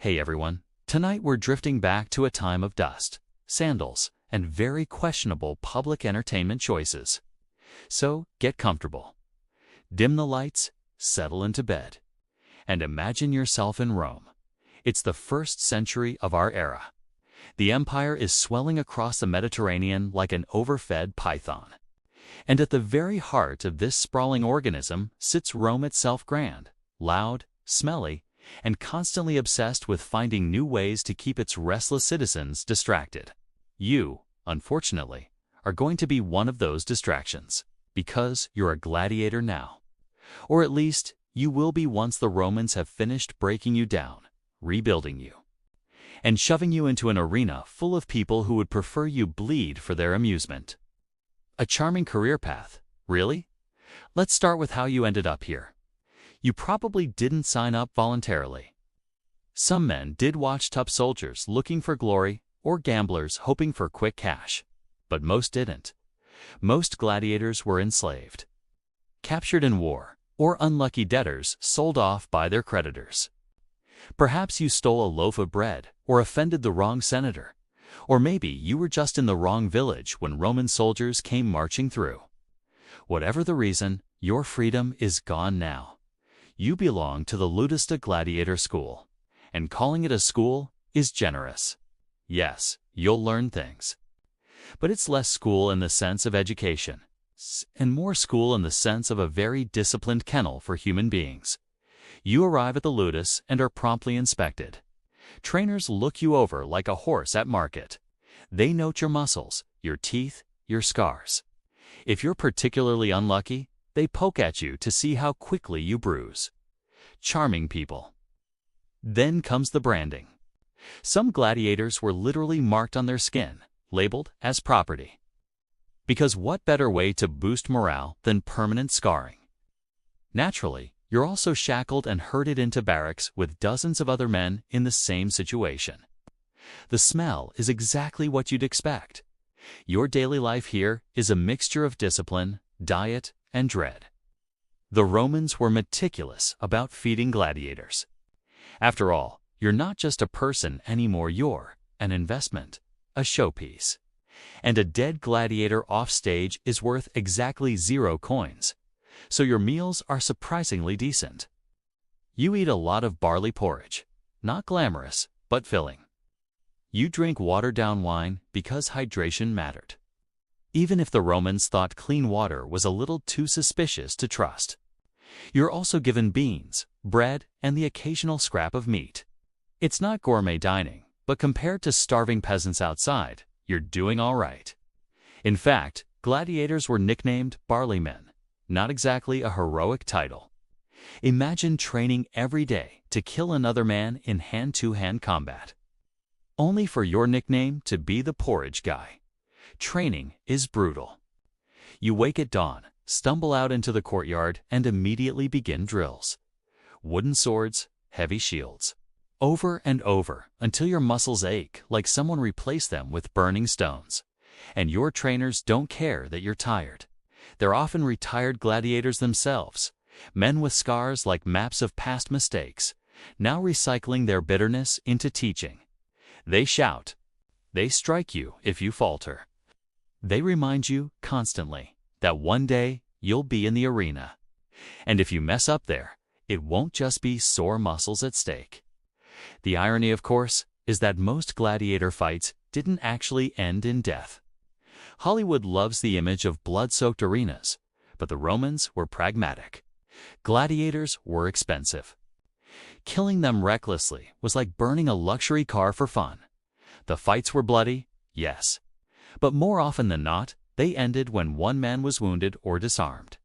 Hey everyone, tonight we're drifting back to a time of dust, sandals, and very questionable public entertainment choices. So get comfortable, dim the lights, settle into bed, and imagine yourself in Rome. It's the 1st century of our era. The empire is swelling across the Mediterranean like an overfed python. And at the very heart of this sprawling organism sits Rome itself, grand, loud, smelly, and constantly obsessed with finding new ways to keep its restless citizens distracted. You, unfortunately, are going to be one of those distractions, because you're a gladiator now. Or at least, you will be once the Romans have finished breaking you down, rebuilding you, and shoving you into an arena full of people who would prefer you bleed for their amusement. A charming career path, really? Let's start with how you ended up here. You probably didn't sign up voluntarily. Some men did watch tough soldiers looking for glory or gamblers hoping for quick cash, but most didn't. Most gladiators were enslaved, captured in war, or unlucky debtors sold off by their creditors. Perhaps you stole a loaf of bread or offended the wrong senator, or maybe you were just in the wrong village when Roman soldiers came marching through. Whatever the reason, your freedom is gone now. You belong to the Ludista Gladiator School, and calling it a school is generous. Yes, you'll learn things. But it's less school in the sense of education, and more school in the sense of a very disciplined kennel for human beings. You arrive at the Ludus and are promptly inspected. Trainers look you over like a horse at market. They note your muscles, your teeth, your scars. If you're particularly unlucky, they poke at you to see how quickly you bruise. Charming people. Then comes the branding. Some gladiators were literally marked on their skin, labeled as property. Because what better way to boost morale than permanent scarring? Naturally, you're also shackled and herded into barracks with dozens of other men in the same situation. The smell is exactly what you'd expect. Your daily life here is a mixture of discipline, diet, and dread. The Romans were meticulous about feeding gladiators. After all, you're not just a person anymore, you're an investment, a showpiece. And a dead gladiator off stage is worth exactly 0 coins. So your meals are surprisingly decent. You eat a lot of barley porridge, not glamorous, but filling. You drink watered-down wine because hydration mattered, even if the Romans thought clean water was a little too suspicious to trust. You're also given beans, bread, and the occasional scrap of meat. It's not gourmet dining, but compared to starving peasants outside, you're doing all right. In fact, gladiators were nicknamed barley men. Not exactly a heroic title. Imagine training every day to kill another man in hand-to-hand combat, only for your nickname to be the porridge guy. Training is brutal. You wake at dawn, stumble out into the courtyard, and immediately begin drills. Wooden swords, heavy shields. Over and over until your muscles ache like someone replaced them with burning stones. And your trainers don't care that you're tired. They're often retired gladiators themselves, men with scars like maps of past mistakes, now recycling their bitterness into teaching. They shout. They strike you if you falter. They remind you constantly that one day you'll be in the arena. And if you mess up there, it won't just be sore muscles at stake. The irony, of course, is that most gladiator fights didn't actually end in death. Hollywood loves the image of blood-soaked arenas, but the Romans were pragmatic. Gladiators were expensive. Killing them recklessly was like burning a luxury car for fun. The fights were bloody, yes, but more often than not, they ended when one man was wounded or disarmed.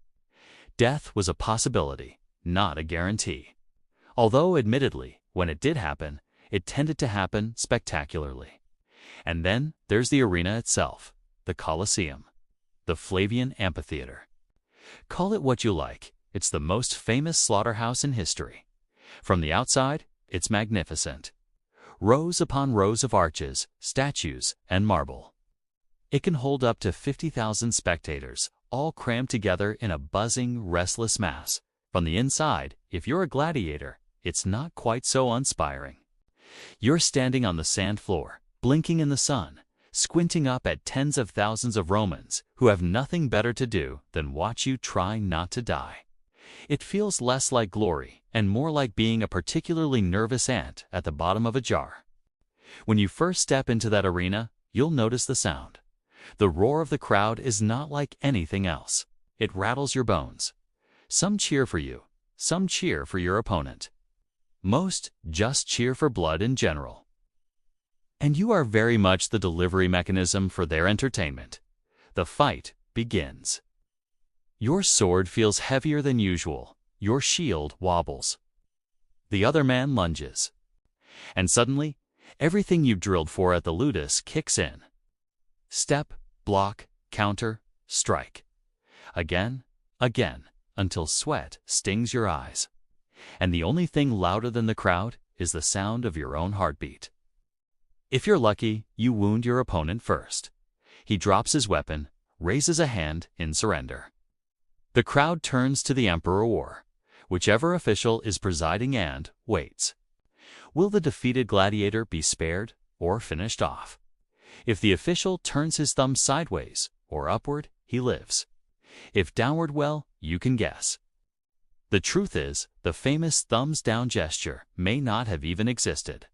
Death was a possibility, not a guarantee. Although, admittedly, when it did happen, it tended to happen spectacularly. And then there's the arena itself. The Colosseum, the Flavian Amphitheater. Call it what you like, it's the most famous slaughterhouse in history. From the outside, it's magnificent. Rows upon rows of arches, statues, and marble. It can hold up to 50,000 spectators, all crammed together in a buzzing, restless mass. From the inside, if you're a gladiator, it's not quite so inspiring. You're standing on the sand floor, blinking in the sun, squinting up at tens of thousands of Romans who have nothing better to do than watch you try not to die. It feels less like glory and more like being a particularly nervous ant at the bottom of a jar. When you first step into that arena, you'll notice the sound. The roar of the crowd is not like anything else. It rattles your bones. Some cheer for you, some cheer for your opponent. Most just cheer for blood in general. And you are very much the delivery mechanism for their entertainment. The fight begins. Your sword feels heavier than usual. Your shield wobbles. The other man lunges. And suddenly, everything you've drilled for at the ludus kicks in. Step, block, counter, strike. Again, until sweat stings your eyes. And the only thing louder than the crowd is the sound of your own heartbeat. If you're lucky, you wound your opponent first. He drops his weapon, raises a hand in surrender. The crowd turns to the emperor or whichever official is presiding and waits. Will the defeated gladiator be spared or finished off? If the official turns his thumb sideways or upward, he lives. If downward, well, you can guess. The truth is, the famous thumbs down gesture may not have even existed.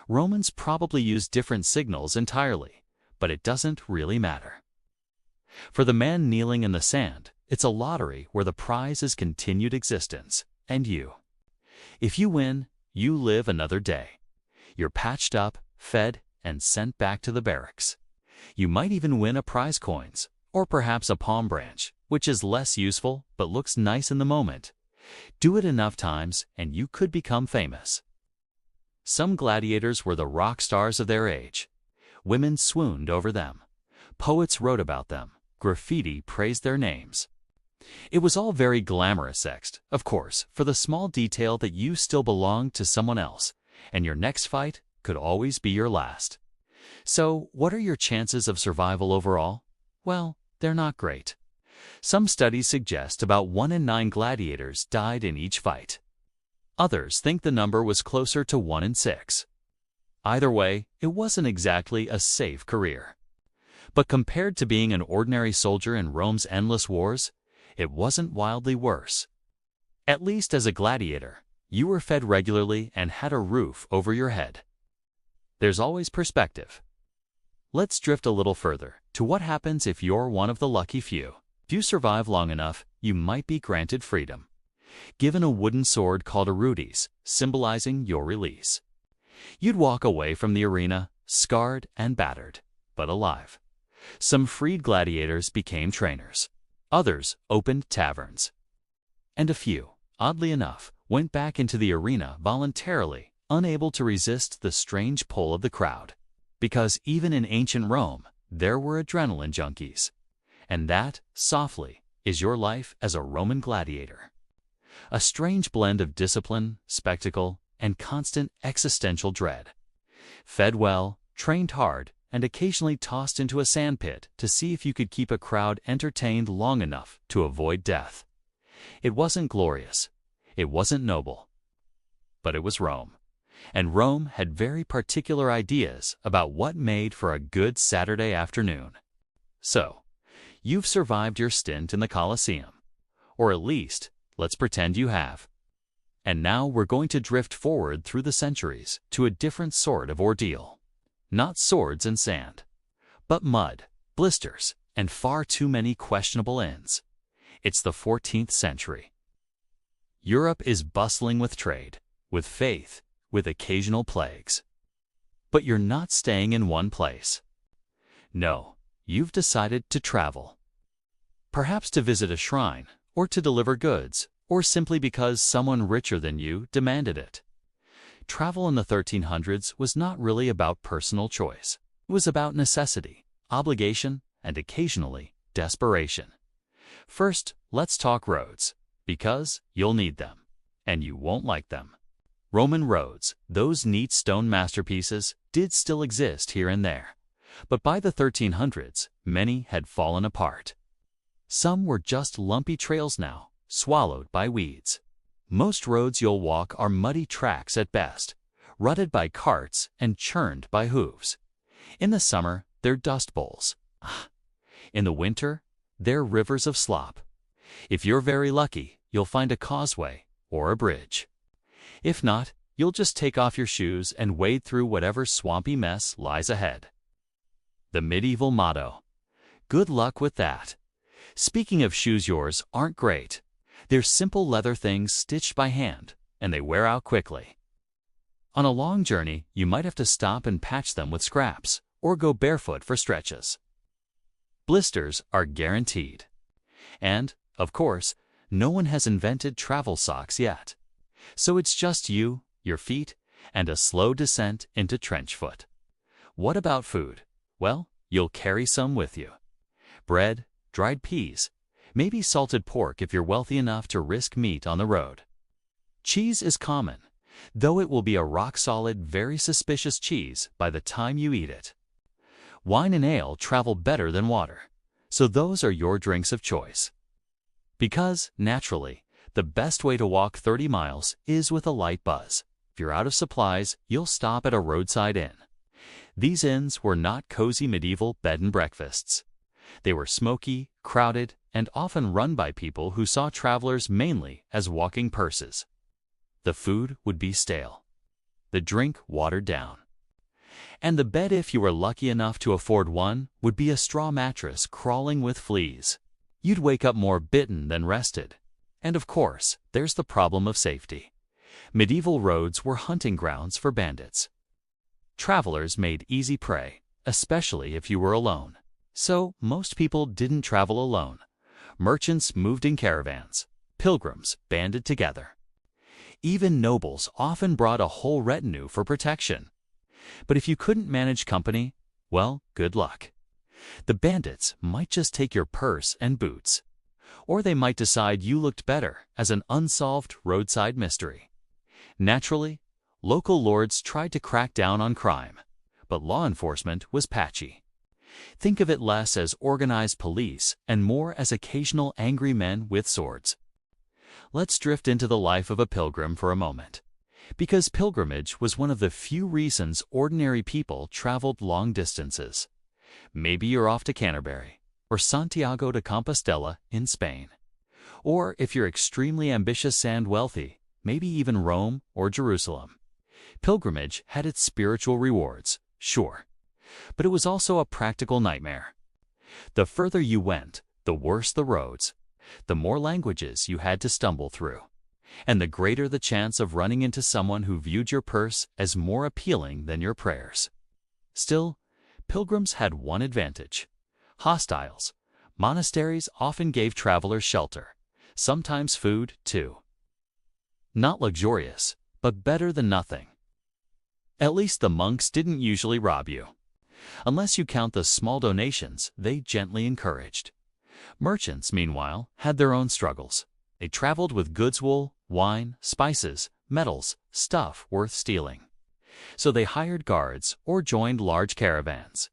Romans probably used different signals entirely, but it doesn't really matter. For the man kneeling in the sand, it's a lottery where the prize is continued existence, and you. If you win, you live another day. You're patched up, fed, and sent back to the barracks. You might even win a prize coins, or perhaps a palm branch, which is less useful but looks nice in the moment. Do it enough times, and you could become famous. Some gladiators were the rock stars of their age. Women swooned over them. Poets wrote about them. Graffiti praised their names. It was all very glamorous, except, of course, for the small detail that you still belonged to someone else, and your next fight could always be your last. So, what are your chances of survival overall? Well, they're not great. Some studies suggest about 1 in 9 gladiators died in each fight. Others think the number was closer to 1 in 6. Either way, it wasn't exactly a safe career. But compared to being an ordinary soldier in Rome's endless wars, it wasn't wildly worse. At least as a gladiator, you were fed regularly and had a roof over your head. There's always perspective. Let's drift a little further to what happens if you're one of the lucky few. If you survive long enough, you might be granted freedom. Given a wooden sword called a rudis, symbolizing your release. You'd walk away from the arena, scarred and battered, but alive. Some freed gladiators became trainers. Others opened taverns. And a few, oddly enough, went back into the arena voluntarily, unable to resist the strange pull of the crowd. Because even in ancient Rome, there were adrenaline junkies. And that, softly, is your life as a Roman gladiator. A strange blend of discipline, spectacle, and constant existential dread. Fed well, trained hard, and occasionally tossed into a sandpit to see if you could keep a crowd entertained long enough to avoid death. It wasn't glorious. It wasn't noble. But it was Rome. And Rome had very particular ideas about what made for a good Saturday afternoon. So, you've survived your stint in the Colosseum. Or at least, let's pretend you have. And now we're going to drift forward through the centuries to a different sort of ordeal. Not swords and sand, but mud, blisters, and far too many questionable ends. It's the 14th century. Europe is bustling with trade, with faith, with occasional plagues. But you're not staying in one place. No, you've decided to travel. Perhaps to visit a shrine, or to deliver goods, or simply because someone richer than you demanded it. Travel in the 1300s was not really about personal choice. It was about necessity, obligation, and occasionally, desperation. First, let's talk roads, because you'll need them, and you won't like them. Roman roads, those neat stone masterpieces, did still exist here and there. But by the 1300s, many had fallen apart. Some were just lumpy trails now, swallowed by weeds. Most roads you'll walk are muddy tracks at best, rutted by carts and churned by hooves. In the summer, they're dust bowls. In the winter, they're rivers of slop. If you're very lucky, you'll find a causeway or a bridge. If not, you'll just take off your shoes and wade through whatever swampy mess lies ahead. The medieval motto. Good luck with that. Speaking of shoes, yours aren't great. They're simple leather things stitched by hand, and they wear out quickly. On a long journey, you might have to stop and patch them with scraps, or go barefoot for stretches. Blisters are guaranteed. And, of course, no one has invented travel socks yet. So it's just you, your feet, and a slow descent into trench foot. What about food? Well, you'll carry some with you. Bread, dried peas, maybe salted pork if you're wealthy enough to risk meat on the road. Cheese is common, though it will be a rock-solid, very suspicious cheese by the time you eat it. Wine and ale travel better than water, so those are your drinks of choice. Because, naturally, the best way to walk 30 miles is with a light buzz. If you're out of supplies, you'll stop at a roadside inn. These inns were not cozy medieval bed and breakfasts. They were smoky, crowded, and often run by people who saw travelers mainly as walking purses. The food would be stale, the drink watered down. And the bed, if you were lucky enough to afford one, would be a straw mattress crawling with fleas. You'd wake up more bitten than rested. And of course, there's the problem of safety. Medieval roads were hunting grounds for bandits. Travelers made easy prey, especially if you were alone. So most people didn't travel alone. Merchants moved in caravans. Pilgrims banded together. Even nobles often brought a whole retinue for protection. But if you couldn't manage company, well, good luck. The bandits might just take your purse and boots. Or they might decide you looked better as an unsolved roadside mystery. Naturally, local lords tried to crack down on crime, but law enforcement was patchy. Think of it less as organized police and more as occasional angry men with swords. Let's drift into the life of a pilgrim for a moment, because pilgrimage was one of the few reasons ordinary people traveled long distances. Maybe you're off to Canterbury, or Santiago de Compostela in Spain. Or if you're extremely ambitious and wealthy, maybe even Rome or Jerusalem. Pilgrimage had its spiritual rewards, sure, but it was also a practical nightmare. The further you went, the worse the roads, the more languages you had to stumble through, and the greater the chance of running into someone who viewed your purse as more appealing than your prayers. Still, pilgrims had one advantage. Hostiles. Monasteries often gave travelers shelter, sometimes food, too. Not luxurious, but better than nothing. At least the monks didn't usually rob you, unless you count the small donations they gently encouraged. Merchants, meanwhile, had their own struggles. They traveled with goods, wool, wine, spices, metals, stuff worth stealing. So they hired guards or joined large caravans.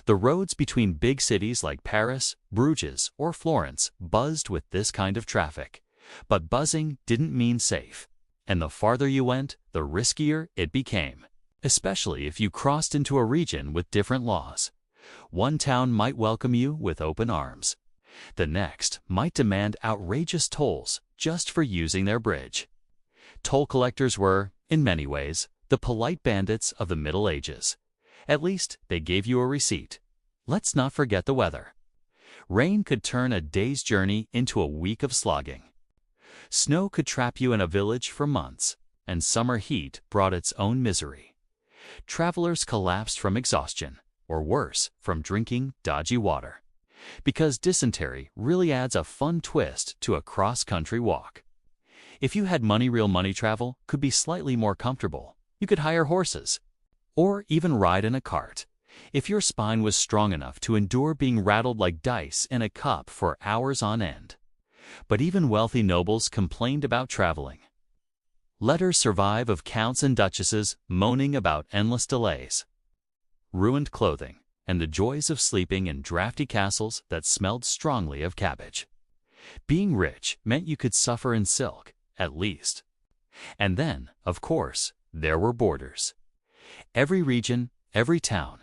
The roads between big cities like Paris, Bruges, or Florence buzzed with this kind of traffic. But buzzing didn't mean safe. And the farther you went, the riskier it became, especially if you crossed into a region with different laws. One town might welcome you with open arms. The next might demand outrageous tolls just for using their bridge. Toll collectors were, in many ways, the polite bandits of the Middle Ages. At least they gave you a receipt. Let's not forget the weather. Rain could turn a day's journey into a week of slogging. Snow could trap you in a village for months, and summer heat brought its own misery. Travelers collapsed from exhaustion, or worse, from drinking dodgy water. Because dysentery really adds a fun twist to a cross-country walk. If you had money, real money, travel could be slightly more comfortable. You could hire horses, or even ride in a cart, if your spine was strong enough to endure being rattled like dice in a cup for hours on end. But even wealthy nobles complained about traveling. Letters survive of counts and duchesses moaning about endless delays, ruined clothing, and the joys of sleeping in drafty castles that smelled strongly of cabbage. Being rich meant you could suffer in silk, at least. And then, of course, there were borders. Every region, every town,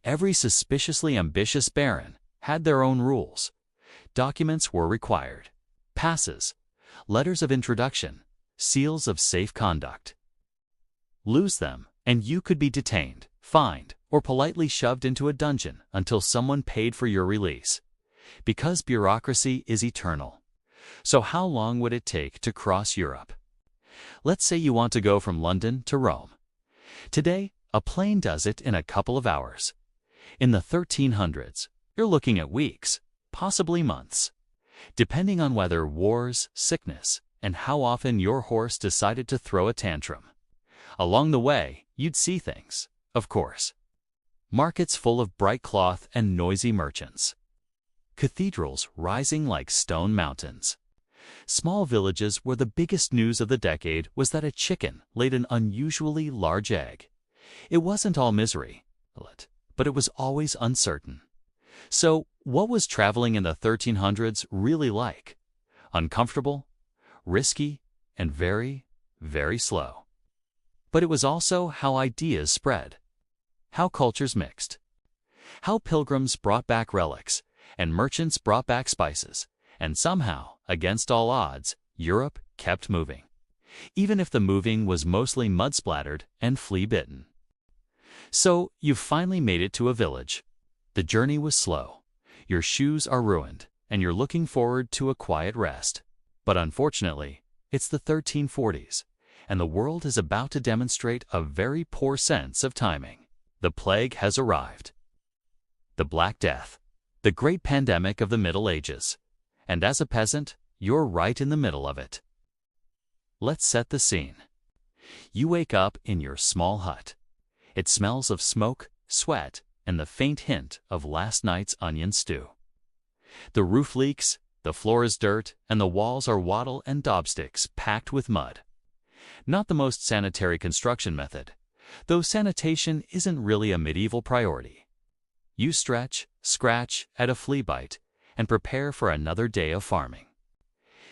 every suspiciously ambitious baron had their own rules. Documents were required: passes, letters of introduction, seals of safe conduct. Lose them, and you could be detained, fined, or politely shoved into a dungeon until someone paid for your release. Because bureaucracy is eternal. So how long would it take to cross Europe? Let's say you want to go from London to Rome. Today, a plane does it in a couple of hours. In the 1300s, you're looking at weeks, possibly months, depending on whether wars, sickness, and how often your horse decided to throw a tantrum. Along the way, you'd see things, of course. Markets full of bright cloth and noisy merchants. Cathedrals rising like stone mountains. Small villages where the biggest news of the decade was that a chicken laid an unusually large egg. It wasn't all misery, but it was always uncertain. So, what was traveling in the 1300s really like? Uncomfortable, risky, and very, very slow. But it was also how ideas spread, how cultures mixed, how pilgrims brought back relics, and merchants brought back spices, and somehow, against all odds, Europe kept moving, even if the moving was mostly mud-splattered and flea-bitten. So, you've finally made it to a village. The journey was slow. Your shoes are ruined, and you're looking forward to a quiet rest. But unfortunately, it's the 1340s, and the world is about to demonstrate a very poor sense of timing. The plague has arrived. The Black Death, the great pandemic of the Middle Ages. And as a peasant, you're right in the middle of it. Let's set the scene. You wake up in your small hut. It smells of smoke, sweat, and the faint hint of last night's onion stew. The roof leaks, the floor is dirt, and the walls are wattle and daub sticks packed with mud. Not the most sanitary construction method, though sanitation isn't really a medieval priority. You stretch, scratch at a flea bite, and prepare for another day of farming.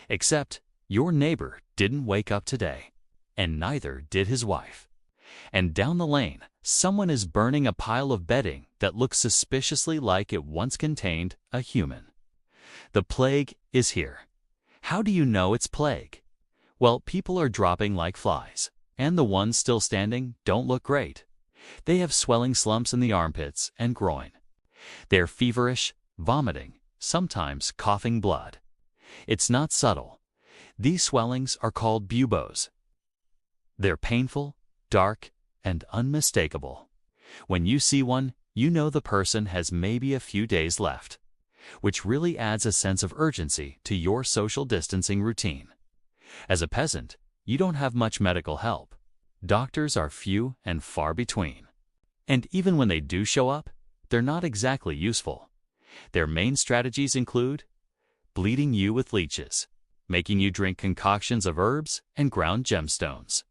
Except your neighbor didn't wake up today, and neither did his wife. And down the lane, someone is burning a pile of bedding that looks suspiciously like it once contained a human. The plague is here. How do you know it's plague? Well, people are dropping like flies, and the ones still standing don't look great. They have swelling slumps in the armpits and groin. They're feverish, vomiting, sometimes coughing blood. It's not subtle. These swellings are called buboes. They're painful, dark, and unmistakable. When you see one, you know the person has maybe a few days left, which really adds a sense of urgency to your social distancing routine. As a peasant, you don't have much medical help. Doctors are few and far between. And even when they do show up, they're not exactly useful. Their main strategies include bleeding you with leeches, making you drink concoctions of herbs and ground gemstones,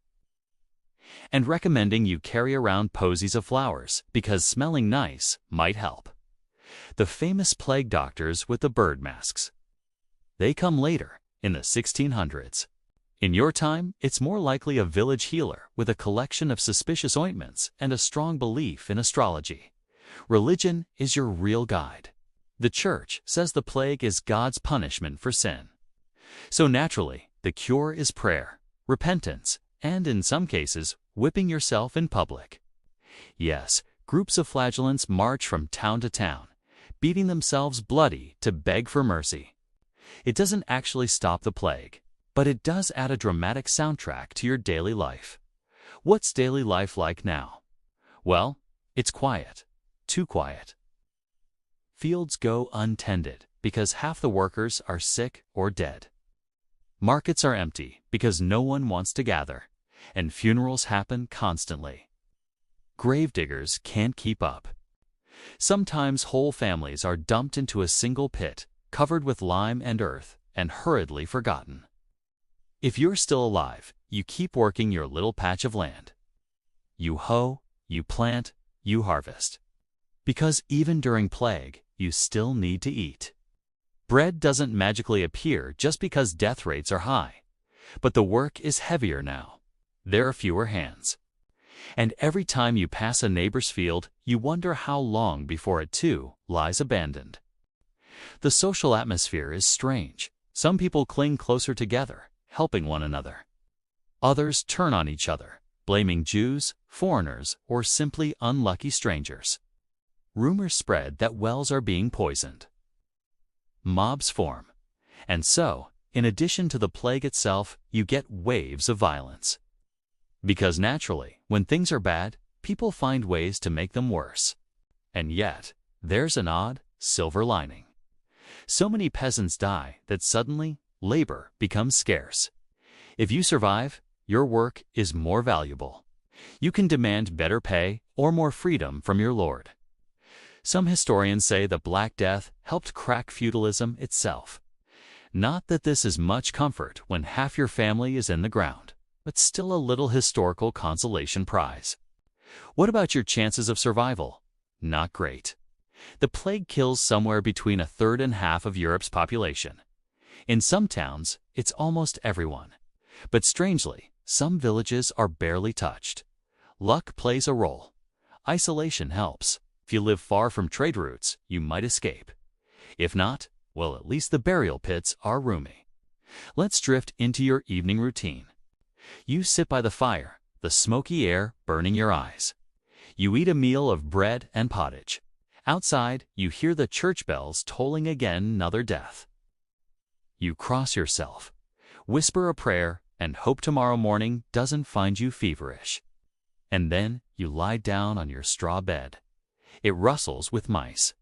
and recommending you carry around posies of flowers because smelling nice might help. The famous plague doctors with the bird masks. They come later, in the 1600s. In your time, it's more likely a village healer with a collection of suspicious ointments and a strong belief in astrology. Religion is your real guide. The church says the plague is God's punishment for sin. So naturally, the cure is prayer, repentance, and in some cases, whipping yourself in public. Yes, groups of flagellants march from town to town, beating themselves bloody to beg for mercy. It doesn't actually stop the plague, but it does add a dramatic soundtrack to your daily life. What's daily life like now? Well, it's quiet. Too quiet. Fields go untended because half the workers are sick or dead. Markets are empty because no one wants to gather, and funerals happen constantly. Gravediggers can't keep up. Sometimes whole families are dumped into a single pit, covered with lime and earth, and hurriedly forgotten. If you're still alive, you keep working your little patch of land. You hoe, you plant, you harvest. Because even during plague, you still need to eat. Bread doesn't magically appear just because death rates are high. But the work is heavier now. There are fewer hands, And every time you pass a neighbor's field, you wonder how long before it too lies abandoned. The social atmosphere is strange. Some people cling closer together, helping one another. Others turn on each other, blaming Jews, foreigners, or simply unlucky strangers. Rumors spread that wells are being poisoned. Mobs form. And so, in addition to the plague itself, you get waves of violence. Because naturally, when things are bad, people find ways to make them worse. And yet, there's an odd silver lining. So many peasants die that suddenly labor becomes scarce. If you survive, your work is more valuable. You can demand better pay or more freedom from your lord. Some historians say the Black Death helped crack feudalism itself. Not that this is much comfort when half your family is in the ground, but still a little historical consolation prize. What about your chances of survival? Not great. The plague kills somewhere between a third and half of Europe's population. In some towns, it's almost everyone. But strangely, some villages are barely touched. Luck plays a role. Isolation helps. If you live far from trade routes, you might escape. If not, well, at least the burial pits are roomy. Let's drift into your evening routine. You sit by the fire, the smoky air burning your eyes. You eat a meal of bread and pottage. Outside, you hear the church bells tolling again another death. You cross yourself, whisper a prayer, and hope tomorrow morning doesn't find you feverish. And then you lie down on your straw bed. It rustles with mice.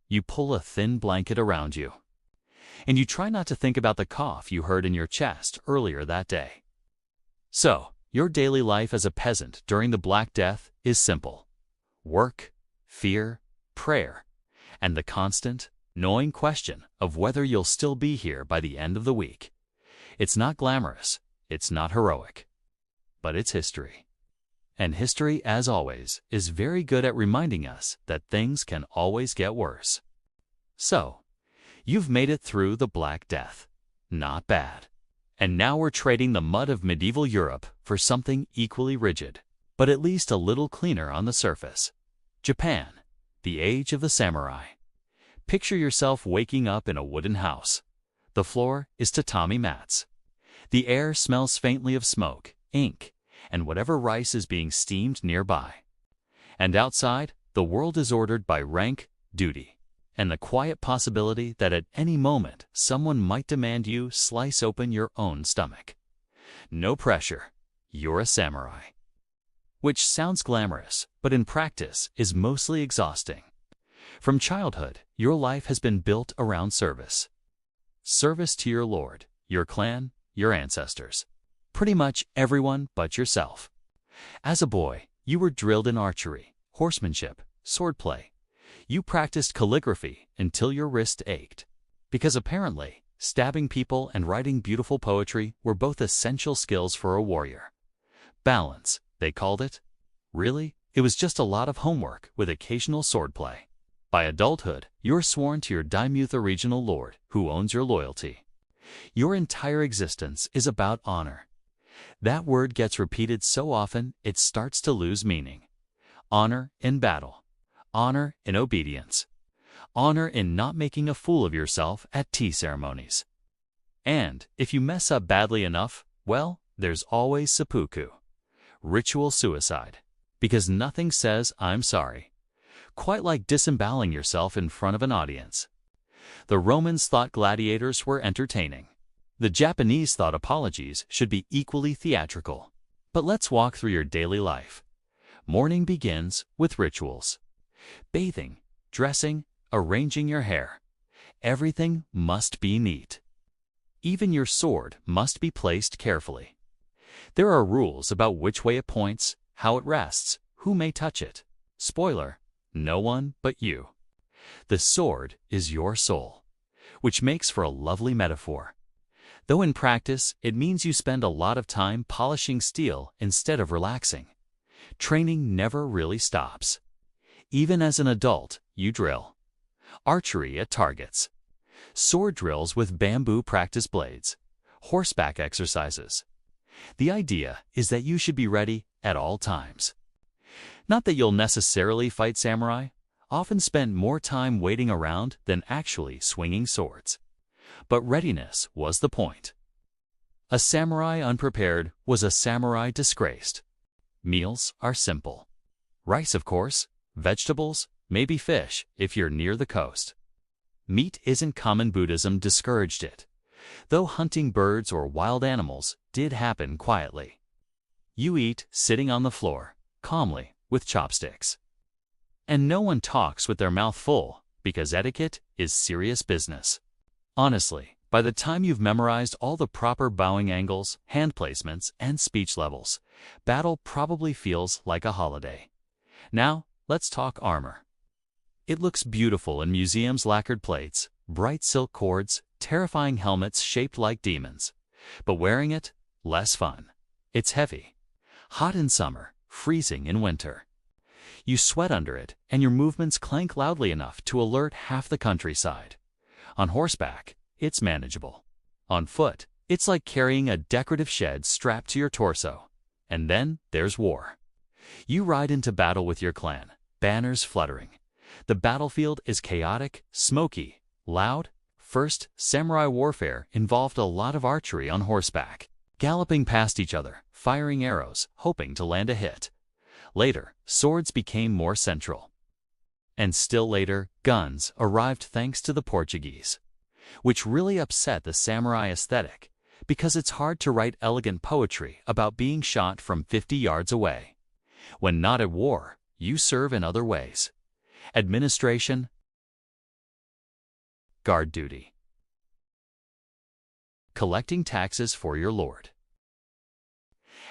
You pull a thin blanket around you. And you try not to think about the cough you heard in your chest earlier that day. So, your daily life as a peasant during the Black Death is simple. Work, fear, prayer, and the constant, gnawing question of whether you'll still be here by the end of the week. It's not glamorous, it's not heroic, but it's history. And history, as always, is very good at reminding us that things can always get worse. So, you've made it through the Black Death. Not bad. And now we're trading the mud of medieval Europe for something equally rigid, but at least a little cleaner on the surface. Japan, the age of the samurai. Picture yourself waking up in a wooden house. The floor is tatami mats. The air smells faintly of smoke, ink, and whatever rice is being steamed nearby. And outside, the world is ordered by rank, duty, and the quiet possibility that at any moment someone might demand you slice open your own stomach. No pressure. You're a samurai. Which sounds glamorous, but in practice is mostly exhausting. From childhood, your life has been built around service. Service to your lord, your clan, your ancestors. Pretty much everyone but yourself. As a boy, you were drilled in archery, horsemanship, swordplay. You practiced calligraphy until your wrist ached. Because apparently, stabbing people and writing beautiful poetry were both essential skills for a warrior. Balance, they called it. Really, it was just a lot of homework with occasional swordplay. By adulthood, you're sworn to your daimyo regional lord, who owns your loyalty. Your entire existence is about honor. That word gets repeated so often it starts to lose meaning. Honor in battle. Honor in obedience. Honor in not making a fool of yourself at tea ceremonies. And if you mess up badly enough, well, there's always seppuku. Ritual suicide. Because nothing says I'm sorry. Quite like disemboweling yourself in front of an audience. The Romans thought gladiators were entertaining. The Japanese thought apologies should be equally theatrical. But let's walk through your daily life. Morning begins with rituals. Bathing, dressing, arranging your hair. Everything must be neat. Even your sword must be placed carefully. There are rules about which way it points, how it rests, who may touch it. Spoiler, no one but you. The sword is your soul, which makes for a lovely metaphor. Though in practice, it means you spend a lot of time polishing steel instead of relaxing. Training never really stops. Even as an adult, you drill. Archery at targets. Sword drills with bamboo practice blades. Horseback exercises. The idea is that you should be ready at all times. Not that you'll necessarily fight samurai, often spent more time waiting around than actually swinging swords. But readiness was the point. A samurai unprepared was a samurai disgraced. Meals are simple. Rice, of course, vegetables, maybe fish if you're near the coast. Meat isn't common. Buddhism discouraged it, though hunting birds or wild animals did happen quietly. You eat sitting on the floor, calmly, with chopsticks. And no one talks with their mouth full, because etiquette is serious business. Honestly, by the time you've memorized all the proper bowing angles, hand placements, and speech levels, battle probably feels like a holiday. Now, let's talk armor. It looks beautiful in museums, lacquered plates, bright silk cords, terrifying helmets shaped like demons. But wearing it, less fun. It's heavy. Hot in summer, freezing in winter. You sweat under it, and your movements clank loudly enough to alert half the countryside. On horseback, it's manageable. On foot, it's like carrying a decorative shed strapped to your torso. And then there's war. You ride into battle with your clan, banners fluttering. The battlefield is chaotic, smoky, loud. First, samurai warfare involved a lot of archery on horseback, galloping past each other, firing arrows, hoping to land a hit. Later, swords became more central. And still later, guns arrived thanks to the Portuguese, which really upset the samurai aesthetic, because it's hard to write elegant poetry about being shot from 50 yards away. When not at war, you serve in other ways. Administration, guard duty, collecting taxes for your lord.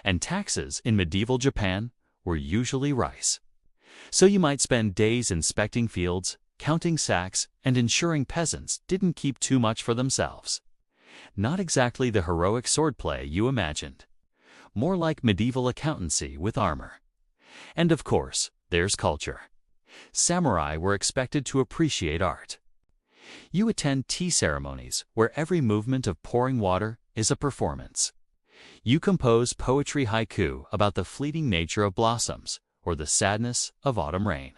And taxes in medieval Japan were usually rice. So you might spend days inspecting fields, counting sacks, and ensuring peasants didn't keep too much for themselves. Not exactly the heroic swordplay you imagined. More like medieval accountancy with armor. And of course, there's culture. Samurai were expected to appreciate art. You attend tea ceremonies where every movement of pouring water is a performance. You compose poetry haiku about the fleeting nature of blossoms or the sadness of autumn rain.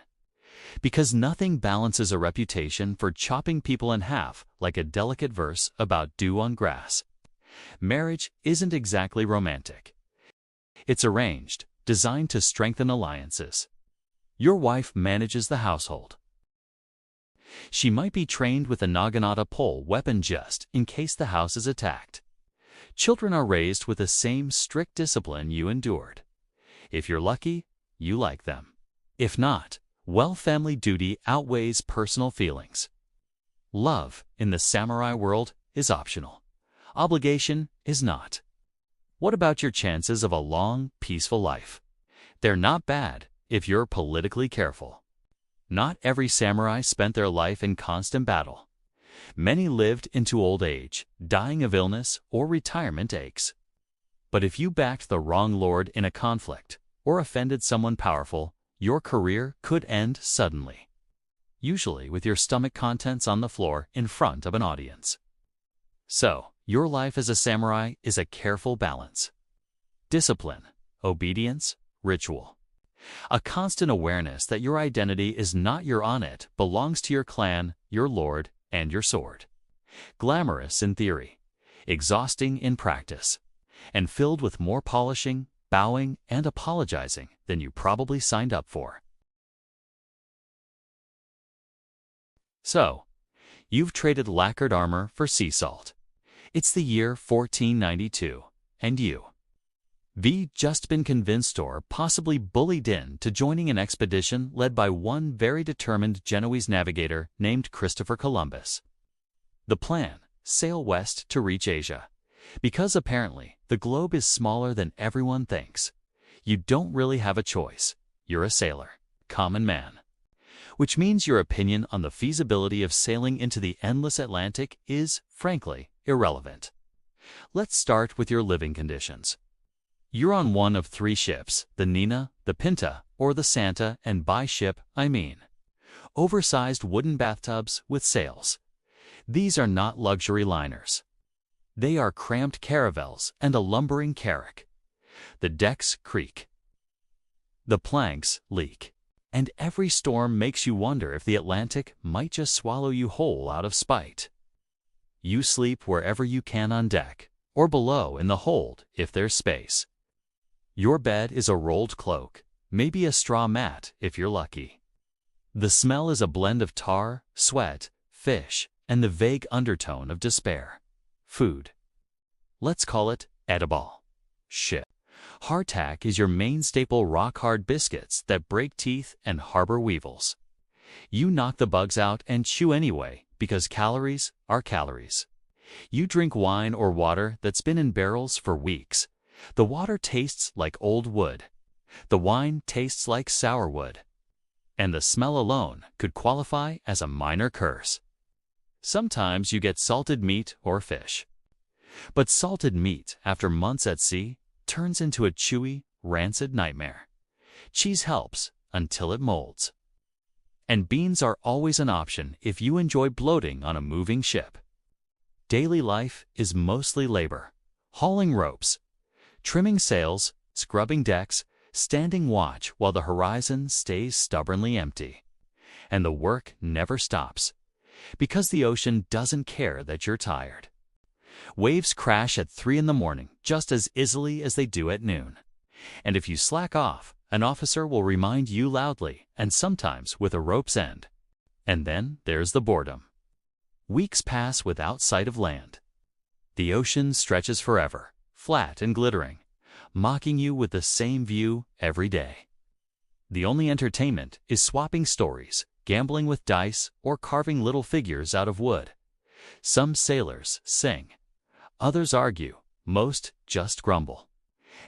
Because nothing balances a reputation for chopping people in half like a delicate verse about dew on grass. Marriage isn't exactly romantic. It's arranged, designed to strengthen alliances. Your wife manages the household. She might be trained with a naginata pole weapon just in case the house is attacked. Children are raised with the same strict discipline you endured. If you're lucky, you like them. If not, well, family duty outweighs personal feelings. Love, in the samurai world, is optional. Obligation is not. What about your chances of a long, peaceful life? They're not bad if you're politically careful. Not every samurai spent their life in constant battle. Many lived into old age, dying of illness or retirement aches. But if you backed the wrong lord in a conflict or offended someone powerful, your career could end suddenly. Usually with your stomach contents on the floor in front of an audience. So, your life as a samurai is a careful balance. Discipline, obedience, ritual. A constant awareness that your identity is not your own, it belongs to your clan, your lord, and your sword. Glamorous in theory, exhausting in practice, and filled with more polishing, bowing, and apologizing than you probably signed up for. So, you've traded lacquered armor for sea salt. It's the year 1492, and you've just been convinced or possibly bullied into joining an expedition led by one very determined Genoese navigator named Christopher Columbus. The plan: sail west to reach Asia. Because apparently, the globe is smaller than everyone thinks. You don't really have a choice. You're a sailor, common man. Which means your opinion on the feasibility of sailing into the endless Atlantic is, frankly, irrelevant. Let's start with your living conditions. You're on one of three ships, the Nina, the Pinta, or the Santa, and by ship, I mean oversized wooden bathtubs with sails. These are not luxury liners. They are cramped caravels and a lumbering carrack. The decks creak. The planks leak. And every storm makes you wonder if the Atlantic might just swallow you whole out of spite. You sleep wherever you can on deck, or below in the hold if there's space. Your bed is a rolled cloak, maybe a straw mat if you're lucky. The smell is a blend of tar, sweat, fish, and the vague undertone of despair. Food. Let's call it edible. Shit. Hardtack is your main staple rock-hard biscuits that break teeth and harbor weevils. You knock the bugs out and chew anyway because calories are calories. You drink wine or water that's been in barrels for weeks. The water tastes like old wood. The wine tastes like sour wood. And the smell alone could qualify as a minor curse. Sometimes you get salted meat or fish. But salted meat, after months at sea, turns into a chewy, rancid nightmare. Cheese helps until it molds. And beans are always an option if you enjoy bloating on a moving ship. Daily life is mostly labor. Hauling ropes, trimming sails, scrubbing decks, standing watch while the horizon stays stubbornly empty. And the work never stops, because the ocean doesn't care that you're tired. Waves crash at 3 in the morning just as easily as they do at noon. And if you slack off, an officer will remind you loudly and sometimes with a rope's end. And then there's the boredom. Weeks pass without sight of land. The ocean stretches forever, flat and glittering, mocking you with the same view every day. The only entertainment is swapping stories, gambling with dice, or carving little figures out of wood. Some sailors sing. Others argue, most just grumble.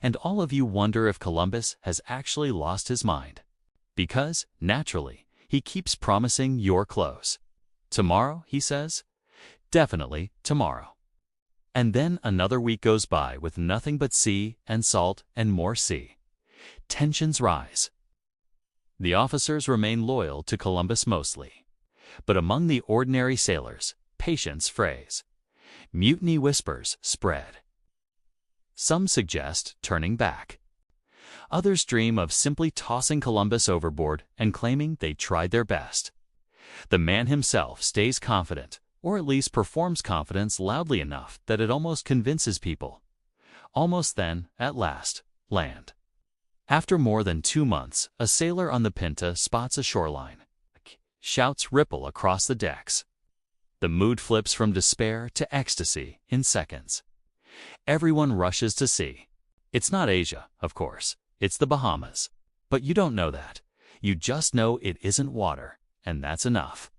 And all of you wonder if Columbus has actually lost his mind. Because, naturally, he keeps promising you're close. Tomorrow, he says. Definitely tomorrow. And then another week goes by with nothing but sea and salt and more sea. Tensions rise. The officers remain loyal to Columbus mostly. But among the ordinary sailors, patience frays. Mutiny whispers spread. Some suggest turning back. Others dream of simply tossing Columbus overboard and claiming they tried their best. The man himself stays confident, or at least performs confidence loudly enough that it almost convinces people. Almost then, at last, land. After more than 2 months, a sailor on the Pinta spots a shoreline. Shouts ripple across the decks. The mood flips from despair to ecstasy in seconds. Everyone rushes to sea. It's not Asia, of course. It's the Bahamas. But you don't know that. You just know it isn't water, and that's enough.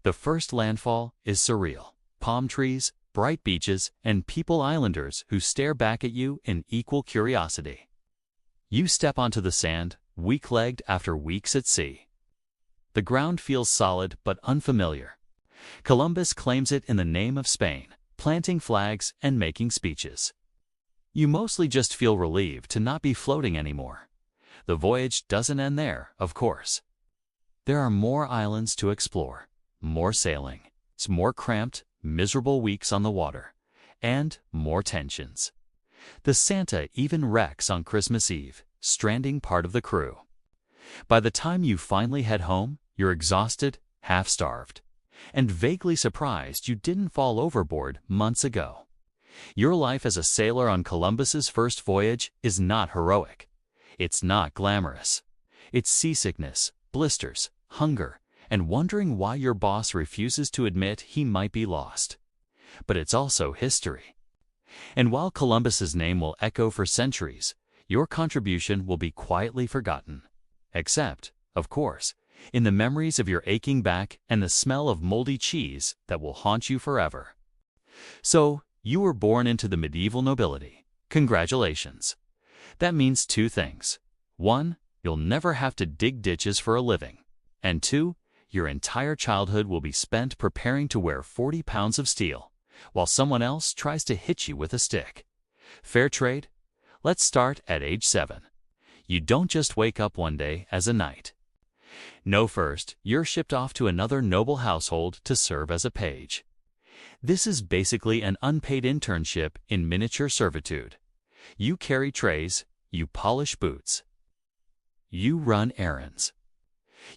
The first landfall is surreal. Palm trees, bright beaches, and people islanders who stare back at you in equal curiosity. You step onto the sand, weak-legged after weeks at sea. The ground feels solid but unfamiliar. Columbus claims it in the name of Spain, planting flags and making speeches. You mostly just feel relieved to not be floating anymore. The voyage doesn't end there, of course. There are more islands to explore, more sailing, more cramped, miserable weeks on the water, and more tensions. The Santa even wrecks on Christmas Eve, stranding part of the crew. By the time you finally head home, you're exhausted, half-starved, and vaguely surprised you didn't fall overboard months ago. Your life as a sailor on Columbus's first voyage is not heroic. It's not glamorous. It's seasickness, blisters, hunger, and wondering why your boss refuses to admit he might be lost. But it's also history. And while Columbus's name will echo for centuries, your contribution will be quietly forgotten. Except, of course, in the memories of your aching back and the smell of moldy cheese that will haunt you forever. So, you were born into the medieval nobility. Congratulations. That means 2 things. 1, you'll never have to dig ditches for a living. And 2, your entire childhood will be spent preparing to wear 40 pounds of steel, while someone else tries to hit you with a stick. Fair trade? Let's start at age 7. You don't just wake up one day as a knight. No, first, you're shipped off to another noble household to serve as a page. This is basically an unpaid internship in miniature servitude. You carry trays, you polish boots. You run errands.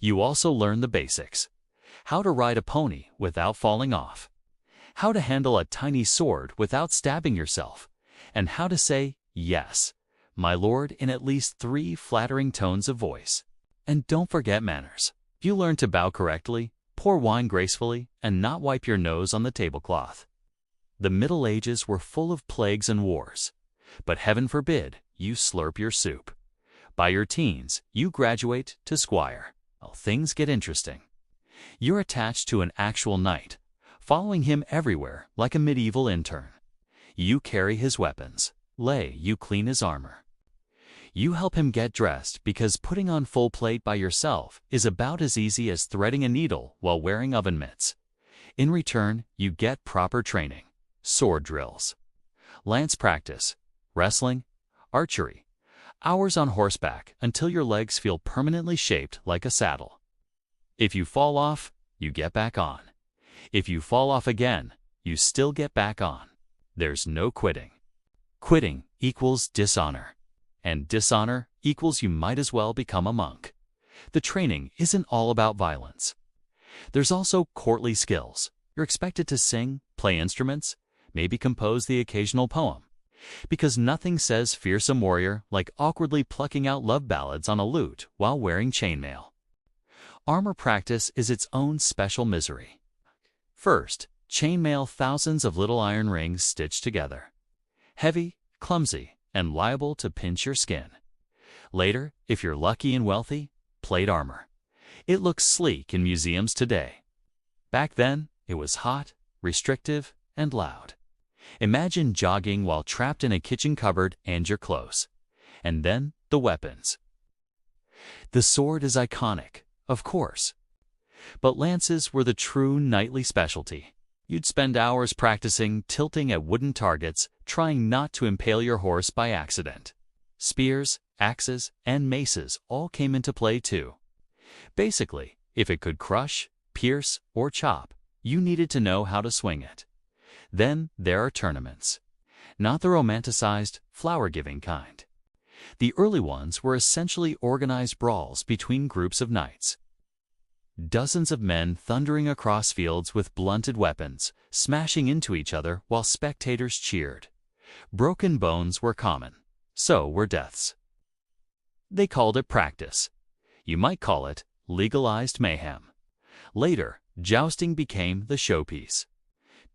You also learn the basics: how to ride a pony without falling off, how to handle a tiny sword without stabbing yourself, and how to say "yes, my lord" in at least 3 flattering tones of voice. And don't forget manners. You learn to bow correctly, pour wine gracefully, and not wipe your nose on the tablecloth. The Middle Ages were full of plagues and wars, but heaven forbid you slurp your soup. By your teens, you graduate to squire. Well, things get interesting. You're attached to an actual knight, following him everywhere like a medieval intern. You carry his weapons. You clean his armor. You help him get dressed, because putting on full plate by yourself is about as easy as threading a needle while wearing oven mitts. In return, you get proper training: sword drills, lance practice, wrestling, archery, hours on horseback until your legs feel permanently shaped like a saddle. If you fall off, you get back on. If you fall off again, you still get back on. There's no quitting. Quitting equals dishonor, and dishonor equals you might as well become a monk. The training isn't all about violence. There's also courtly skills. You're expected to sing, play instruments, maybe compose the occasional poem, because nothing says fearsome warrior like awkwardly plucking out love ballads on a lute while wearing chainmail. Armor practice is its own special misery. First, chainmail thousands of little iron rings stitched together. Heavy, clumsy, and liable to pinch your skin. Later, if you're lucky and wealthy, plate armor. It looks sleek in museums today. Back then, it was hot, restrictive, and loud. Imagine jogging while trapped in a kitchen cupboard and you're close. And then, the weapons. The sword is iconic, of course. But lances were the true knightly specialty. You'd spend hours practicing tilting at wooden targets, trying not to impale your horse by accident. Spears, axes, and maces all came into play too. Basically, if it could crush, pierce, or chop, you needed to know how to swing it. Then there are tournaments. Not the romanticized, flower-giving kind. The early ones were essentially organized brawls between groups of knights. Dozens of men thundering across fields with blunted weapons, smashing into each other while spectators cheered. Broken bones were common. So were deaths. They called it practice. You might call it legalized mayhem. Later, jousting became the showpiece.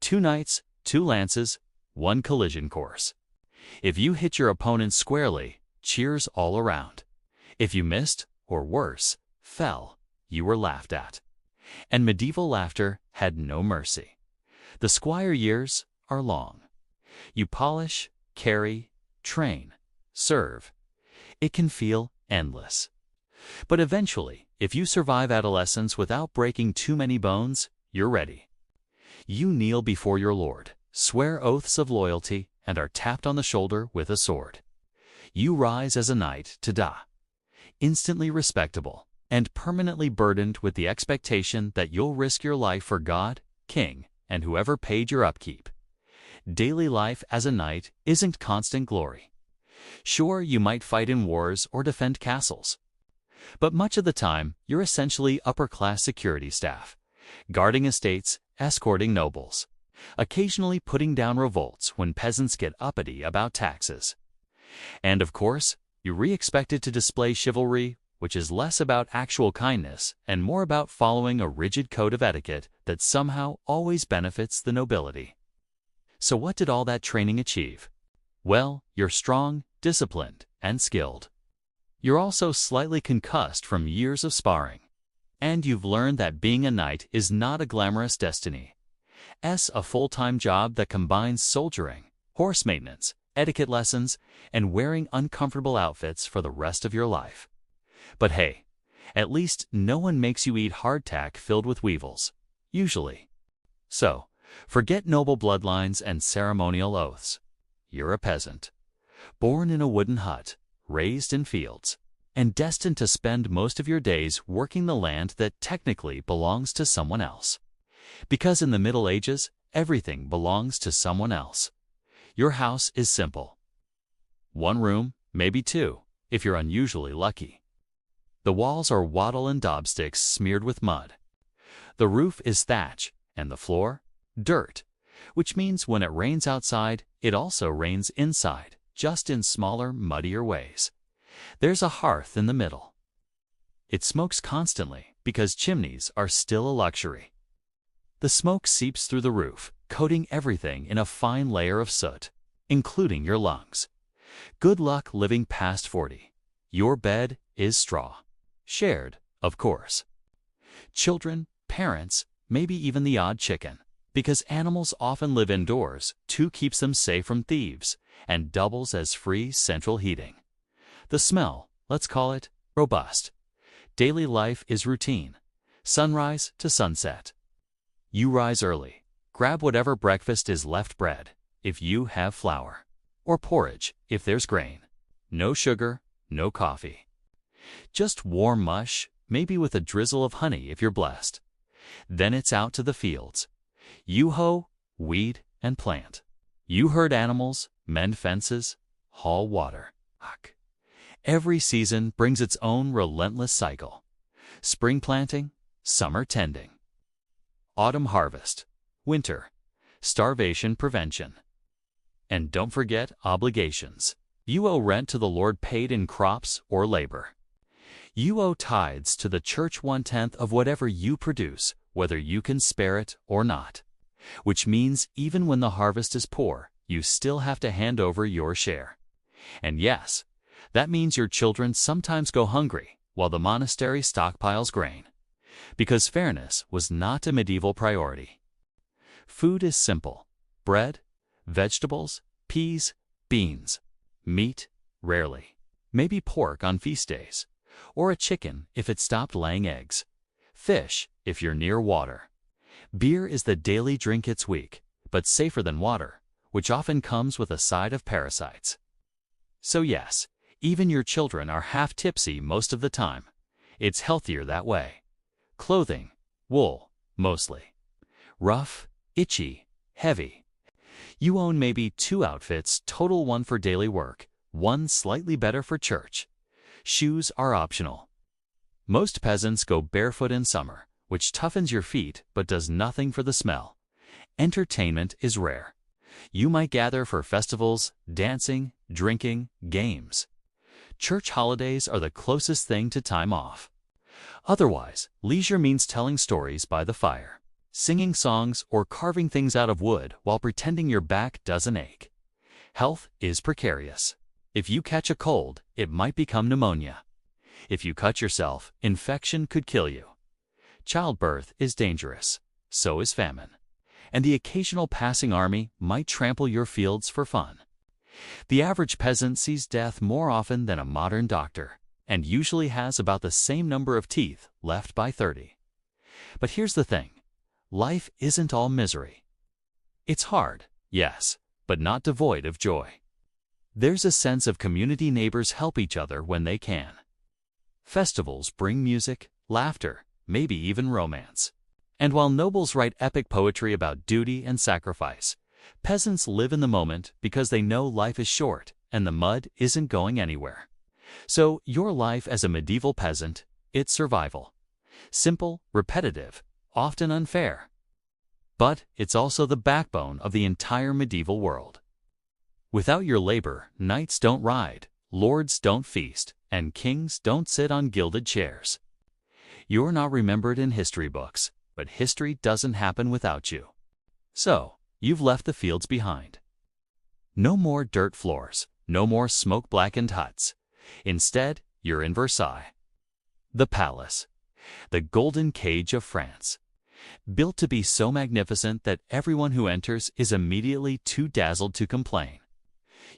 2 knights, 2 lances, 1 collision course. If you hit your opponent squarely, cheers all around. If you missed, or worse, fell, you were laughed at. And medieval laughter had no mercy. The squire years are long. You polish, carry, train, serve. It can feel endless. But eventually, if you survive adolescence without breaking too many bones, you're ready. You kneel before your lord, swear oaths of loyalty, and are tapped on the shoulder with a sword. You rise as a knight to die, instantly respectable, and permanently burdened with the expectation that you'll risk your life for God, king, and whoever paid your upkeep. Daily life as a knight isn't constant glory. Sure, you might fight in wars or defend castles. But much of the time, you're essentially upper-class security staff, guarding estates, escorting nobles, occasionally putting down revolts when peasants get uppity about taxes. And of course, you're expected to display chivalry, which is less about actual kindness and more about following a rigid code of etiquette that somehow always benefits the nobility. So what did all that training achieve? Well, you're strong, disciplined, and skilled. You're also slightly concussed from years of sparring. And you've learned that being a knight is not a glamorous destiny. It's a full-time job that combines soldiering, horse maintenance, etiquette lessons, and wearing uncomfortable outfits for the rest of your life. But hey, at least no one makes you eat hardtack filled with weevils, usually. So, forget noble bloodlines and ceremonial oaths. You're a peasant, born in a wooden hut, raised in fields, and destined to spend most of your days working the land that technically belongs to someone else. Because in the Middle Ages, everything belongs to someone else. Your house is simple. 1 room, maybe 2, if you're unusually lucky. The walls are wattle and daub sticks smeared with mud. The roof is thatch, and the floor, dirt, which means when it rains outside, it also rains inside, just in smaller, muddier ways. There's a hearth in the middle. It smokes constantly because chimneys are still a luxury. The smoke seeps through the roof, coating everything in a fine layer of soot, including your lungs. Good luck living past 40. Your bed is straw. Shared, of course. Children, parents, maybe even the odd chicken, because animals often live indoors, too keeps them safe from thieves, and doubles as free central heating. The smell, let's call it robust. Daily life is routine, sunrise to sunset. You rise early, grab whatever breakfast is left bread, if you have flour, or porridge, if there's grain. No sugar, no coffee. Just warm mush, maybe with a drizzle of honey if you're blessed. Then it's out to the fields. You hoe, weed, and plant. You herd animals, mend fences, haul water. Every season brings its own relentless cycle. Spring planting, summer tending. Autumn harvest, winter, starvation prevention. And don't forget obligations. You owe rent to the Lord paid in crops or labor. You owe tithes to the church 1/10 of whatever you produce, whether you can spare it or not. Which means even when the harvest is poor, you still have to hand over your share. And yes, that means your children sometimes go hungry while the monastery stockpiles grain. Because fairness was not a medieval priority. Food is simple: bread, vegetables, peas, beans. Meat, rarely. Maybe pork on feast days. Or a chicken if it stopped laying eggs. Fish if you're near water. Beer is the daily drink it's weak, but safer than water, which often comes with a side of parasites. So yes, even your children are half tipsy most of the time. It's healthier that way. Clothing, wool, mostly. Rough, itchy, heavy. You own maybe 2 outfits, total 1 for daily work, 1 slightly better for church. Shoes are optional. Most peasants go barefoot in summer, which toughens your feet but does nothing for the smell. Entertainment is rare. You might gather for festivals, dancing, drinking, games. Church holidays are the closest thing to time off. Otherwise, leisure means telling stories by the fire, singing songs, or carving things out of wood while pretending your back doesn't ache. Health is precarious. If you catch a cold, it might become pneumonia. If you cut yourself, infection could kill you. Childbirth is dangerous. So is famine. And the occasional passing army might trample your fields for fun. The average peasant sees death more often than a modern doctor, and usually has about the same number of teeth left by 30. But here's the thing. Life isn't all misery. It's hard, yes, but not devoid of joy. There's a sense of community. Neighbors help each other when they can. Festivals bring music, laughter, maybe even romance. And while nobles write epic poetry about duty and sacrifice, peasants live in the moment because they know life is short and the mud isn't going anywhere. So your life as a medieval peasant, it's survival. Simple, repetitive, often unfair. But it's also the backbone of the entire medieval world. Without your labor, knights don't ride, lords don't feast, and kings don't sit on gilded chairs. You're not remembered in history books, but history doesn't happen without you. So, you've left the fields behind. No more dirt floors, no more smoke-blackened huts. Instead, you're in Versailles. The palace. The golden cage of France. Built to be so magnificent that everyone who enters is immediately too dazzled to complain.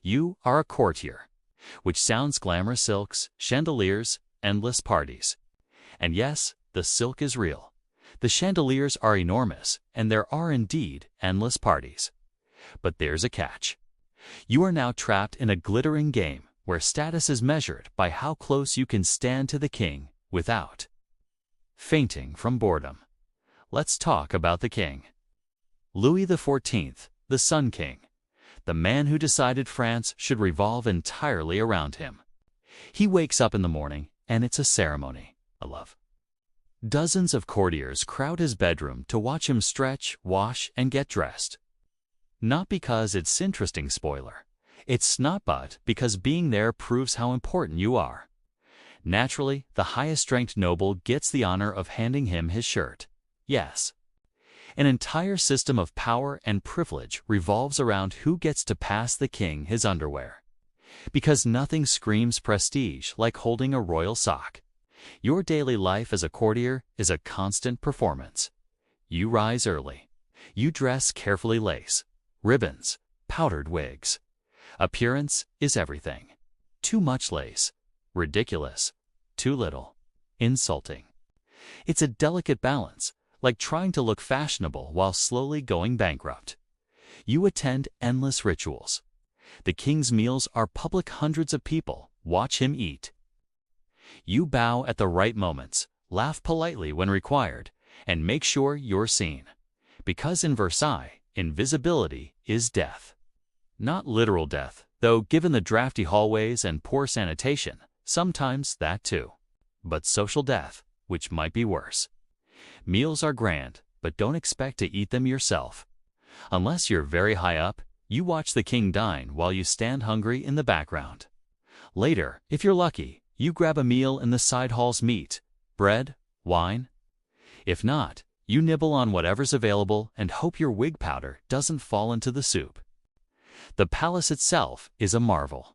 You are a courtier, which sounds glamorous: silks, chandeliers, endless parties. And yes, the silk is real. The chandeliers are enormous, and there are indeed endless parties. But there's a catch. You are now trapped in a glittering game where status is measured by how close you can stand to the king without fainting from boredom. Let's talk about the king. Louis XIV, the Sun King. The man who decided France should revolve entirely around him. He wakes up in the morning and it's a ceremony. I love. Dozens of courtiers crowd his bedroom to watch him stretch, wash, and get dressed. Not because it's interesting, spoiler. It's not, but because being there proves how important you are. Naturally, the highest-ranked noble gets the honor of handing him his shirt. Yes. An entire system of power and privilege revolves around who gets to pass the king his underwear. Because nothing screams prestige like holding a royal sock. Your daily life as a courtier is a constant performance. You rise early. You dress carefully, lace, ribbons, powdered wigs. Appearance is everything. Too much lace. Ridiculous. Too little. Insulting. It's a delicate balance, like trying to look fashionable while slowly going bankrupt. You attend endless rituals. The king's meals are public. Hundreds of people watch him eat. You bow at the right moments, laugh politely when required, and make sure you're seen. Because in Versailles, invisibility is death. Not literal death, though given the drafty hallways and poor sanitation, sometimes that too. But social death, which might be worse. Meals are grand, but don't expect to eat them yourself. Unless you're very high up, you watch the king dine while you stand hungry in the background. Later, if you're lucky, you grab a meal in the side hall's meat, bread, wine. If not, you nibble on whatever's available and hope your wig powder doesn't fall into the soup. The palace itself is a marvel.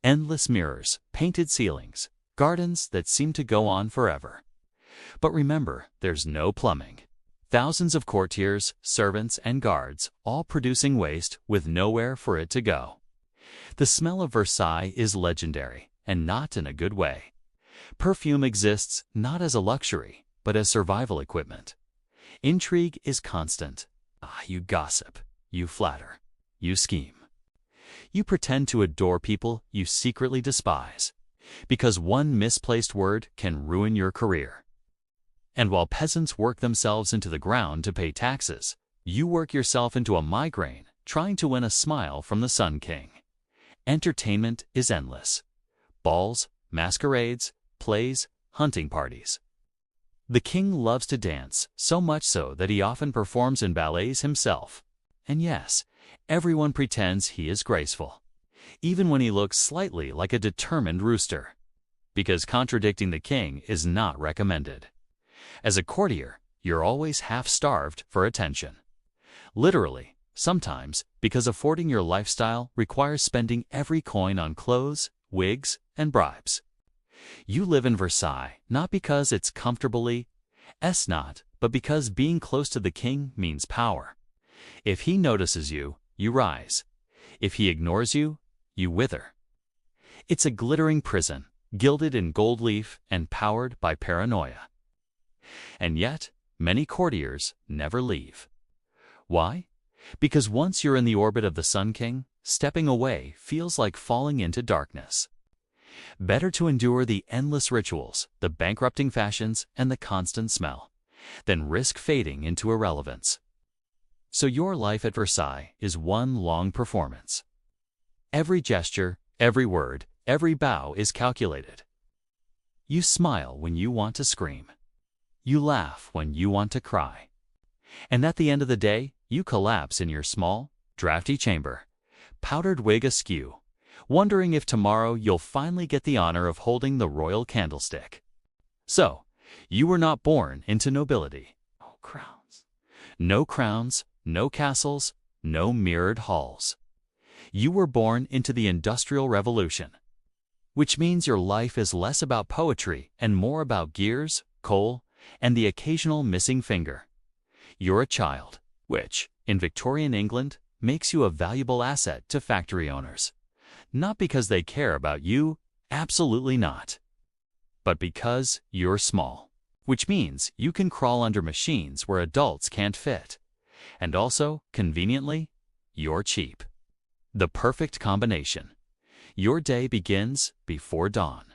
Endless mirrors, painted ceilings, gardens that seem to go on forever. But remember, there's no plumbing. Thousands of courtiers, servants, and guards, all producing waste with nowhere for it to go. The smell of Versailles is legendary, and not in a good way. Perfume exists not as a luxury, but as survival equipment. Intrigue is constant. You gossip, you flatter, you scheme. You pretend to adore people you secretly despise, because one misplaced word can ruin your career. And while peasants work themselves into the ground to pay taxes, you work yourself into a migraine trying to win a smile from the Sun King. Entertainment is endless. Balls, masquerades, plays, hunting parties. The king loves to dance, so much so that he often performs in ballets himself. And yes, everyone pretends he is graceful, even when he looks slightly like a determined rooster. Because contradicting the king is not recommended. As a courtier, you're always half-starved for attention. Literally, sometimes, because affording your lifestyle requires spending every coin on clothes, wigs, and bribes. You live in Versailles not because it's comfortably, but because being close to the king means power. If he notices you, you rise. If he ignores you, you wither. It's a glittering prison, gilded in gold leaf and powered by paranoia. And yet, many courtiers never leave. Why? Because once you're in the orbit of the Sun King, stepping away feels like falling into darkness. Better to endure the endless rituals, the bankrupting fashions, and the constant smell, than risk fading into irrelevance. So your life at Versailles is one long performance. Every gesture, every word, every bow is calculated. You smile when you want to scream. You laugh when you want to cry. And at the end of the day, you collapse in your small, drafty chamber, powdered wig askew, wondering if tomorrow you'll finally get the honor of holding the royal candlestick. So, you were not born into nobility. No crowns. No crowns, no castles, no mirrored halls. You were born into the Industrial Revolution, which means your life is less about poetry and more about gears, coal, and the occasional missing finger. You're a child, which, in Victorian England, makes you a valuable asset to factory owners. Not because they care about you, absolutely not. But because you're small, which means you can crawl under machines where adults can't fit. And also, conveniently, you're cheap. The perfect combination. Your day begins before dawn.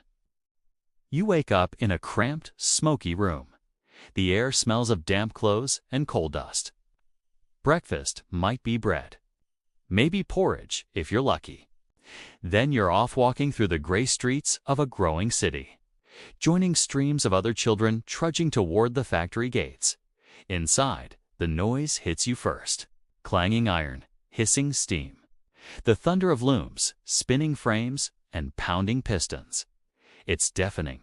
You wake up in a cramped, smoky room. The air smells of damp clothes and coal dust. Breakfast might be bread. Maybe porridge, if you're lucky. Then you're off walking through the gray streets of a growing city, joining streams of other children trudging toward the factory gates. Inside, the noise hits you first. Clanging iron, hissing steam, the thunder of looms, spinning frames, and pounding pistons. It's deafening.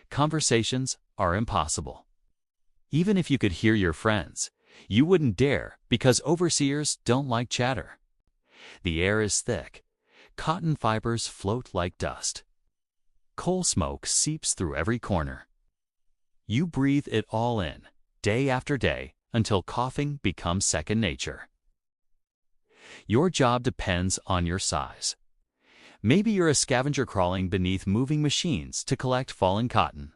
Conversations are impossible. Even if you could hear your friends, you wouldn't dare because overseers don't like chatter. The air is thick. Cotton fibers float like dust. Coal smoke seeps through every corner. You breathe it all in, day after day, until coughing becomes second nature. Your job depends on your size. Maybe you're a scavenger crawling beneath moving machines to collect fallen cotton.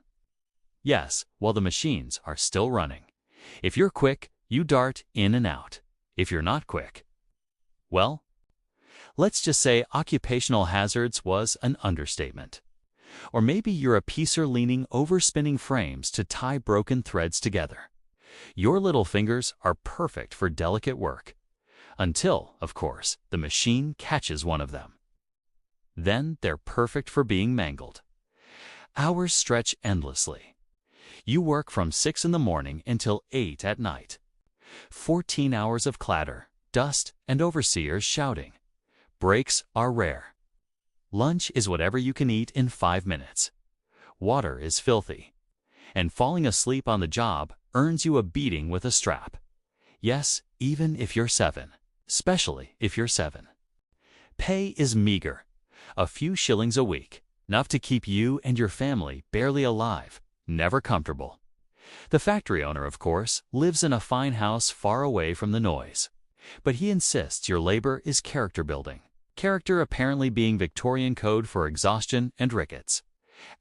Yes, while the machines are still running. If you're quick, you dart in and out. If you're not quick, well, let's just say occupational hazards was an understatement. Or maybe you're a piecer leaning over spinning frames to tie broken threads together. Your little fingers are perfect for delicate work. Until, of course, the machine catches one of them. Then they're perfect for being mangled. Hours stretch endlessly. You work from 6 in the morning until 8 at night. 14 hours of clatter, dust, and overseers shouting. Breaks are rare. Lunch is whatever you can eat in 5 minutes. Water is filthy. And falling asleep on the job earns you a beating with a strap. Yes, even if you're 7. Especially if you're 7. Pay is meager. A few shillings a week, enough to keep you and your family barely alive, never comfortable. The factory owner, of course, lives in a fine house far away from the noise. But he insists your labor is character building. Character apparently being Victorian code for exhaustion and rickets.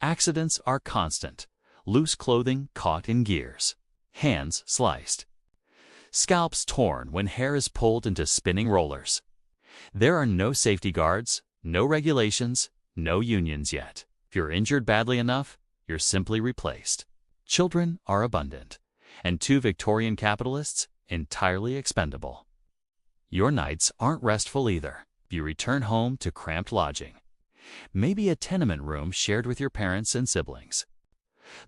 Accidents are constant. Loose clothing caught in gears. Hands sliced. Scalps torn when hair is pulled into spinning rollers. There are no safety guards, no regulations, no unions yet. If you're injured badly enough, you're simply replaced. Children are abundant, and 2 Victorian capitalists entirely expendable. Your nights aren't restful either. You return home to cramped lodging. Maybe a tenement room shared with your parents and siblings.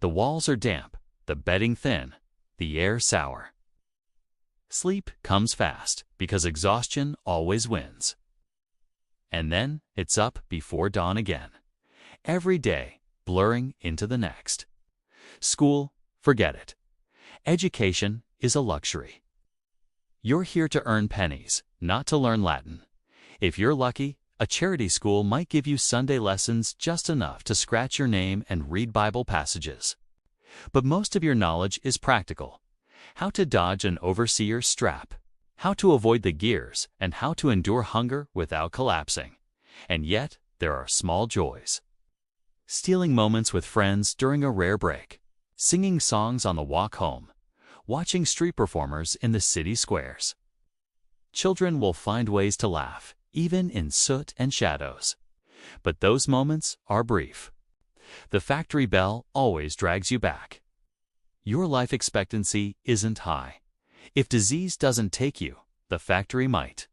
The walls are damp, the bedding thin, the air sour. Sleep comes fast because exhaustion always wins. And then it's up before dawn again. Every day, blurring into the next. School, forget it. Education is a luxury. You're here to earn pennies, not to learn Latin. If you're lucky, a charity school might give you Sunday lessons just enough to scratch your name and read Bible passages. But most of your knowledge is practical. How to dodge an overseer's strap, how to avoid the gears, and how to endure hunger without collapsing. And yet, there are small joys. Stealing moments with friends during a rare break, singing songs on the walk home, watching street performers in the city squares. Children will find ways to laugh, even in soot and shadows. But those moments are brief. The factory bell always drags you back. Your life expectancy isn't high. If disease doesn't take you, the factory might.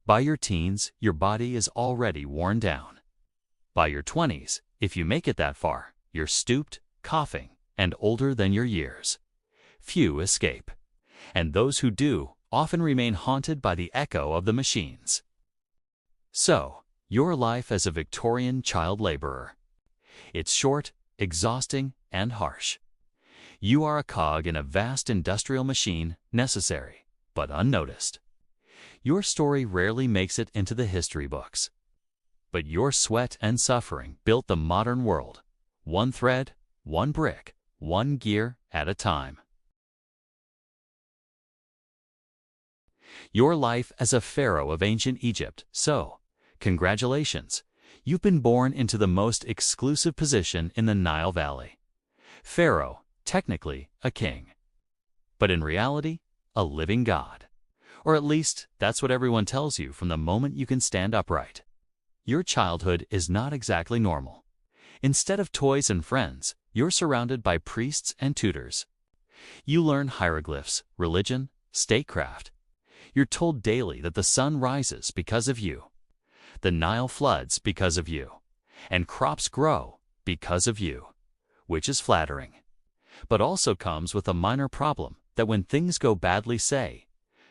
By your teens, your body is already worn down. By your 20s, if you make it that far, you're stooped, coughing, and older than your years. Few escape. And those who do often remain haunted by the echo of the machines. So, your life as a Victorian child laborer. It's short, exhausting, and harsh. You are a cog in a vast industrial machine, necessary, but unnoticed. Your story rarely makes it into the history books. But your sweat and suffering built the modern world, one thread, one brick, one gear at a time. Your life as a pharaoh of ancient Egypt, so, congratulations, you've been born into the most exclusive position in the Nile Valley. Pharaoh, technically a king, but in reality, a living god. Or at least, that's what everyone tells you from the moment you can stand upright. Your childhood is not exactly normal. Instead of toys and friends, you're surrounded by priests and tutors. You learn hieroglyphs, religion, statecraft. You're told daily that the sun rises because of you. The Nile floods because of you. And crops grow because of you. which is flattering, but also comes with a minor problem that when things go badly, say,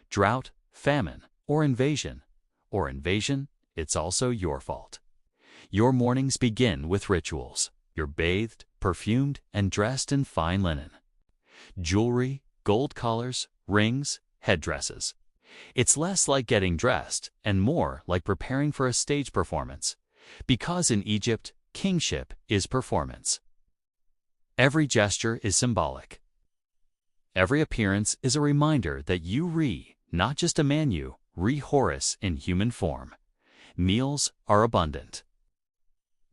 drought, famine, or invasion, it's also your fault. Your mornings begin with rituals. You're bathed, perfumed, and dressed in fine linen. Jewelry, gold collars, rings, headdresses. It's less like getting dressed and more like preparing for a stage performance, because in Egypt, kingship is performance. Every gesture is symbolic. Every appearance is a reminder that you not just a Manu, Horus in human form. Meals are abundant.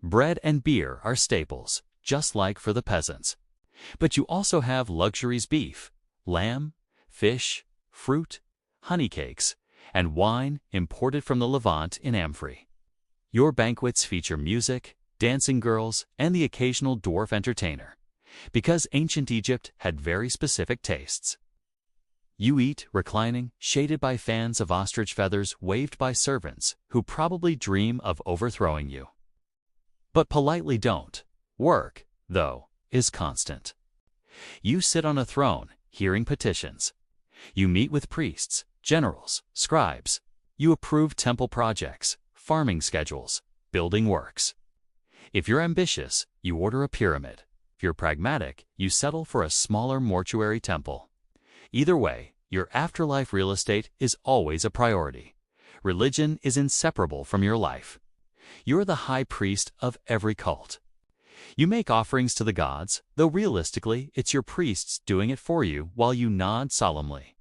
Bread and beer are staples, just like for the peasants. But you also have luxuries: beef, lamb, fish, fruit, honey cakes, and wine imported from the Levant in Amphi. Your banquets feature music, dancing girls, and the occasional dwarf entertainer, because ancient Egypt had very specific tastes. You eat reclining, shaded by fans of ostrich feathers waved by servants who probably dream of overthrowing you. But politely don't. Work, though, is constant. You sit on a throne, hearing petitions. You meet with priests, generals, scribes. You approve temple projects, farming schedules, building works. If you're ambitious, you order a pyramid. If you're pragmatic, you settle for a smaller mortuary temple. Either way, your afterlife real estate is always a priority. Religion is inseparable from your life. You're the high priest of every cult. You make offerings to the gods, though realistically it's your priests doing it for you while you nod solemnly.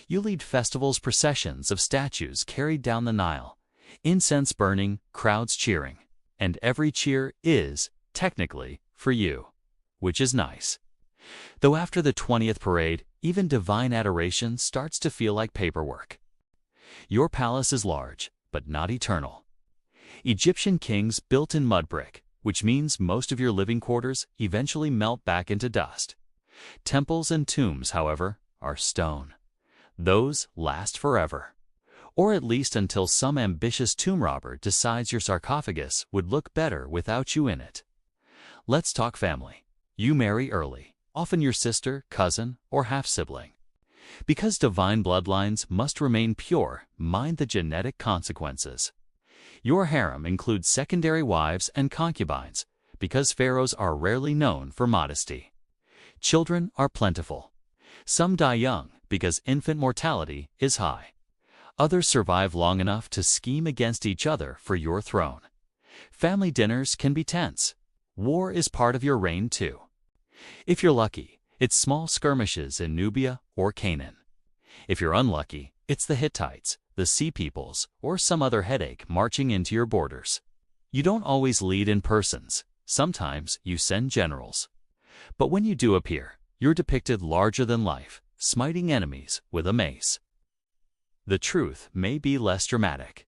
You lead festivals, processions of statues carried down the Nile, incense burning, crowds cheering, and every cheer is, technically, for you, which is nice. Though after the 20th parade, even divine adoration starts to feel like paperwork. Your palace is large, but not eternal. Egyptian kings built in mud brick, which means most of your living quarters eventually melt back into dust. Temples and tombs, however, are stone. Those last forever. Or at least until some ambitious tomb robber decides your sarcophagus would look better without you in it. Let's talk family. You marry early, often your sister, cousin, or half-sibling. Because divine bloodlines must remain pure, mind the genetic consequences. Your harem includes secondary wives and concubines, because pharaohs are rarely known for modesty. Children are plentiful. Some die young because infant mortality is high. Others survive long enough to scheme against each other for your throne. Family dinners can be tense. War is part of your reign too. If you're lucky, it's small skirmishes in Nubia or Canaan. If you're unlucky, it's the Hittites, the Sea Peoples, or some other headache marching into your borders. You don't always lead in persons. Sometimes you send generals. But when you do appear, you're depicted larger than life, smiting enemies with a mace. The truth may be less dramatic.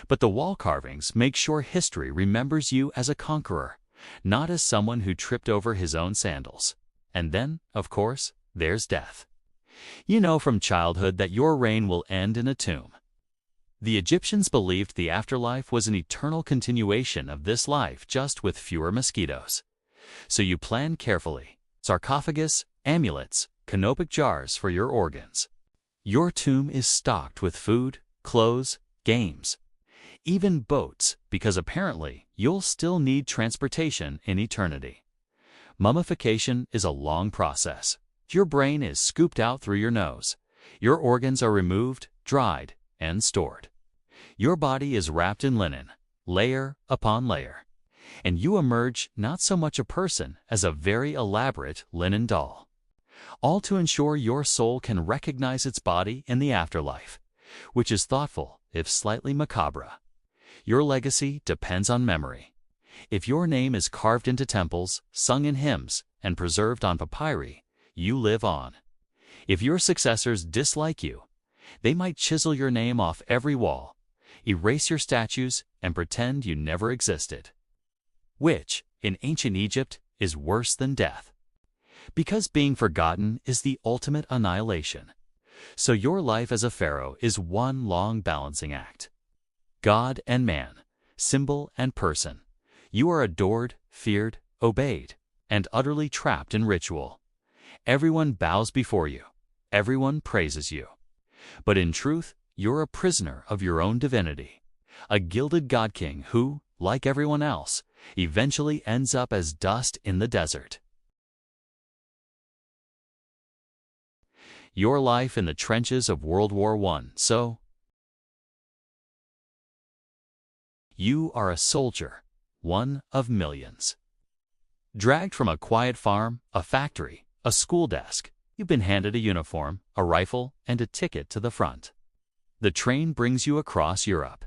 But the wall carvings make sure history remembers you as a conqueror, not as someone who tripped over his own sandals. And then, of course, there's death. You know from childhood that your reign will end in a tomb. The Egyptians believed the afterlife was an eternal continuation of this life, just with fewer mosquitoes. So you plan carefully: sarcophagus, amulets, canopic jars for your organs. Your tomb is stocked with food, clothes, games, even boats, because apparently you'll still need transportation in eternity. Mummification is a long process. Your brain is scooped out through your nose. Your organs are removed, dried, and stored. Your body is wrapped in linen, layer upon layer. And you emerge not so much a person as a very elaborate linen doll. All to ensure your soul can recognize its body in the afterlife, which is thoughtful, if slightly macabre. Your legacy depends on memory. If your name is carved into temples, sung in hymns, and preserved on papyri, you live on. If your successors dislike you, they might chisel your name off every wall, erase your statues, and pretend you never existed. Which, in ancient Egypt, is worse than death. Because being forgotten is the ultimate annihilation. So your life as a pharaoh is one long balancing act. God and man, symbol and person. You are adored, feared, obeyed, and utterly trapped in ritual. Everyone bows before you. Everyone praises you. But in truth, you're a prisoner of your own divinity, a gilded god king who, like everyone else, eventually ends up as dust in the desert. Your life in the trenches of World War I. So, you are a soldier, one of millions. Dragged from a quiet farm, a factory, a school desk, you've been handed a uniform, a rifle, and a ticket to the front. The train brings you across Europe.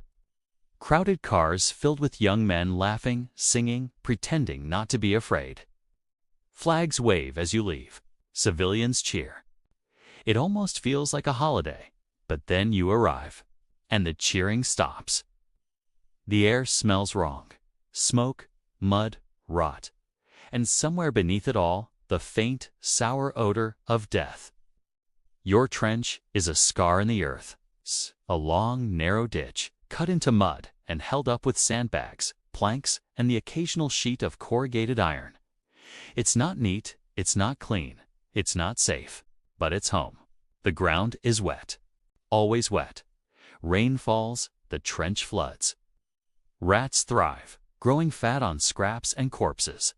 Crowded cars filled with young men laughing, singing, pretending not to be afraid. Flags wave as you leave. Civilians cheer. It almost feels like a holiday, but then you arrive, and the cheering stops. The air smells wrong. Smoke, mud, rot. And somewhere beneath it all, the faint, sour odor of death. Your trench is a scar in the earth, a long, narrow ditch, cut into mud and held up with sandbags, planks, and the occasional sheet of corrugated iron. It's not neat, it's not clean, it's not safe, but it's home. The ground is wet, always wet. Rain falls, the trench floods. Rats thrive, growing fat on scraps and corpses.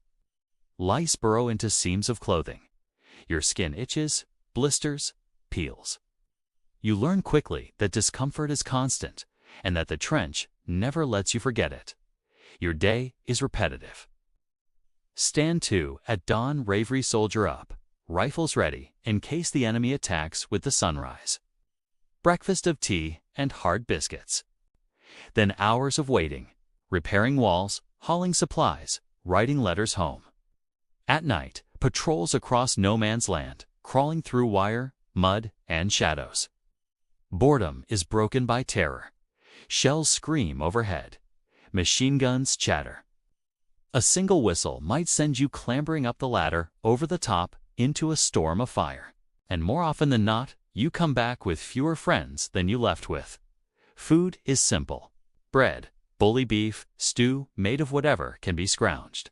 Lice burrow into seams of clothing. Your skin itches, blisters, peels. You learn quickly that discomfort is constant and that the trench never lets you forget it. Your day is repetitive. Stand to at dawn, bravery soldier up, rifles ready in case the enemy attacks with the sunrise. Breakfast of tea and hard biscuits. Then hours of waiting, repairing walls, hauling supplies, writing letters home. At night, patrols across no man's land, crawling through wire, mud, and shadows. Boredom is broken by terror. Shells scream overhead. Machine guns chatter. A single whistle might send you clambering up the ladder, over the top, into a storm of fire. And more often than not, you come back with fewer friends than you left with. Food is simple. Bread, bully beef, stew made of whatever can be scrounged.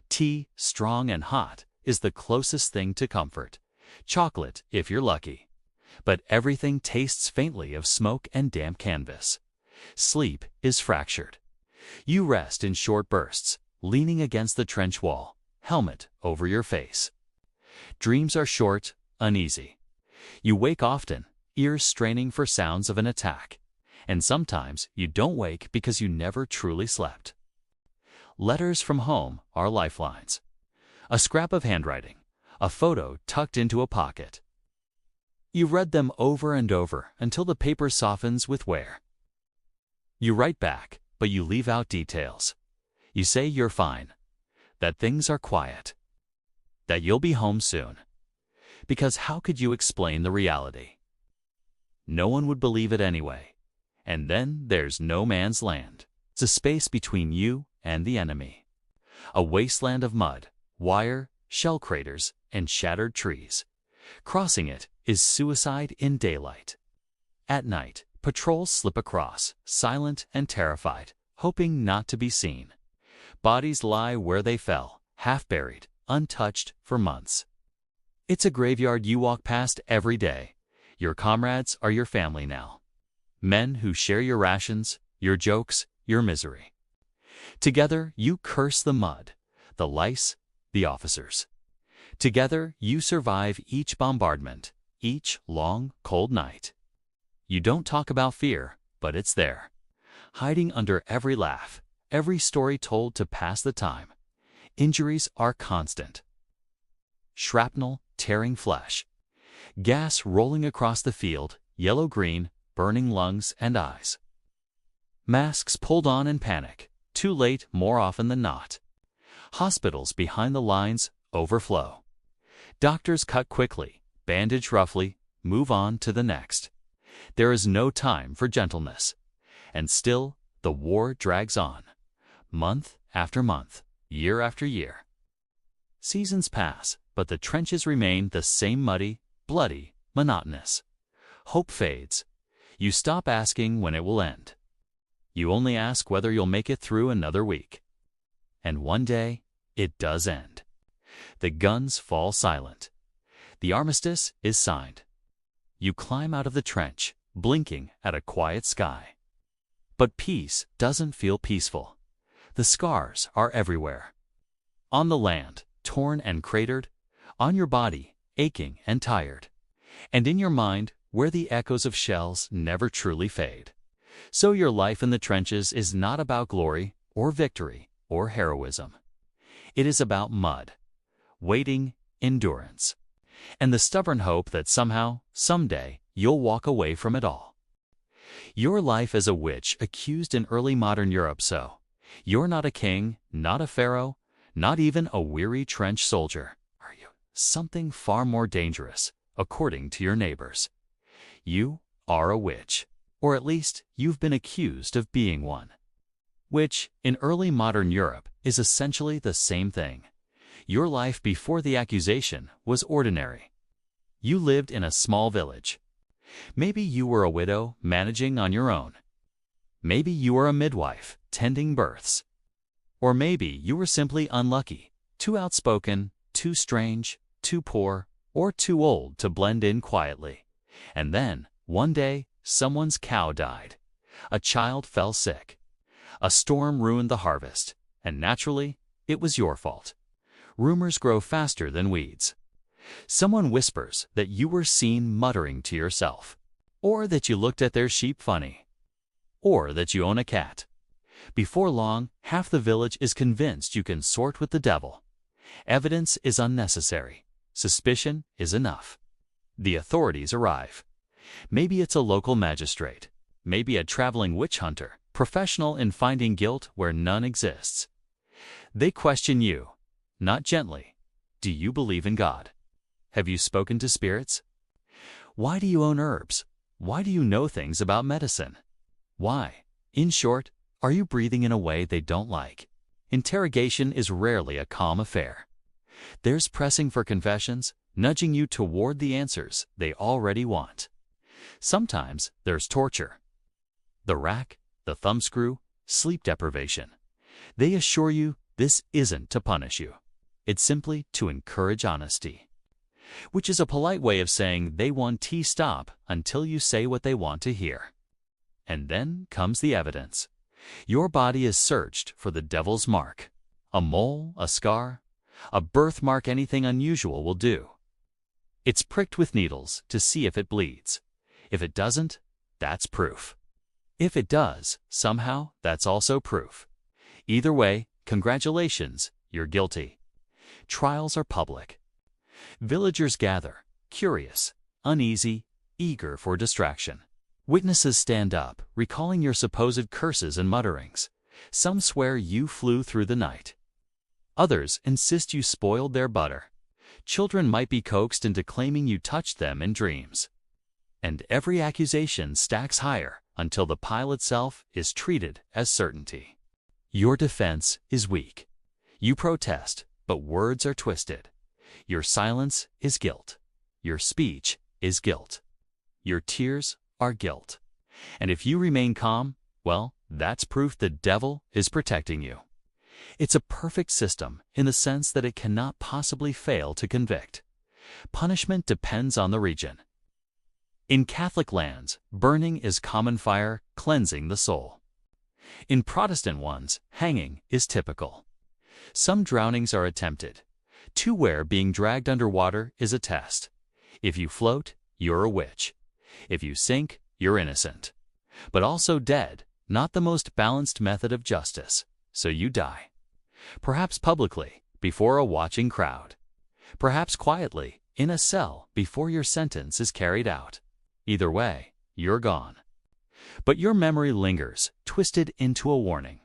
Tea, strong and hot, is the closest thing to comfort. Chocolate, if you're lucky. But everything tastes faintly of smoke and damp canvas. Sleep is fractured. You rest in short bursts, leaning against the trench wall, helmet over your face. Dreams are short, uneasy. You wake often, ears straining for sounds of an attack. And sometimes you don't wake because you never truly slept. Letters from home are lifelines. A scrap of handwriting, a photo tucked into a pocket. You read them over and over until the paper softens with wear. You write back, but you leave out details. You say you're fine, that things are quiet, that you'll be home soon. Because how could you explain the reality? No one would believe it anyway. And then there's no man's land. It's a space between you and the enemy. A wasteland of mud, wire, shell craters, and shattered trees. Crossing it is suicide in daylight. At night, patrols slip across, silent and terrified, hoping not to be seen. Bodies lie where they fell, half-buried, untouched for months. It's a graveyard you walk past every day. Your comrades are your family now. Men who share your rations, your jokes, your misery. Together, you curse the mud, the lice, the officers. Together, you survive each bombardment, each long, cold night. You don't talk about fear, but it's there, hiding under every laugh, every story told to pass the time. Injuries are constant. Shrapnel tearing flesh. Gas rolling across the field, yellow-green, burning lungs and eyes. Masks pulled on in panic, too late more often than not. Hospitals behind the lines overflow. Doctors cut quickly, bandage roughly, move on to the next. There is no time for gentleness. And still, the war drags on. Month after month, year after year. Seasons pass, but the trenches remain the same muddy, bloody, monotonous. Hope fades. You stop asking when it will end. You only ask whether you'll make it through another week. And one day, it does end. The guns fall silent. The armistice is signed. You climb out of the trench, blinking at a quiet sky. But peace doesn't feel peaceful. The scars are everywhere. On the land, torn and cratered. On your body, aching and tired. And in your mind, where the echoes of shells never truly fade. So your life in the trenches is not about glory or victory or heroism. It is about mud, waiting, endurance, and the stubborn hope that somehow, someday, you'll walk away from it all. Your life as a witch accused in early modern Europe, so you're not a king, not a pharaoh, not even a weary trench soldier. Are you? Something far more dangerous, according to your neighbors. You are a witch, or at least you've been accused of being one. Which, in early modern Europe, is essentially the same thing. Your life before the accusation was ordinary. You lived in a small village. Maybe you were a widow managing on your own. Maybe you were a midwife tending births. Or maybe you were simply unlucky, too outspoken, too strange, too poor, or too old to blend in quietly. And then, one day, someone's cow died. A child fell sick. A storm ruined the harvest, and naturally, it was your fault. Rumors grow faster than weeds. Someone whispers that you were seen muttering to yourself, or that you looked at their sheep funny, or that you own a cat. Before long, half the village is convinced you can sort with the devil. Evidence is unnecessary. Suspicion is enough. The authorities arrive. Maybe it's a local magistrate, maybe a traveling witch hunter, professional in finding guilt where none exists. They question you, not gently. Do you believe in God? Have you spoken to spirits? Why do you own herbs? Why do you know things about medicine? Why? In short, are you breathing in a way they don't like? Interrogation is rarely a calm affair. There's pressing for confessions, nudging you toward the answers they already want. Sometimes there's torture. The rack, the thumbscrew, sleep deprivation. They assure you this isn't to punish you. It's simply to encourage honesty. Which is a polite way of saying they want to stop until you say what they want to hear. And then comes the evidence. Your body is searched for the devil's mark. A mole, a scar, a birthmark, anything unusual will do. It's pricked with needles to see if it bleeds. If it doesn't, that's proof. If it does, somehow, that's also proof. Either way, congratulations, you're guilty. Trials are public. Villagers gather, curious, uneasy, eager for distraction. Witnesses stand up, recalling your supposed curses and mutterings. Some swear you flew through the night. Others insist you spoiled their butter. Children might be coaxed into claiming you touched them in dreams. And every accusation stacks higher until the pile itself is treated as certainty. Your defense is weak. You protest, but words are twisted. Your silence is guilt. Your speech is guilt. Your tears are guilt. And if you remain calm, well, that's proof the devil is protecting you. It's a perfect system in the sense that it cannot possibly fail to convict. Punishment depends on the region. In Catholic lands, burning is common fire, cleansing the soul. In Protestant ones, hanging is typical. Some drownings are attempted. To where being dragged underwater is a test. If you float, you're a witch. If you sink, you're innocent. But also dead, not the most balanced method of justice. So you die. Perhaps publicly, before a watching crowd. Perhaps quietly, in a cell, before your sentence is carried out. Either way, you're gone. But your memory lingers, twisted into a warning.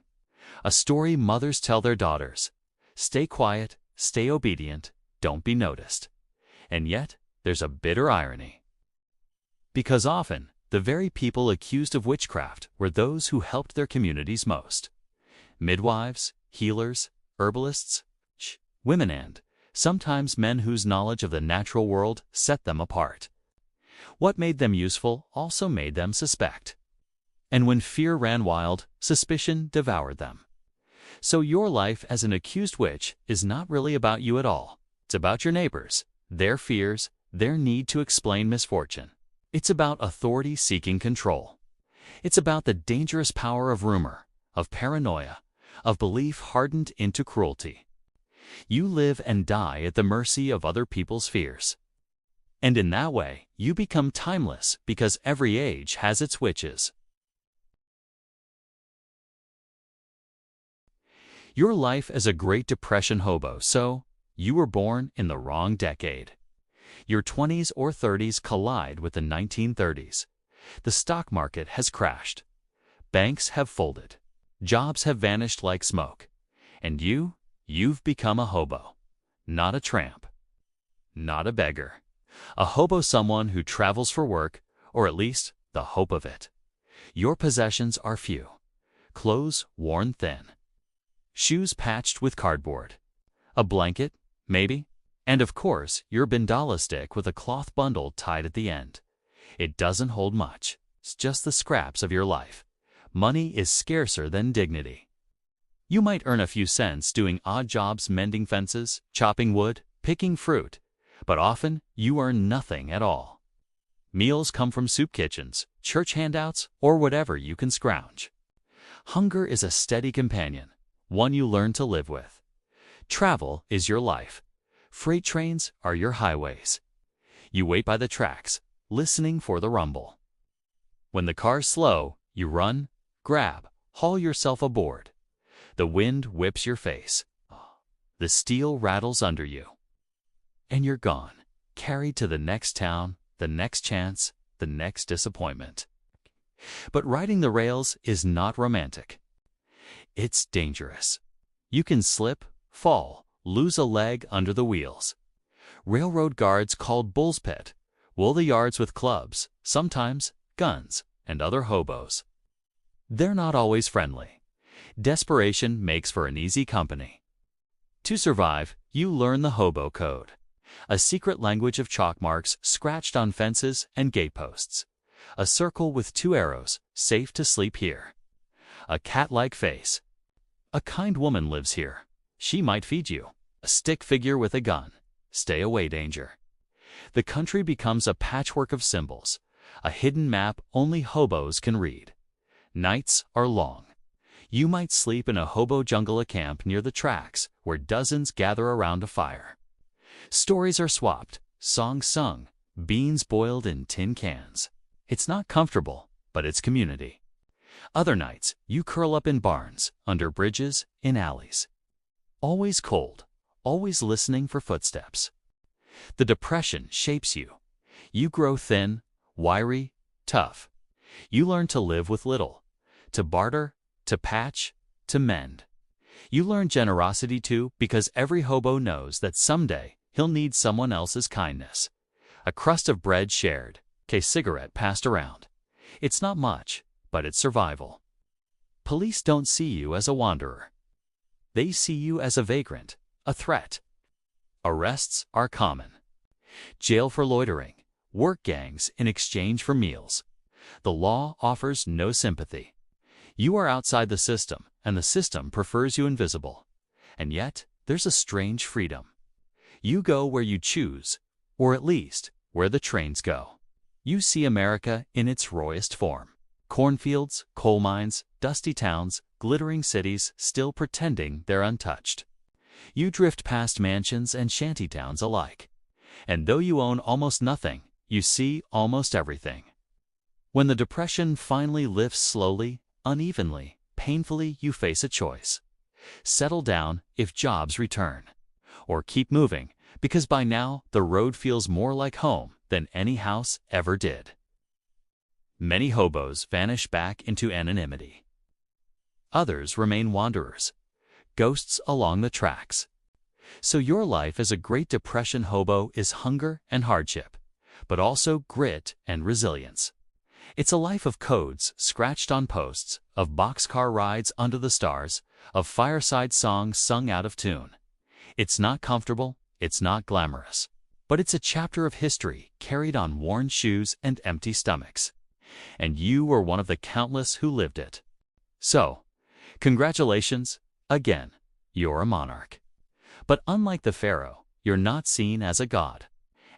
A story mothers tell their daughters. Stay quiet, stay obedient, don't be noticed. And yet, there's a bitter irony. Because often, the very people accused of witchcraft were those who helped their communities most. Midwives, healers, herbalists, women and, sometimes men whose knowledge of the natural world set them apart. What made them useful also made them suspect. And when fear ran wild, suspicion devoured them. So your life as an accused witch is not really about you at all. It's about your neighbors, their fears, their need to explain misfortune. It's about authority seeking control. It's about the dangerous power of rumor, of paranoia, of belief hardened into cruelty. You live and die at the mercy of other people's fears. And in that way, you become timeless because every age has its witches. Your life as a Great Depression hobo, so you were born in the wrong decade. Your 20s or 30s collide with the 1930s. The stock market has crashed. Banks have folded. Jobs have vanished like smoke. And you've become a hobo. Not a tramp. Not a beggar. A hobo, someone who travels for work, or at least the hope of it. Your possessions are few. Clothes worn thin. Shoes patched with cardboard. A blanket, maybe. And of course, your bandala stick with a cloth bundle tied at the end. It doesn't hold much. It's just the scraps of your life. Money is scarcer than dignity. You might earn a few cents doing odd jobs, mending fences, chopping wood, picking fruit, but often you earn nothing at all. Meals come from soup kitchens, church handouts, or whatever you can scrounge. Hunger is a steady companion, one you learn to live with. Travel is your life. Freight trains are your highways. You wait by the tracks, listening for the rumble. When the car's slow, you run, grab, haul yourself aboard. The wind whips your face. The steel rattles under you. And you're gone, carried to the next town, the next chance, the next disappointment. But riding the rails is not romantic. It's dangerous. You can slip, fall, lose a leg under the wheels. Railroad guards called bull's pit wool the yards with clubs, sometimes guns, and other hobos. They're not always friendly. Desperation makes for an easy company. To survive, you learn the hobo code, a secret language of chalk marks scratched on fences and gateposts. A circle with 2 arrows, safe to sleep here. A cat-like face. A kind woman lives here. She might feed you. A stick figure with a gun. Stay away, danger. The country becomes a patchwork of symbols, a hidden map only hobos can read. Nights are long. You might sleep in a hobo jungle camp near the tracks, where dozens gather around a fire. Stories are swapped, songs sung, beans boiled in tin cans. It's not comfortable, but it's community. Other nights, you curl up in barns, under bridges, in alleys. Always cold, always listening for footsteps. The depression shapes you. You grow thin, wiry, tough. You learn to live with little, to barter, to patch, to mend. You learn generosity too, because every hobo knows that someday he'll need someone else's kindness. A crust of bread shared, a cigarette passed around. It's not much, but it's survival. Police don't see you as a wanderer. They see you as a vagrant, a threat. Arrests are common. Jail for loitering, work gangs in exchange for meals. The law offers no sympathy. You are outside the system, and the system prefers you invisible. And yet, there's a strange freedom. You go where you choose, or at least where the trains go. You see America in its rawest form. Cornfields, coal mines, dusty towns, glittering cities still pretending they're untouched. You drift past mansions and shantytowns alike. And though you own almost nothing, you see almost everything. When the depression finally lifts slowly, unevenly, painfully, you face a choice. Settle down if jobs return. Or keep moving, because by now the road feels more like home than any house ever did. Many hobos vanish back into anonymity. Others remain wanderers, ghosts along the tracks. So your life as a Great Depression hobo is hunger and hardship, but also grit and resilience. It's a life of codes scratched on posts, of boxcar rides under the stars, of fireside songs sung out of tune. It's not comfortable, it's not glamorous, but it's a chapter of history carried on worn shoes and empty stomachs. And you were one of the countless who lived it. So, congratulations, again, you're a monarch. But unlike the pharaoh, you're not seen as a god.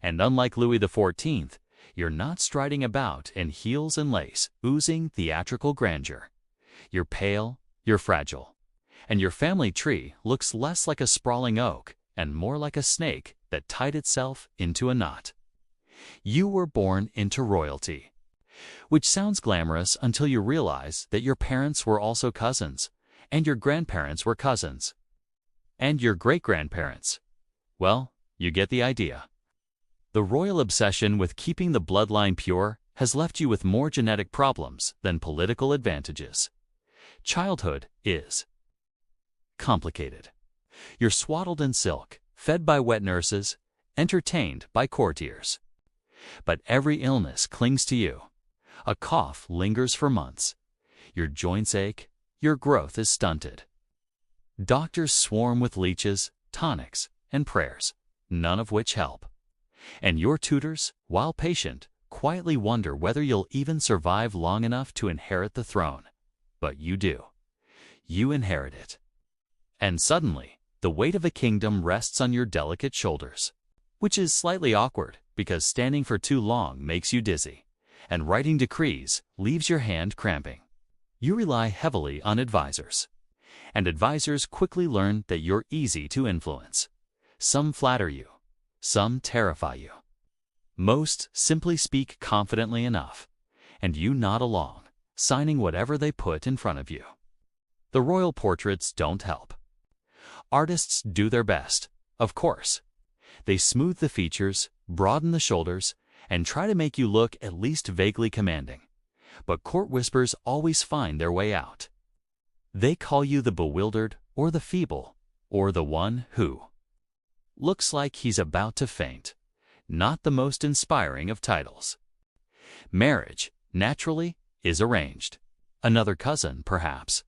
And unlike Louis XIV, you're not striding about in heels and lace, oozing theatrical grandeur. You're pale, you're fragile, and your family tree looks less like a sprawling oak and more like a snake that tied itself into a knot. You were born into royalty, which sounds glamorous until you realize that your parents were also cousins, and your grandparents were cousins, and your great-grandparents. Well, you get the idea. The royal obsession with keeping the bloodline pure has left you with more genetic problems than political advantages. Childhood is complicated. You're swaddled in silk, fed by wet nurses, entertained by courtiers. But every illness clings to you. A cough lingers for months. Your joints ache, your growth is stunted. Doctors swarm with leeches, tonics, and prayers, none of which help. And your tutors, while patient, quietly wonder whether you'll even survive long enough to inherit the throne. But you do. You inherit it. And suddenly, the weight of a kingdom rests on your delicate shoulders, which is slightly awkward because standing for too long makes you dizzy, and writing decrees leaves your hand cramping. You rely heavily on advisors, and advisors quickly learn that you're easy to influence. Some flatter you, some terrify you. Most simply speak confidently enough, and you nod along, signing whatever they put in front of you. The royal portraits don't help. Artists do their best, of course. They smooth the features, broaden the shoulders, and try to make you look at least vaguely commanding. But court whispers always find their way out. They call you the bewildered, or the feeble, or the one who looks like he's about to faint. Not the most inspiring of titles. Marriage, naturally, is arranged. Another cousin, perhaps.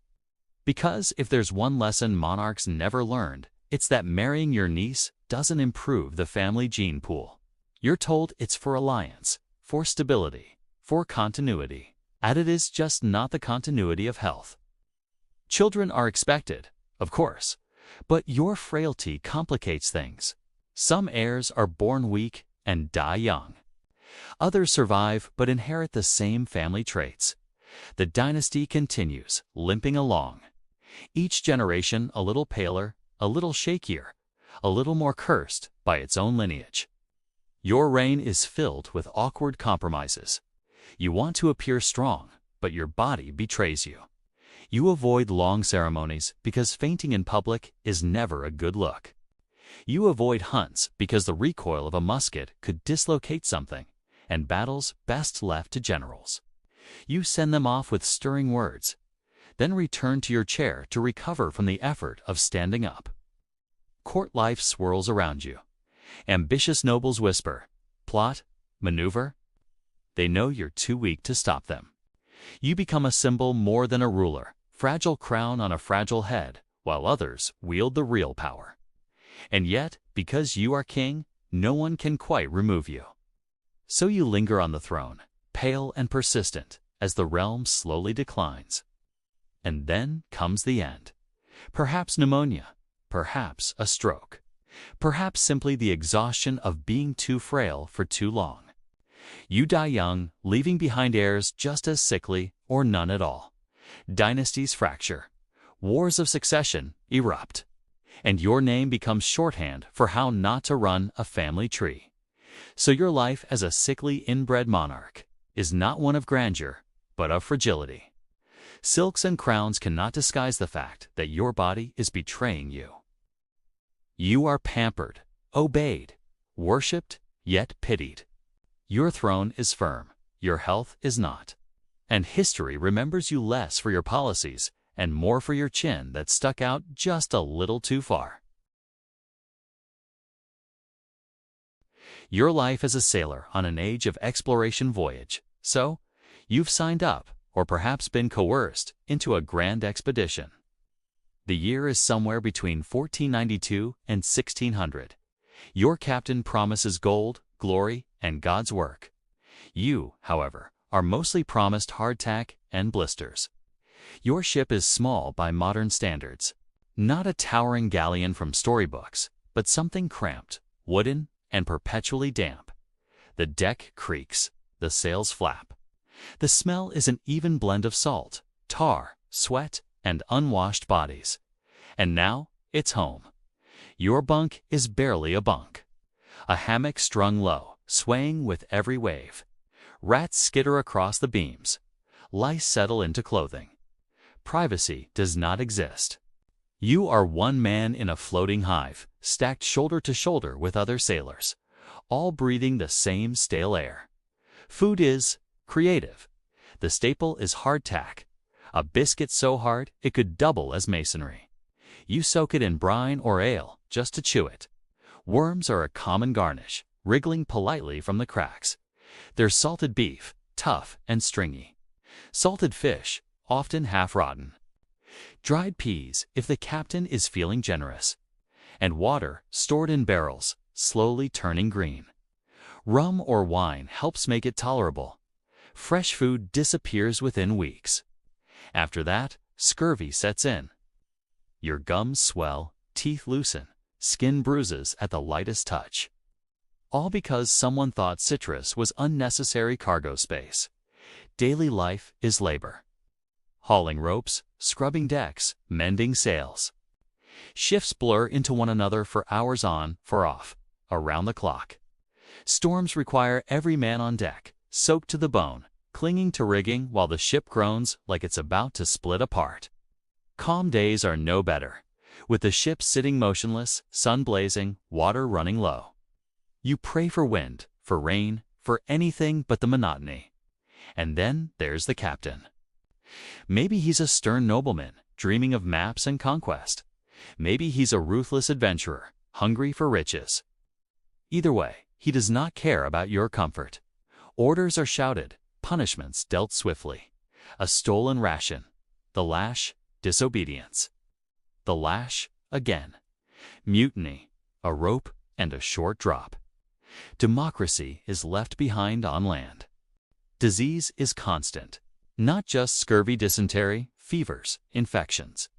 Because if there's one lesson monarchs never learned, it's that marrying your niece doesn't improve the family gene pool. You're told it's for alliance, for stability, for continuity, and it is just not the continuity of health. Children are expected, of course, but your frailty complicates things. Some heirs are born weak and die young. Others survive but inherit the same family traits. The dynasty continues, limping along. Each generation a little paler, a little shakier, a little more cursed by its own lineage. Your reign is filled with awkward compromises. You want to appear strong, but your body betrays you. You avoid long ceremonies because fainting in public is never a good look. You avoid hunts because the recoil of a musket could dislocate something, and battles best left to generals. You send them off with stirring words, then return to your chair to recover from the effort of standing up. Court life swirls around you. Ambitious nobles whisper, plot, maneuver. They know you're too weak to stop them. You become a symbol more than a ruler, fragile crown on a fragile head, while others wield the real power. And yet, because you are king, no one can quite remove you. So you linger on the throne, pale and persistent, as the realm slowly declines. And then comes the end. Perhaps pneumonia, perhaps a stroke, perhaps simply the exhaustion of being too frail for too long. You die young, leaving behind heirs just as sickly or none at all. Dynasties fracture. Wars of succession erupt. And your name becomes shorthand for how not to run a family tree. So your life as a sickly inbred monarch is not one of grandeur, but of fragility. Silks and crowns cannot disguise the fact that your body is betraying you. You are pampered, obeyed, worshipped, yet pitied. Your throne is firm, your health is not. And history remembers you less for your policies and more for your chin that stuck out just a little too far. Your life as a sailor on an age of exploration voyage, so you've signed up, or perhaps been coerced, into a grand expedition. The year is somewhere between 1492 and 1600. Your captain promises gold, glory, and God's work. You, however, are mostly promised hardtack and blisters. Your ship is small by modern standards. Not a towering galleon from storybooks, but something cramped, wooden, and perpetually damp. The deck creaks, the sails flap. The smell is an even blend of salt, tar, sweat, and unwashed bodies. And now it's home. Your bunk is barely a bunk. A hammock strung low, swaying with every wave. Rats skitter across the beams. Lice settle into clothing. Privacy does not exist. You are one man in a floating hive, stacked shoulder to shoulder with other sailors, all breathing the same stale air. Food is creative. The staple is hardtack, a biscuit so hard it could double as masonry. You soak it in brine or ale just to chew it. Worms are a common garnish, wriggling politely from the cracks. There's salted beef, tough and stringy. Salted fish, often half-rotten. Dried peas if the captain is feeling generous. And water stored in barrels, slowly turning green. Rum or wine helps make it tolerable. Fresh food disappears within weeks. After that, scurvy sets in. Your gums swell, teeth loosen, skin bruises at the lightest touch. All because someone thought citrus was unnecessary cargo space. Daily life is labor. Hauling ropes, scrubbing decks, mending sails. Shifts blur into one another for hours on, for off, around the clock. Storms require every man on deck, soaked to the bone, clinging to rigging while the ship groans like it's about to split apart. Calm days are no better, with the ship sitting motionless, sun blazing, water running low. You pray for wind, for rain, for anything but the monotony. And then there's the captain. Maybe he's a stern nobleman, dreaming of maps and conquest. Maybe he's a ruthless adventurer, hungry for riches. Either way, he does not care about your comfort. Orders are shouted, punishments dealt swiftly. A stolen ration. The lash, disobedience. The lash, again. Mutiny, a rope and a short drop. Democracy is left behind on land. Disease is constant. Not just scurvy, dysentery, fevers, infections.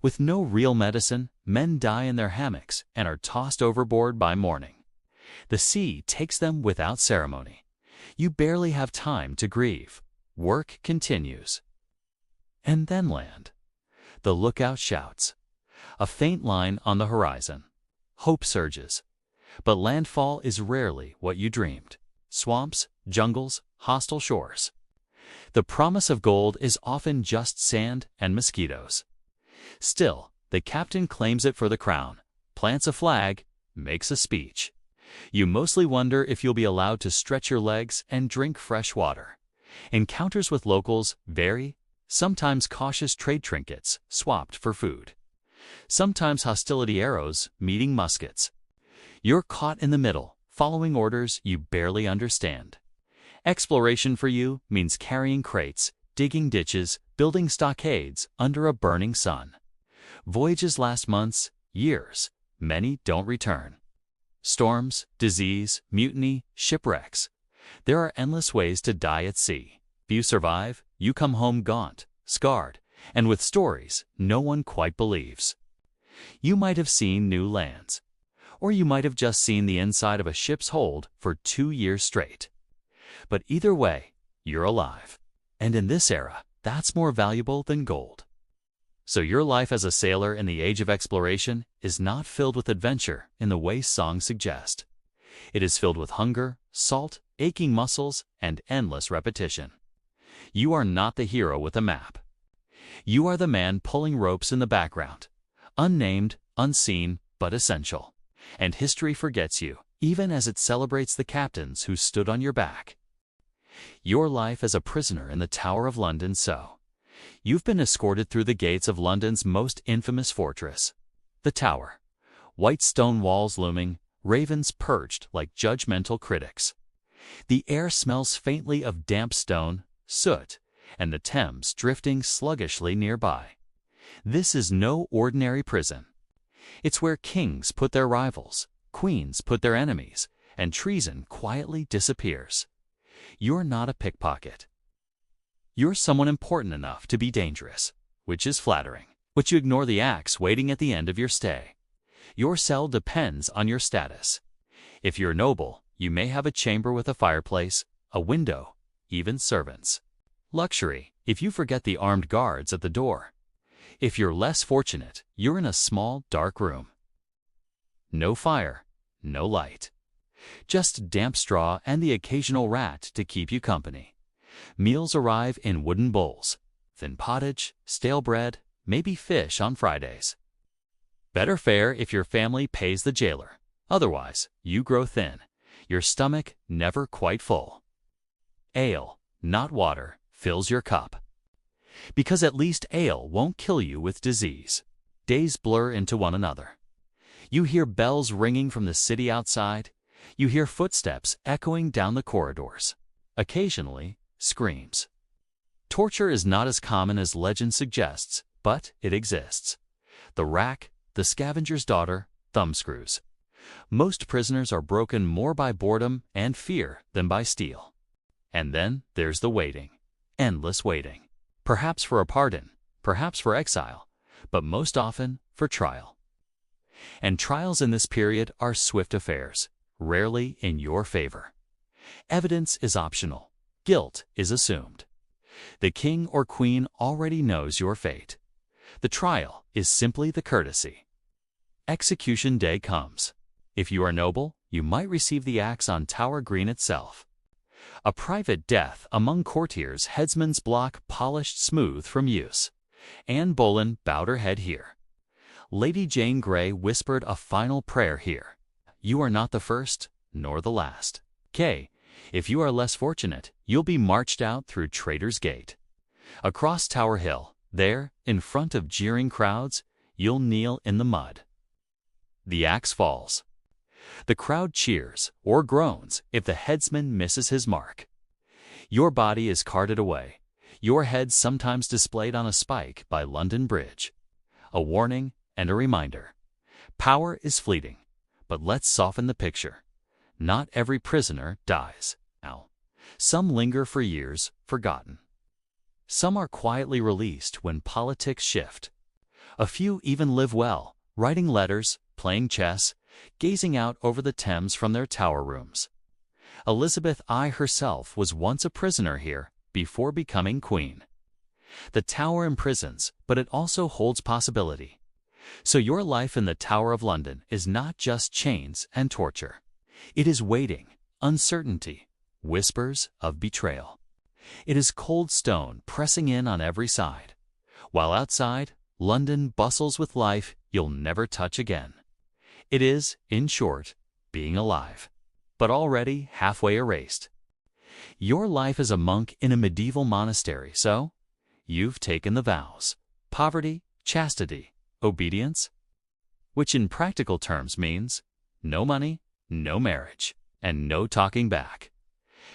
With no real medicine, men die in their hammocks and are tossed overboard by morning. The sea takes them without ceremony. You barely have time to grieve. Work continues. And then land. The lookout shouts. A faint line on the horizon. Hope surges. But landfall is rarely what you dreamed. Swamps, jungles, hostile shores. The promise of gold is often just sand and mosquitoes. Still, the captain claims it for the crown, plants a flag, makes a speech. You mostly wonder if you'll be allowed to stretch your legs and drink fresh water. Encounters with locals vary, sometimes cautious trade trinkets swapped for food. Sometimes hostility arrows meeting muskets. You're caught in the middle, following orders you barely understand. Exploration for you means carrying crates, digging ditches, building stockades under a burning sun. Voyages last months, years. Many don't return. Storms, disease, mutiny, shipwrecks. There are endless ways to die at sea. If you survive, you come home gaunt, scarred, and with stories no one quite believes. You might have seen new lands. Or you might have just seen the inside of a ship's hold for 2 years straight. But either way, you're alive. And in this era, that's more valuable than gold. So your life as a sailor in the age of exploration is not filled with adventure in the way songs suggest. It is filled with hunger, salt, aching muscles, and endless repetition. You are not the hero with a map. You are the man pulling ropes in the background. Unnamed, unseen, but essential. And history forgets you, even as it celebrates the captains who stood on your back. Your life as a prisoner in the Tower of London so. You've been escorted through the gates of London's most infamous fortress, the Tower. White stone walls looming, ravens perched like judgmental critics. The air smells faintly of damp stone, soot, and the Thames drifting sluggishly nearby. This is no ordinary prison. It's where kings put their rivals, queens put their enemies, and treason quietly disappears. You're not a pickpocket. You're someone important enough to be dangerous, which is flattering. But you ignore the axe waiting at the end of your stay. Your cell depends on your status. If you're noble, you may have a chamber with a fireplace, a window, even servants. Luxury, if you forget the armed guards at the door. If you're less fortunate, you're in a small, dark room. No fire, no light. Just damp straw and the occasional rat to keep you company. Meals arrive in wooden bowls. Thin pottage, stale bread, maybe fish on Fridays. Better fare if your family pays the jailer. Otherwise, you grow thin. Your stomach never quite full. Ale, not water, fills your cup. Because at least ale won't kill you with disease. Days blur into one another. You hear bells ringing from the city outside. You hear footsteps echoing down the corridors. Occasionally, screams. Torture is not as common as legend suggests, but it exists. The rack, the scavenger's daughter, thumbscrews. Most prisoners are broken more by boredom and fear than by steel. And then there's the waiting. Endless waiting. Perhaps for a pardon, perhaps for exile, but most often for trial. And trials in this period are swift affairs, rarely in your favor. Evidence is optional. Guilt is assumed. The king or queen already knows your fate. The trial is simply the courtesy. Execution day comes. If you are noble, you might receive the axe on Tower Green itself. A private death among courtiers, headsman's block polished smooth from use. Anne Boleyn bowed her head here. Lady Jane Grey whispered a final prayer here. You are not the first, nor the last. Kay, if you are less fortunate, you'll be marched out through Traitor's Gate. Across Tower Hill, there, in front of jeering crowds, you'll kneel in the mud. The axe falls. The crowd cheers or groans if the headsman misses his mark. Your body is carted away, your head sometimes displayed on a spike by London Bridge. A warning and a reminder. Power is fleeting, but let's soften the picture. Not every prisoner dies. Now, some linger for years, forgotten. Some are quietly released when politics shift. A few even live well, writing letters, playing chess, gazing out over the Thames from their tower rooms. Elizabeth I herself was once a prisoner here before becoming queen. The tower imprisons, but it also holds possibility. So your life in the Tower of London is not just chains and torture. It is waiting, uncertainty, whispers of betrayal. It is cold stone pressing in on every side. While outside, London bustles with life you'll never touch again. It is, in short, being alive, but already halfway erased. Your life as a monk in a medieval monastery, so you've taken the vows. Poverty, chastity, obedience, which in practical terms means no money, no marriage, and no talking back.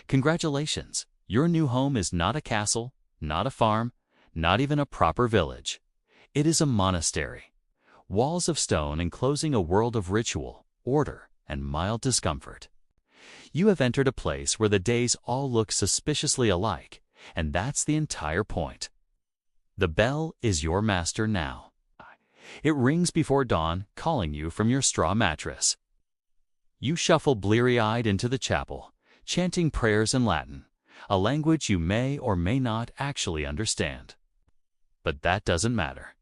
Congratulations, your new home is not a castle, not a farm, not even a proper village. It is a monastery. Walls of stone enclosing a world of ritual, order, and mild discomfort. You have entered a place where the days all look suspiciously alike, and that's the entire point. The bell is your master now. It rings before dawn, calling you from your straw mattress. You shuffle bleary-eyed into the chapel, chanting prayers in Latin, a language you may or may not actually understand. But that doesn't matter.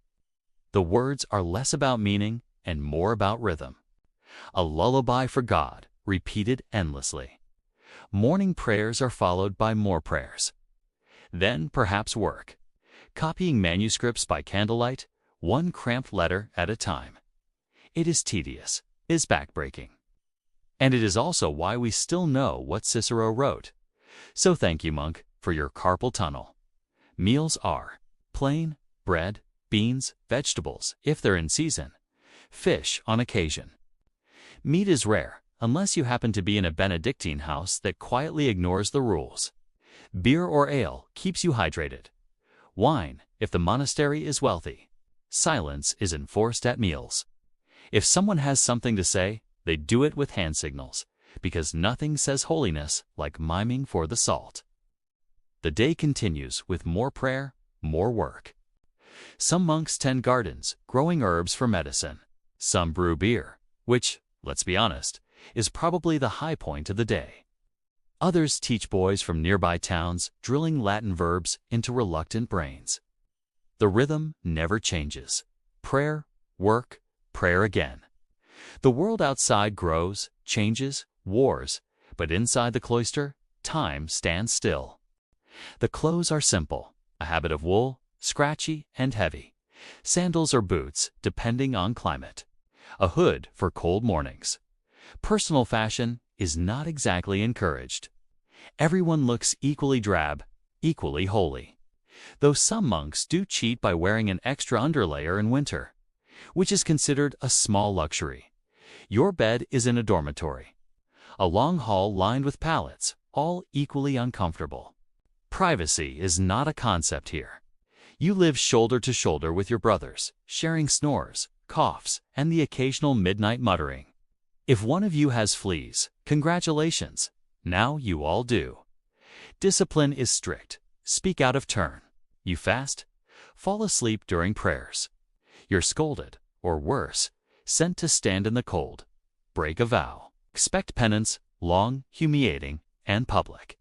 The words are less about meaning and more about rhythm. A lullaby for God, repeated endlessly. Morning prayers are followed by more prayers. Then perhaps work. Copying manuscripts by candlelight, one cramped letter at a time. It is tedious, is backbreaking. And it is also why we still know what Cicero wrote. So thank you, monk, for your carpal tunnel. Meals are plain, bread, beans, vegetables, if they're in season, fish on occasion. Meat is rare, unless you happen to be in a Benedictine house that quietly ignores the rules. Beer or ale keeps you hydrated. Wine, if the monastery is wealthy. Silence is enforced at meals. If someone has something to say, they do it with hand signals, because nothing says holiness like miming for the salt. The day continues with more prayer, more work. Some monks tend gardens, growing herbs for medicine. Some brew beer, which, let's be honest, is probably the high point of the day. Others teach boys from nearby towns, drilling Latin verbs into reluctant brains. The rhythm never changes. Prayer, work, prayer again. The world outside grows, changes, wars, but inside the cloister, time stands still. The clothes are simple, a habit of wool, scratchy and heavy. Sandals or boots, depending on climate. A hood for cold mornings. Personal fashion is not exactly encouraged. Everyone looks equally drab, equally holy. Though some monks do cheat by wearing an extra underlayer in winter, which is considered a small luxury. Your bed is in a dormitory. A long hall lined with pallets, all equally uncomfortable. Privacy is not a concept here. You live shoulder to shoulder with your brothers, sharing snores, coughs, and the occasional midnight muttering. If one of you has fleas, congratulations, now you all do. Discipline is strict. Speak out of turn. You fast? Fall asleep during prayers. You're scolded, or worse, sent to stand in the cold. Break a vow. Expect penance, long, humiliating, and public.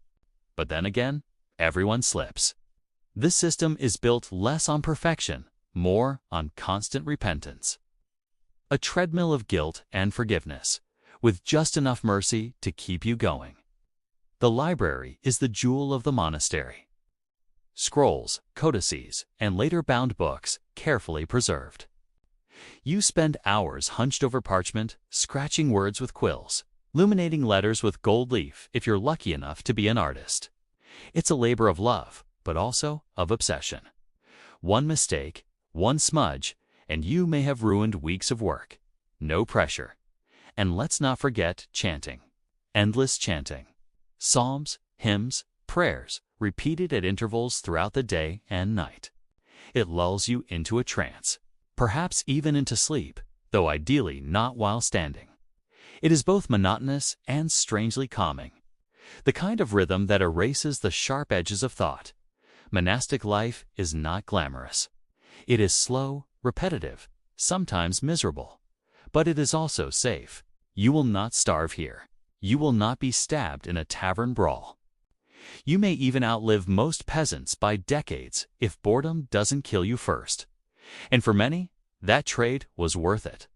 But then again, everyone slips. This system is built less on perfection, more on constant repentance. A treadmill of guilt and forgiveness, with just enough mercy to keep you going. The library is the jewel of the monastery. Scrolls, codices, and later bound books carefully preserved. You spend hours hunched over parchment, scratching words with quills, illuminating letters with gold leaf if you're lucky enough to be an artist. It's a labor of love, but also of obsession. One mistake, one smudge, and you may have ruined weeks of work. No pressure. And let's not forget chanting. Endless chanting. Psalms, hymns, prayers, repeated at intervals throughout the day and night. It lulls you into a trance, perhaps even into sleep, though ideally not while standing. It is both monotonous and strangely calming, the kind of rhythm that erases the sharp edges of thought. Monastic life is not glamorous. It is slow, repetitive, sometimes miserable, but it is also safe. You will not starve here. You will not be stabbed in a tavern brawl. You may even outlive most peasants by decades if boredom doesn't kill you first. And for many, that trade was worth it.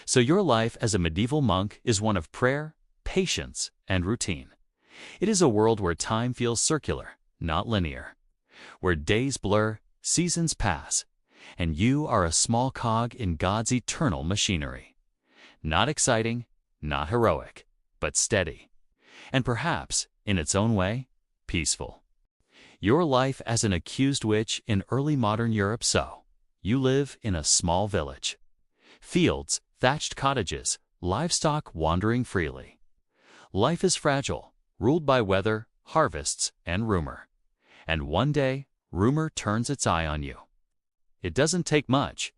So your life as a medieval monk is one of prayer, patience, and routine. It is a world where time feels circular, not linear, where days blur, seasons pass, and you are a small cog in God's eternal machinery. Not exciting, not heroic, but steady, and perhaps, in its own way, peaceful. Your life as an accused witch in early modern Europe. So, you live in a small village. Fields, thatched cottages, livestock wandering freely. Life is fragile, ruled by weather, harvests, and rumor. And one day, rumor turns its eye on you. It doesn't take much.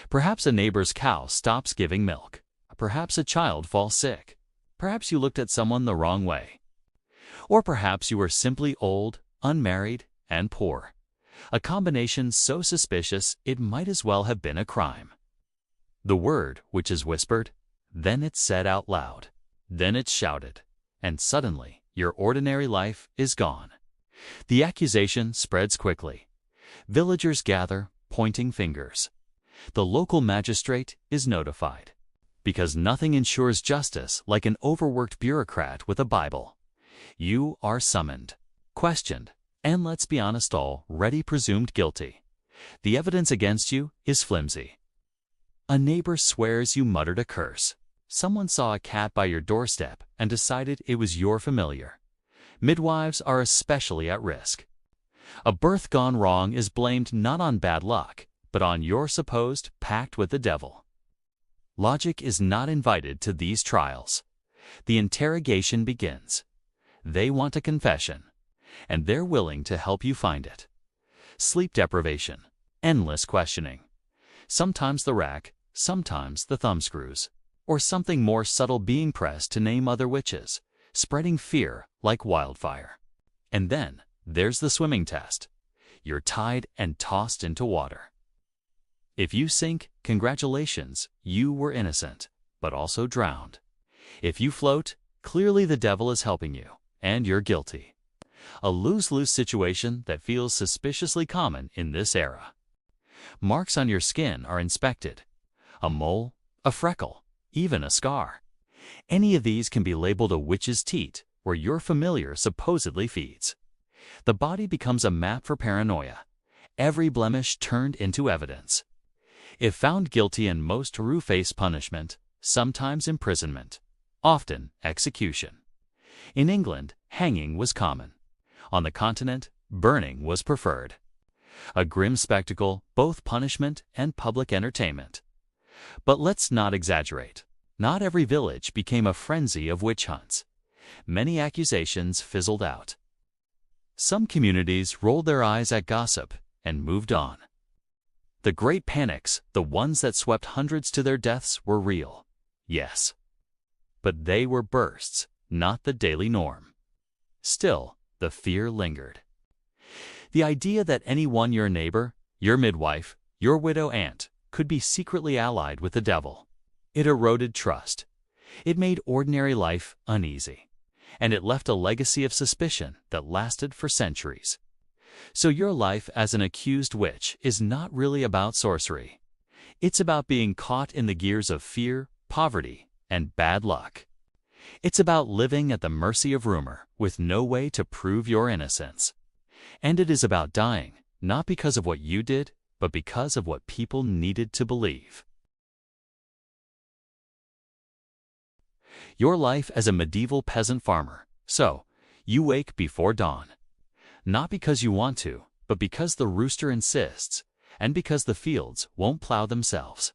Perhaps a neighbor's cow stops giving milk. Perhaps a child falls sick. Perhaps you looked at someone the wrong way. Or perhaps you were simply old, unmarried, and poor. A combination so suspicious it might as well have been a crime. The word which is whispered, then it's said out loud, then it's shouted, and suddenly your ordinary life is gone. The accusation spreads quickly. Villagers gather, pointing fingers. The local magistrate is notified. Because nothing ensures justice like an overworked bureaucrat with a Bible. You are summoned, questioned, and let's be honest, already presumed guilty. The evidence against you is flimsy. A neighbor swears you muttered a curse. Someone saw a cat by your doorstep and decided it was your familiar. Midwives are especially at risk. A birth gone wrong is blamed not on bad luck, but on your supposed pact with the devil. Logic is not invited to these trials. The interrogation begins. They want a confession, and they're willing to help you find it. Sleep deprivation, endless questioning. Sometimes the rack, sometimes the thumbscrews, or something more subtle being pressed to name other witches, spreading fear like wildfire. And then there's the swimming test. You're tied and tossed into water. If you sink, congratulations, you were innocent, but also drowned. If you float, clearly the devil is helping you, and you're guilty. A lose-lose situation that feels suspiciously common in this era. Marks on your skin are inspected. A mole, a freckle, even a scar. Any of these can be labeled a witch's teat, where your familiar supposedly feeds. The body becomes a map for paranoia. Every blemish turned into evidence. If found guilty, in most face punishment, sometimes imprisonment, often execution. In England, hanging was common. On the continent, burning was preferred. A grim spectacle, both punishment and public entertainment. But let's not exaggerate. Not every village became a frenzy of witch hunts. Many accusations fizzled out. Some communities rolled their eyes at gossip and moved on. The great panics, the ones that swept hundreds to their deaths, were real. Yes. But they were bursts, not the daily norm. Still, the fear lingered. The idea that anyone, your neighbor, your midwife, your widow aunt, could be secretly allied with the devil. It eroded trust. It made ordinary life uneasy. And it left a legacy of suspicion that lasted for centuries. So your life as an accused witch is not really about sorcery. It's about being caught in the gears of fear, poverty, and bad luck. It's about living at the mercy of rumor with no way to prove your innocence. And it is about dying, not because of what you did, but because of what people needed to believe. Your life as a medieval peasant farmer. So, you wake before dawn. Not because you want to, but because the rooster insists, and because the fields won't plow themselves.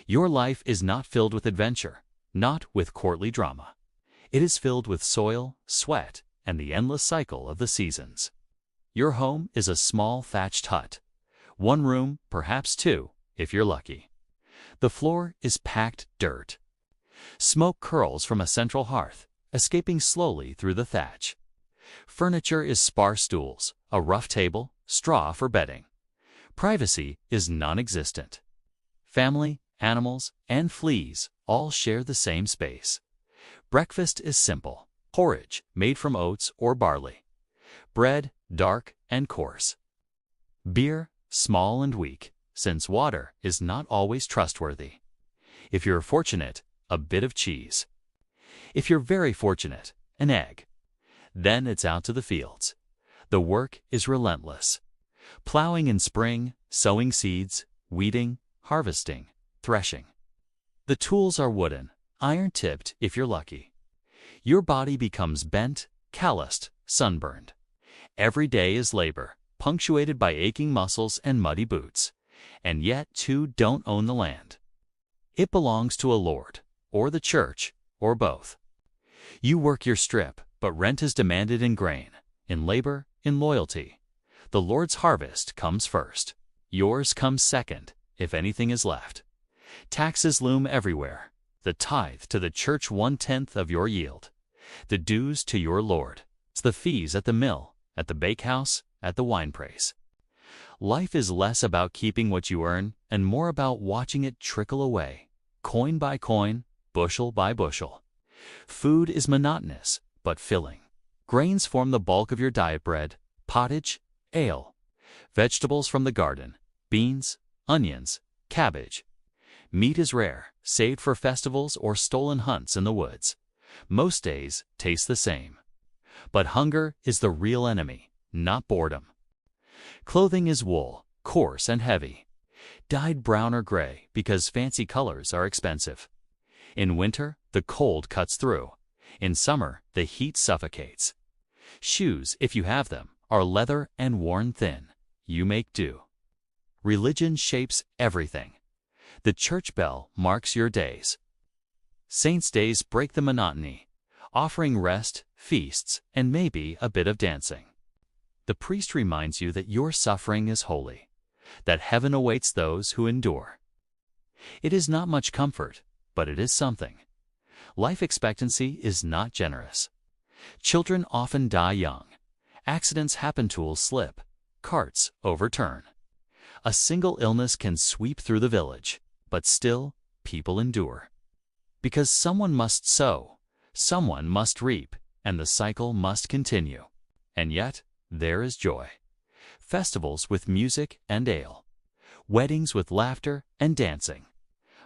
Your life is not filled with adventure, not with courtly drama. It is filled with soil, sweat, and the endless cycle of the seasons. Your home is a small thatched hut. One room, perhaps two, if you're lucky. The floor is packed dirt. Smoke curls from a central hearth, escaping slowly through the thatch. Furniture is sparse stools, a rough table, straw for bedding. Privacy is non-existent. Family, animals, and fleas all share the same space. Breakfast is simple, porridge made from oats or barley. Bread, dark and coarse. Beer, small and weak, since water is not always trustworthy. If you're fortunate, a bit of cheese. If you're very fortunate, an egg. Then it's out to the fields. The work is relentless. Plowing in spring, sowing seeds, weeding, harvesting, threshing. The tools are wooden, iron-tipped if you're lucky. Your body becomes bent, calloused, sunburned. Every day is labor, punctuated by aching muscles and muddy boots. And yet you don't own the land. It belongs to a lord, or the church, or both. You work your strip, but rent is demanded in grain, in labor, in loyalty. The Lord's harvest comes first. Yours comes second, if anything is left. Taxes loom everywhere. The tithe to the church 1/10 of your yield. The dues to your Lord. It's the fees at the mill, at the bakehouse, at the winepress. Life is less about keeping what you earn and more about watching it trickle away, coin by coin, bushel by bushel. Food is monotonous, but filling. Grains form the bulk of your diet: bread, pottage, ale. Vegetables from the garden: beans, onions, cabbage. Meat is rare, saved for festivals or stolen hunts in the woods. Most days taste the same. But hunger is the real enemy, not boredom. Clothing is wool, coarse and heavy. Dyed brown or gray because fancy colors are expensive. In winter, the cold cuts through. In summer, the heat suffocates. Shoes, if you have them, are leather and worn thin. You make do. Religion shapes everything. The church bell marks your days. Saints' days break the monotony, offering rest, feasts, and maybe a bit of dancing. The priest reminds you that your suffering is holy, that heaven awaits those who endure. It is not much comfort, but it is something. Life expectancy is not generous. Children often die young. Accidents happen, tools slip, carts overturn. A single illness can sweep through the village, but still people endure. Because someone must sow, someone must reap, and the cycle must continue. And yet, there is joy. Festivals with music and ale. Weddings with laughter and dancing.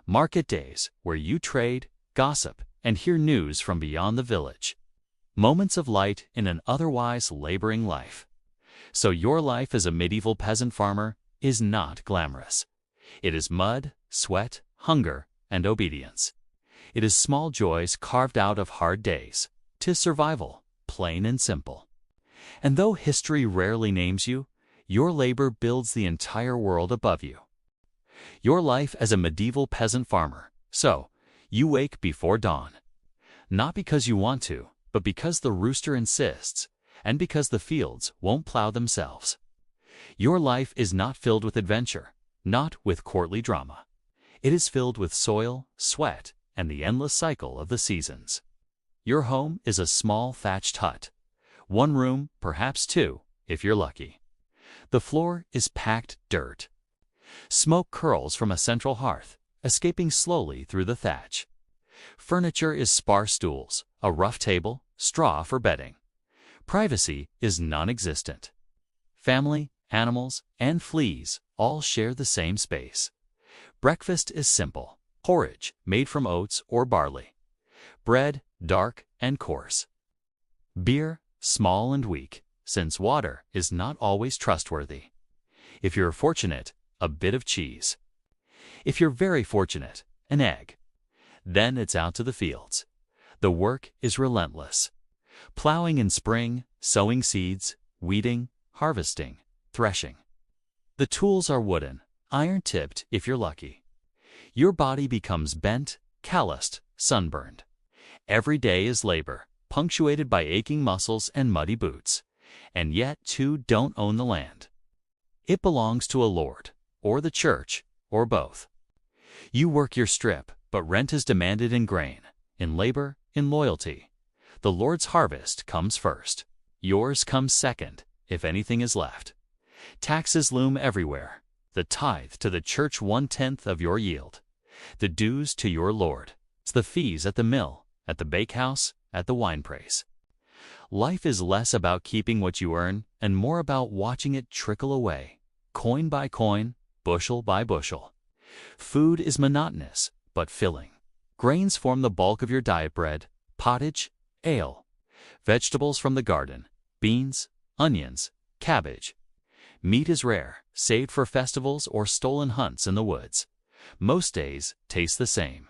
Market days where you trade, gossip, and hear news from beyond the village. Moments of light in an otherwise laboring life. So your life as a medieval peasant farmer is not glamorous. It is mud, sweat, hunger, and obedience. It is small joys carved out of hard days. 'Tis survival, plain and simple. And though history rarely names you, your labor builds the entire world above you. Your life as a medieval peasant farmer. So, you wake before dawn. Not because you want to, but because the rooster insists, and because the fields won't plow themselves. Your life is not filled with adventure, not with courtly drama. It is filled with soil, sweat, and the endless cycle of the seasons. Your home is a small thatched hut. One room, perhaps two, if you're lucky. The floor is packed dirt. Smoke curls from a central hearth, escaping slowly through the thatch. Furniture is sparse stools, a rough table, straw for bedding. Privacy is non-existent. Family, animals, and fleas all share the same space. Breakfast is simple. Porridge made from oats or barley. Bread, dark and coarse. Beer, small and weak, since water is not always trustworthy. If you're fortunate, a bit of cheese. If you're very fortunate, an egg. Then it's out to the fields. The work is relentless. Plowing in spring, sowing seeds, weeding, harvesting, threshing. The tools are wooden, iron-tipped if you're lucky. Your body becomes bent, calloused, sunburned. Every day is labor, punctuated by aching muscles and muddy boots. And yet you don't own the land. It belongs to a lord, or the church, or both. You work your strip, but rent is demanded in grain, in labor, in loyalty. The Lord's harvest comes first. Yours comes second, if anything is left. Taxes loom everywhere. The tithe to the church 1/10 of your yield. The dues to your Lord. It's the fees at the mill, at the bakehouse, at the winepress. Life is less about keeping what you earn and more about watching it trickle away, coin by coin, bushel by bushel. Food is monotonous, but filling. Grains form the bulk of your diet: bread, pottage, ale. Vegetables from the garden: beans, onions, cabbage. Meat is rare, saved for festivals or stolen hunts in the woods. Most days taste the same.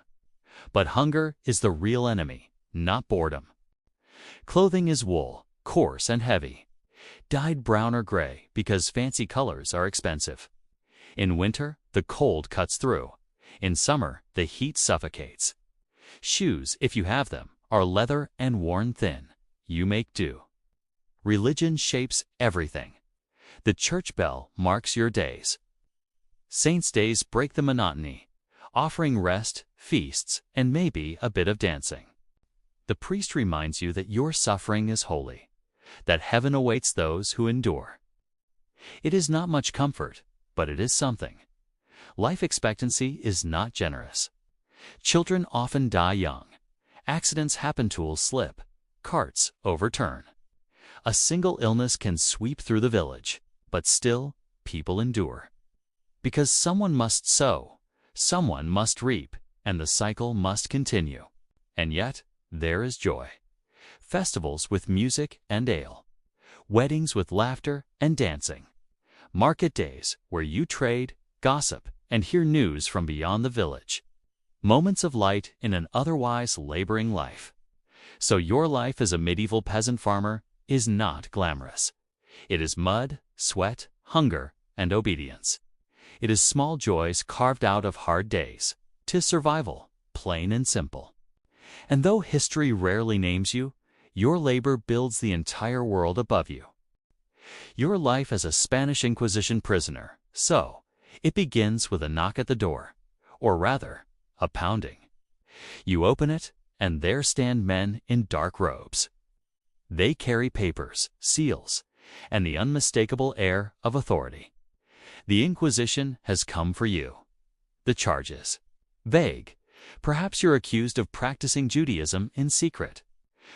But hunger is the real enemy, not boredom. Clothing is wool, coarse and heavy, dyed brown or gray because fancy colors are expensive. In winter, the cold cuts through. In summer, the heat suffocates. Shoes, if you have them, are leather and worn thin. You make do. Religion shapes everything. The church bell marks your days. Saints' days break the monotony, offering rest, feasts, and maybe a bit of dancing. The priest reminds you that your suffering is holy, that heaven awaits those who endure. It is not much comfort, but it is something. Life expectancy is not generous. Children often die young. Accidents happen, tools slip, carts overturn. A single illness can sweep through the village, but still, people endure. Because someone must sow, someone must reap, and the cycle must continue. And yet, there is joy. Festivals with music and ale. Weddings with laughter and dancing. Market days where you trade, gossip, and hear news from beyond the village. Moments of light in an otherwise laboring life. So your life as a medieval peasant farmer is not glamorous. It is mud, sweat, hunger, and obedience. It is small joys carved out of hard days. 'Tis survival, plain and simple. And though history rarely names you, your labor builds the entire world above you. Your life as a Spanish Inquisition prisoner, so it begins with a knock at the door, or rather, a pounding. You open it, and there stand men in dark robes. They carry papers, seals, and the unmistakable air of authority. The Inquisition has come for you. The charges: vague, Perhaps you're accused of practicing Judaism in secret.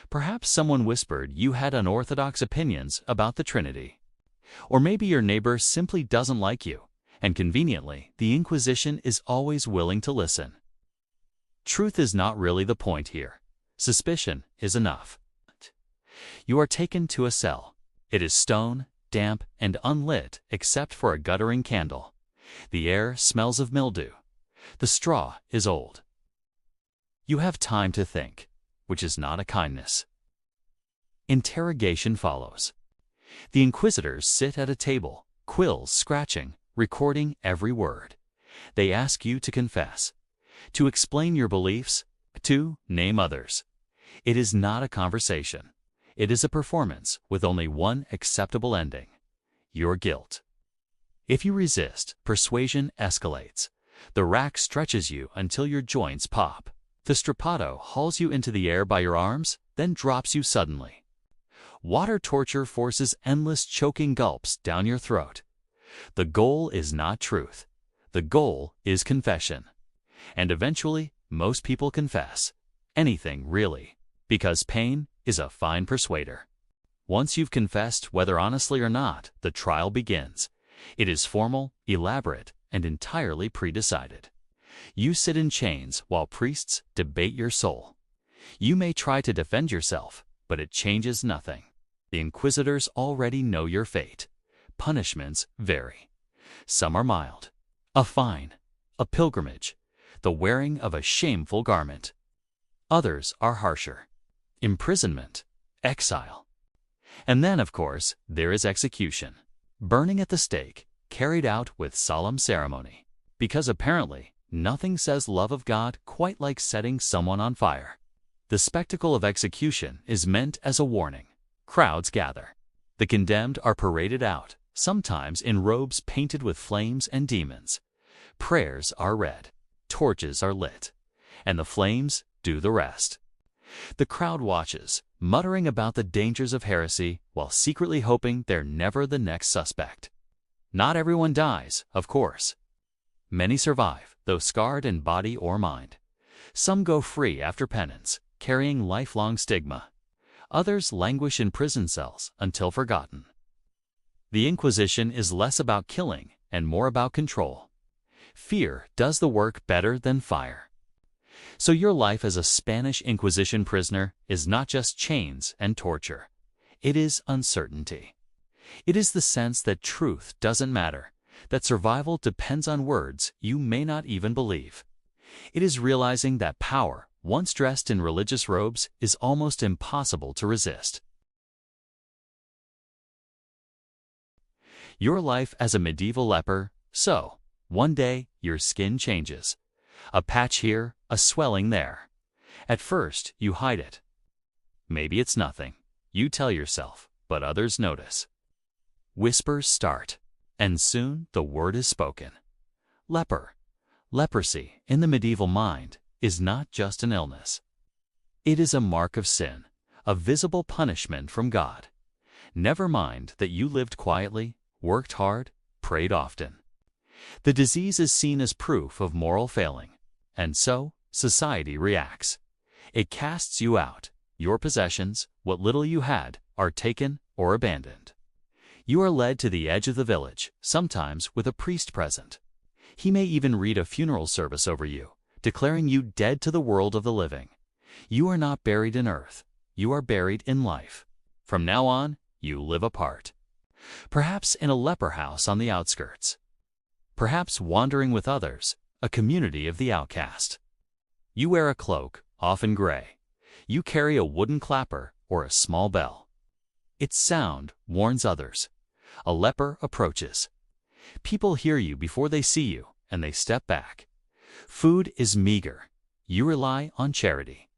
Perhaps someone whispered you had unorthodox opinions about the Trinity. Or maybe your neighbor simply doesn't like you, and conveniently, the Inquisition is always willing to listen. Truth is not really the point here. Suspicion is enough. You are taken to a cell. It is stone, damp, and unlit except for a guttering candle. The air smells of mildew. The straw is old. You have time to think, which is not a kindness. Interrogation follows. The inquisitors sit at a table, quills scratching, recording every word. They ask you to confess, to explain your beliefs, to name others. It is not a conversation. It is a performance with only one acceptable ending: your guilt. If you resist, persuasion escalates. The rack stretches you until your joints pop. The strappado hauls you into the air by your arms, then drops you suddenly. Water torture forces endless choking gulps down your throat. The goal is not truth. The goal is confession. And eventually, most people confess. Anything, really. Because pain is a fine persuader. Once you've confessed, whether honestly or not, the trial begins. It is formal, elaborate, and entirely pre-decided. You sit in chains while priests debate your soul. You may try to defend yourself, but it changes nothing. The inquisitors already know your fate. Punishments vary. Some are mild: a fine, a pilgrimage, the wearing of a shameful garment. Others are harsher: imprisonment, exile. And then, of course, there is execution. Burning at the stake, carried out with solemn ceremony. Because apparently, nothing says love of God quite like setting someone on fire. The spectacle of execution is meant as a warning. Crowds gather. The condemned are paraded out, sometimes in robes painted with flames and demons. Prayers are read. Torches are lit. And the flames do the rest. The crowd watches, muttering about the dangers of heresy while secretly hoping they're never the next suspect. Not everyone dies, of course. Many survive, though scarred in body or mind. Some go free after penance, carrying lifelong stigma. Others languish in prison cells until forgotten. The Inquisition is less about killing and more about control. Fear does the work better than fire. So your life as a Spanish Inquisition prisoner is not just chains and torture. It is uncertainty. It is the sense that truth doesn't matter, that survival depends on words you may not even believe. It is realizing that power, once dressed in religious robes, is almost impossible to resist. Your life as a medieval leper, so, one day, your skin changes. A patch here, a swelling there. At first, you hide it. Maybe it's nothing, you tell yourself, but others notice. Whispers start, and soon the word is spoken. Leper. Leprosy, in the medieval mind, is not just an illness. It is a mark of sin, a visible punishment from God. Never mind that you lived quietly, worked hard, prayed often. The disease is seen as proof of moral failing, and so society reacts. It casts you out. Your possessions, what little you had, are taken or abandoned. You are led to the edge of the village, sometimes with a priest present. He may even read a funeral service over you, declaring you dead to the world of the living. You are not buried in earth. You are buried in life. From now on, you live apart. Perhaps in a leper house on the outskirts. Perhaps wandering with others, a community of the outcast. You wear a cloak, often gray. You carry a wooden clapper or a small bell. Its sound warns others. A leper approaches. People hear you before they see you, and they step back. Food is meager. You rely on charity.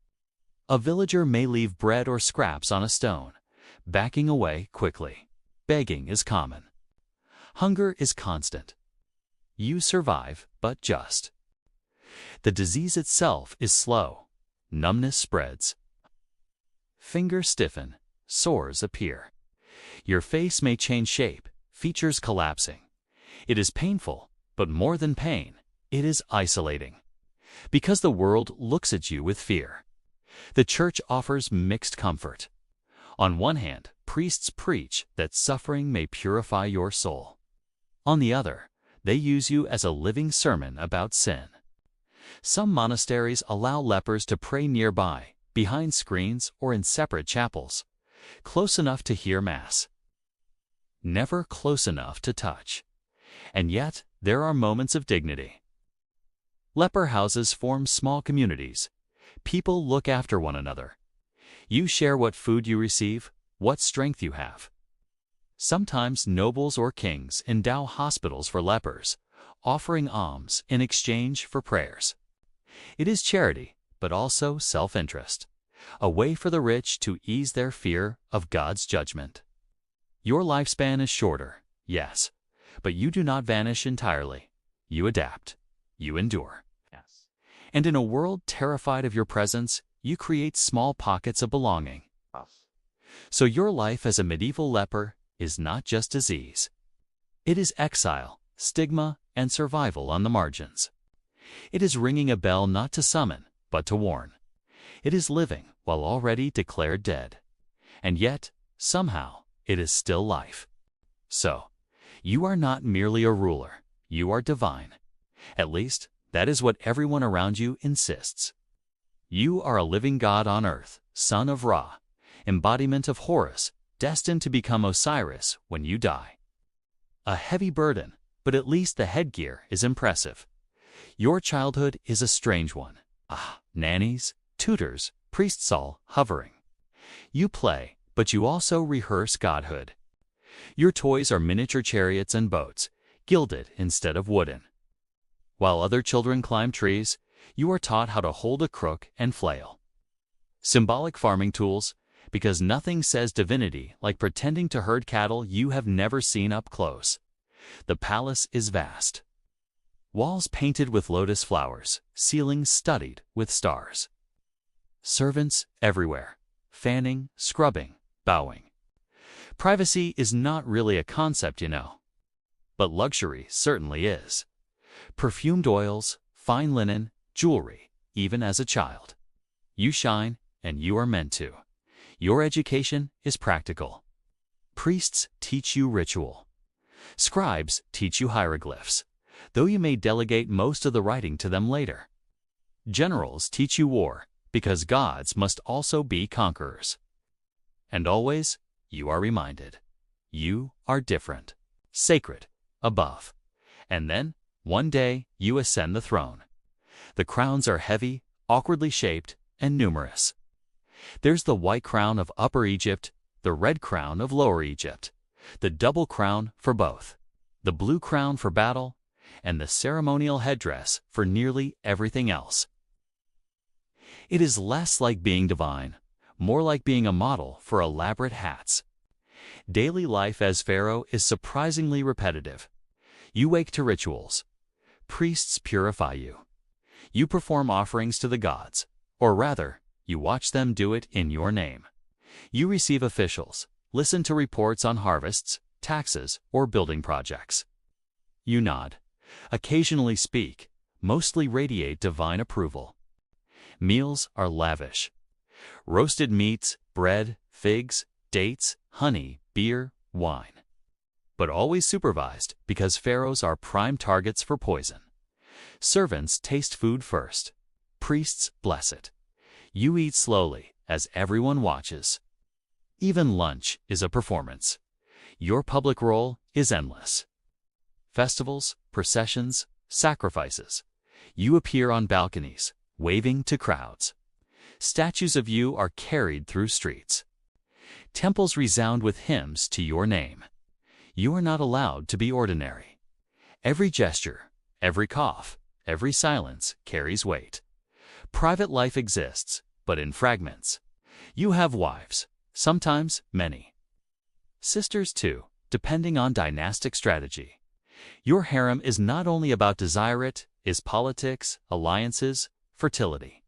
A villager may leave bread or scraps on a stone, backing away quickly. Begging is common. Hunger is constant. You survive, but just. The disease itself is slow. Numbness spreads. Fingers stiffen. Sores appear. Your face may change shape, features collapsing. It is painful, but more than pain, it is isolating. Because the world looks at you with fear. The church offers mixed comfort. On one hand, priests preach that suffering may purify your soul. On the other, they use you as a living sermon about sin. Some monasteries allow lepers to pray nearby, behind screens or in separate chapels, close enough to hear Mass. Never close enough to touch. And yet, there are moments of dignity. Leper houses form small communities. People look after one another. You share what food you receive, what strength you have. Sometimes nobles or kings endow hospitals for lepers, offering alms in exchange for prayers. It is charity, but also self-interest, a way for the rich to ease their fear of God's judgment. Your lifespan is shorter, yes, but you do not vanish entirely. You adapt. You endure. Yes. And in a world terrified of your presence, you create small pockets of belonging. So your life as a medieval leper is not just disease. It is exile, stigma, and survival on the margins. It is ringing a bell not to summon, but to warn. It is living while already declared dead. And yet, somehow, it is still life. So, you are not merely a ruler, you are divine. At least, that is what everyone around you insists. You are a living God on earth, son of Ra, embodiment of Horus, destined to become Osiris when you die. A heavy burden, but at least the headgear is impressive. Your childhood is a strange one. Nannies, tutors, priests all hovering. You play, but you also rehearse godhood. Your toys are miniature chariots and boats, gilded instead of wooden. While other children climb trees, you are taught how to hold a crook and flail. Symbolic farming tools, because nothing says divinity like pretending to herd cattle you have never seen up close. The palace is vast. Walls painted with lotus flowers, ceilings studded with stars. Servants everywhere, fanning, scrubbing, bowing. Privacy is not really a concept, you know. But luxury certainly is. Perfumed oils, fine linen, jewelry, even as a child. You shine, and you are meant to. Your education is practical. Priests teach you ritual. Scribes teach you hieroglyphs, though you may delegate most of the writing to them later. Generals teach you war, because gods must also be conquerors. And always, you are reminded. You are different, sacred, above. And then, one day, you ascend the throne. The crowns are heavy, awkwardly shaped, and numerous. There's the white crown of Upper Egypt, the red crown of Lower Egypt, the double crown for both, the blue crown for battle, and the ceremonial headdress for nearly everything else. It is less like being divine, more like being a model for elaborate hats. Daily life as pharaoh is surprisingly repetitive. You wake to rituals. Priests purify you. You perform offerings to the gods, or rather, you watch them do it in your name. You receive officials, listen to reports on harvests, taxes, or building projects. You nod, occasionally speak, mostly radiate divine approval. Meals are lavish. Roasted meats, bread, figs, dates, honey, beer, wine. But always supervised because pharaohs are prime targets for poison. Servants taste food first. Priests bless it. You eat slowly as everyone watches. Even lunch is a performance. Your public role is endless. Festivals, processions, sacrifices. You appear on balconies, waving to crowds. Statues of you are carried through streets. Temples resound with hymns to your name. You are not allowed to be ordinary. Every gesture, every cough, every silence carries weight. Private life exists, but in fragments. You have wives, sometimes many. Sisters too, depending on dynastic strategy. Your harem is not only about desire, it is politics, alliances, fertility.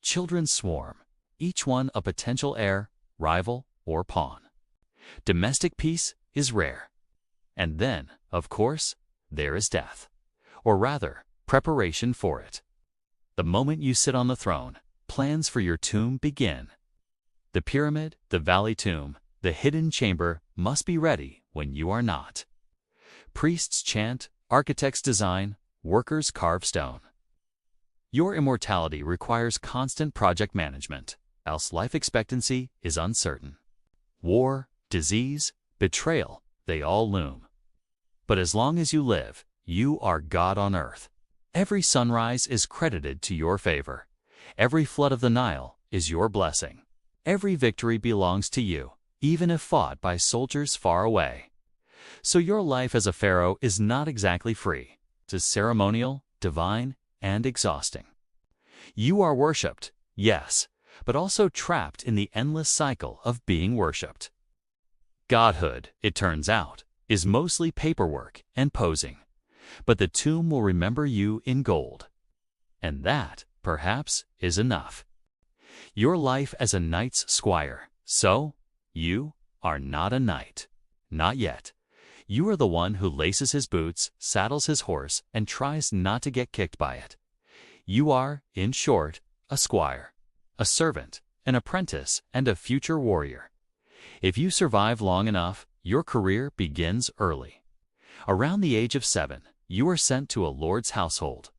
Children swarm, each one a potential heir, rival, or pawn. Domestic peace is rare. And then, of course, there is death. Or rather, preparation for it. The moment you sit on the throne, plans for your tomb begin. The pyramid, the valley tomb, the hidden chamber must be ready when you are not. Priests chant, architects design, workers carve stone. Your immortality requires constant project management, else life expectancy is uncertain. War, disease, betrayal, they all loom. But as long as you live, you are God on earth. Every sunrise is credited to your favor. Every flood of the Nile is your blessing. Every victory belongs to you, even if fought by soldiers far away. So your life as a pharaoh is not exactly free. It is ceremonial, divine, and exhausting. You are worshipped, yes, but also trapped in the endless cycle of being worshipped. Godhood, it turns out, is mostly paperwork and posing, but the tomb will remember you in gold. And that, perhaps, is enough. Your life as a knight's squire, so you are not a knight. Not yet. You are the one who laces his boots, saddles his horse, and tries not to get kicked by it. You are, in short, a squire, a servant, an apprentice, and a future warrior. If you survive long enough, your career begins early. Around the age of 7, you are sent to a lord's household.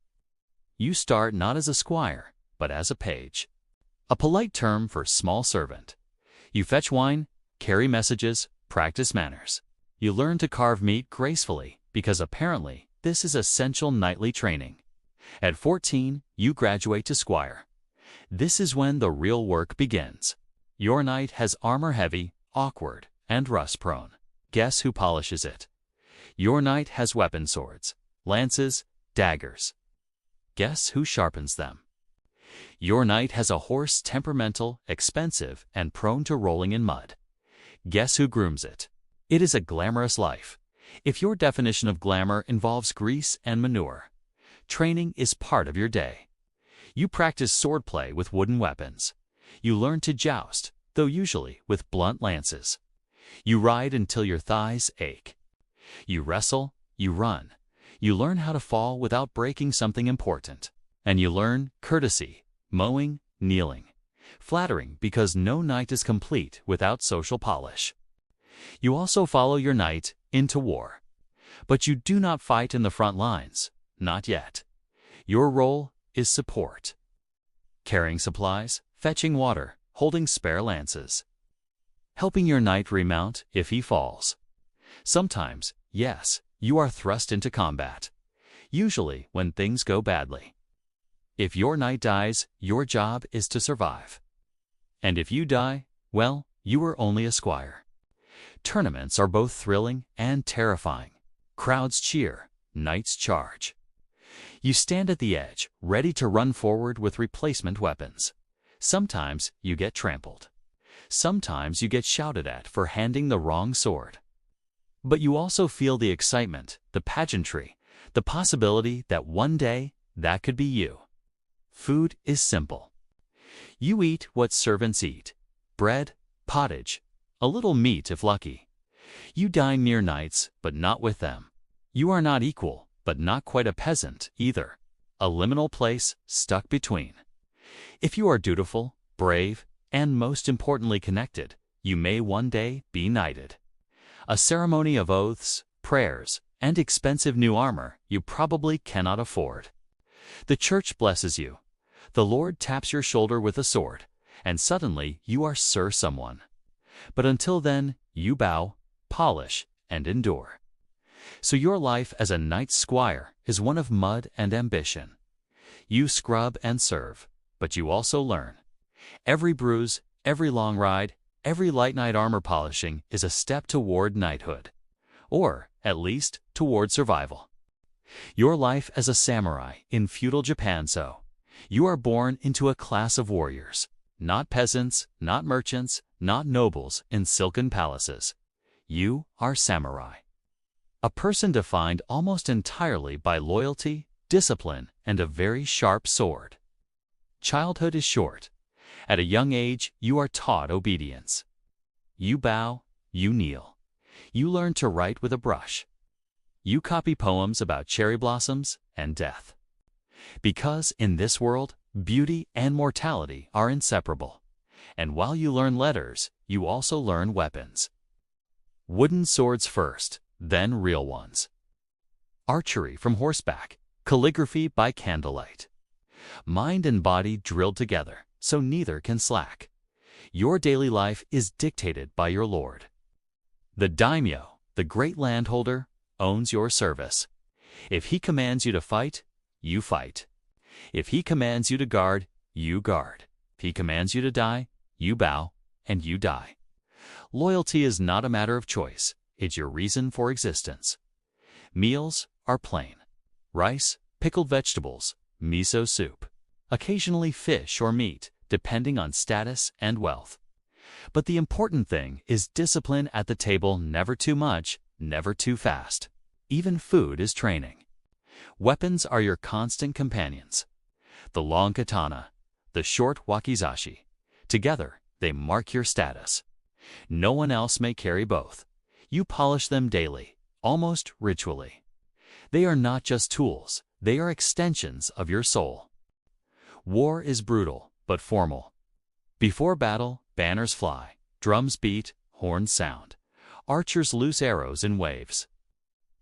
You start not as a squire, but as a page, a polite term for small servant. You fetch wine, carry messages, practice manners. You learn to carve meat gracefully, because apparently this is essential knightly training. At 14, you graduate to squire. This is when the real work begins. Your knight has armor heavy, awkward, and rust-prone. Guess who polishes it? Your knight has weapon swords, lances, daggers. Guess who sharpens them? Your knight has a horse temperamental, expensive, and prone to rolling in mud. Guess who grooms it? It is a glamorous life. If your definition of glamour involves grease and manure, training is part of your day. You practice swordplay with wooden weapons. You learn to joust, though usually with blunt lances. You ride until your thighs ache. You wrestle, you run. You learn how to fall without breaking something important. And you learn courtesy, mowing, kneeling, flattering, because no knight is complete without social polish. You also follow your knight into war. But you do not fight in the front lines, not yet. Your role is support. Carrying supplies, fetching water, holding spare lances. Helping your knight remount if he falls. Sometimes, yes, you are thrust into combat. Usually when things go badly. If your knight dies, your job is to survive. And if you die, well, you were only a squire. Tournaments are both thrilling and terrifying. Crowds cheer, knights charge. You stand at the edge, ready to run forward with replacement weapons. Sometimes you get trampled. Sometimes you get shouted at for handing the wrong sword. But you also feel the excitement, the pageantry, the possibility that one day that could be you. Food is simple. You eat what servants eat: bread, pottage, a little meat if lucky. You dine near knights, but not with them. You are not equal, but not quite a peasant either. A liminal place stuck between. If you are dutiful, brave, and most importantly connected, you may one day be knighted. A ceremony of oaths, prayers, and expensive new armor you probably cannot afford. The church blesses you. The Lord taps your shoulder with a sword, and suddenly you are Sir Someone. But until then, you bow, polish, and endure. So your life as a knight's squire is one of mud and ambition. You scrub and serve, but you also learn. Every bruise, every long ride, every light night armor polishing is a step toward knighthood, or, at least, toward survival. Your life as a samurai in feudal Japan, so you are born into a class of warriors, not peasants, not merchants, not nobles in silken palaces. You are samurai. A person defined almost entirely by loyalty, discipline, and a very sharp sword. Childhood is short. At a young age, you are taught obedience. You bow, you kneel. You learn to write with a brush. You copy poems about cherry blossoms and death. Because in this world, beauty and mortality are inseparable. And while you learn letters, you also learn weapons. Wooden swords first, then real ones. Archery from horseback, calligraphy by candlelight. Mind and body drilled together, so neither can slack. Your daily life is dictated by your lord. The daimyo, the great landholder, owns your service. If he commands you to fight, you fight. If he commands you to guard, you guard. If he commands you to die, you bow, and you die. Loyalty is not a matter of choice, it's your reason for existence. Meals are plain. Rice, pickled vegetables, miso soup. Occasionally fish or meat, depending on status and wealth. But the important thing is discipline at the table, never too much, never too fast. Even food is training. Weapons are your constant companions. The long katana, the short wakizashi. Together, they mark your status. No one else may carry both. You polish them daily, almost ritually. They are not just tools, they are extensions of your soul. War is brutal, but formal. Before battle, banners fly, drums beat, horns sound. Archers loose arrows in waves.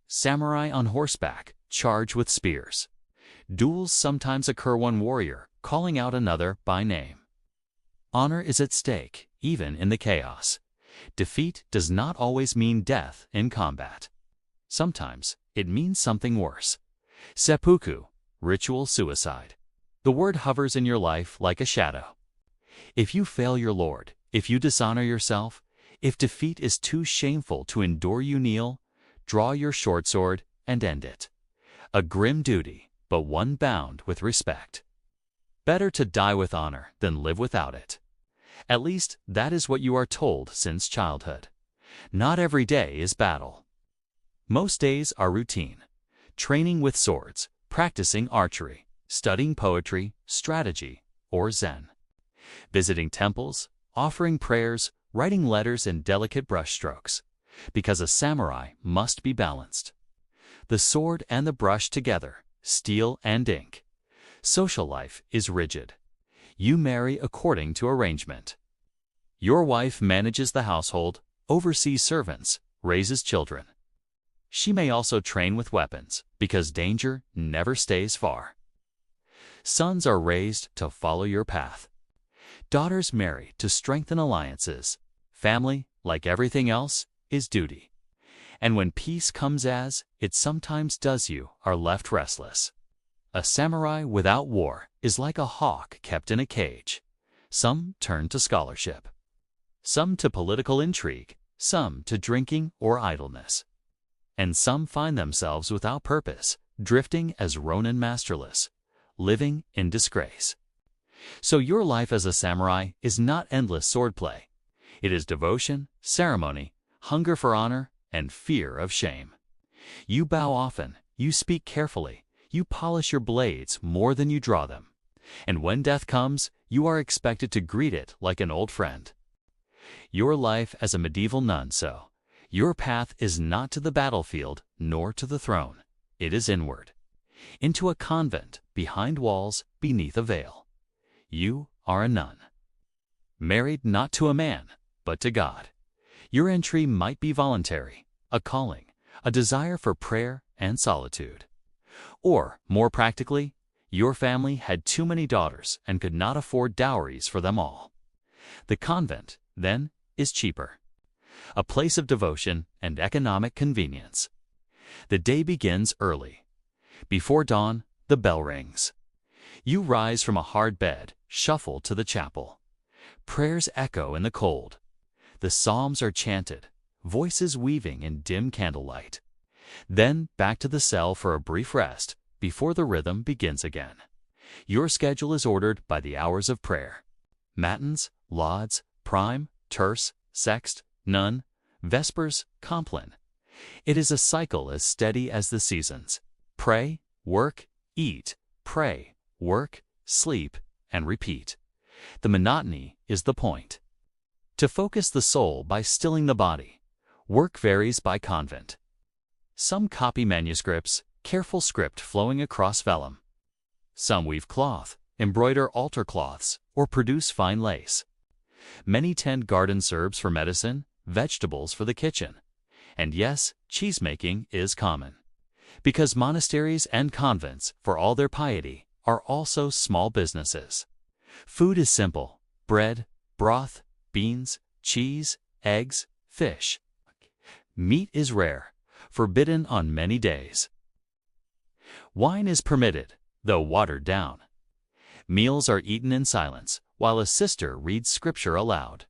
Samurai on horseback charge with spears. Duels sometimes occur, one warrior calling out another by name. Honor is at stake, even in the chaos. Defeat does not always mean death in combat. Sometimes it means something worse. Seppuku, ritual suicide. The word hovers in your life like a shadow. If you fail your lord, if you dishonor yourself, if defeat is too shameful to endure, you kneel, draw your short sword, and end it. A grim duty, but one bound with respect. Better to die with honor than live without it. At least that is what you are told since childhood. Not every day is battle. Most days are routine. Training with swords, practicing archery, studying poetry, strategy, or Zen. Visiting temples, offering prayers, writing letters in delicate brushstrokes. Because a samurai must be balanced. The sword and the brush together, steel and ink. Social life is rigid. You marry according to arrangement. Your wife manages the household, oversees servants, raises children. She may also train with weapons, because danger never stays far. Sons are raised to follow your path. Daughters marry to strengthen alliances. Family, like everything else, is duty. And when peace comes, as it sometimes does, you are left restless. A samurai without war is like a hawk kept in a cage. Some turn to scholarship. Some to political intrigue. Some to drinking or idleness. And some find themselves without purpose, drifting as Ronin masterless, living in disgrace. So your life as a samurai is not endless swordplay. It is devotion, ceremony, hunger for honor, and fear of shame. You bow often, you speak carefully, you polish your blades more than you draw them. And when death comes, you are expected to greet it like an old friend. Your life as a medieval nun, so your path is not to the battlefield nor to the throne. It is inward, into a convent, behind walls, beneath a veil. You are a nun. Married not to a man, but to God. Your entry might be voluntary, a calling, a desire for prayer and solitude. Or, more practically, your family had too many daughters and could not afford dowries for them all. The convent, then, is cheaper. A place of devotion and economic convenience. The day begins early. Before dawn, the bell rings. You rise from a hard bed, shuffle to the chapel. Prayers echo in the cold. The psalms are chanted, voices weaving in dim candlelight. Then back to the cell for a brief rest before the rhythm begins again. Your schedule is ordered by the hours of prayer. Matins, lauds, prime, terce, sext, none, vespers, compline. It is a cycle as steady as the seasons. Pray, work, eat, pray, work, sleep, and repeat. The monotony is the point. To focus the soul by stilling the body. Work varies by convent. Some copy manuscripts, careful script flowing across vellum. Some weave cloth, embroider altar cloths, or produce fine lace. Many tend garden herbs for medicine, vegetables for the kitchen. And yes, cheesemaking is common. Because monasteries and convents, for all their piety, are also small businesses. Food is simple: bread, broth, beans, cheese, eggs, fish. Meat is rare, forbidden on many days. Wine is permitted, though watered down. Meals are eaten in silence, while a sister reads scripture aloud.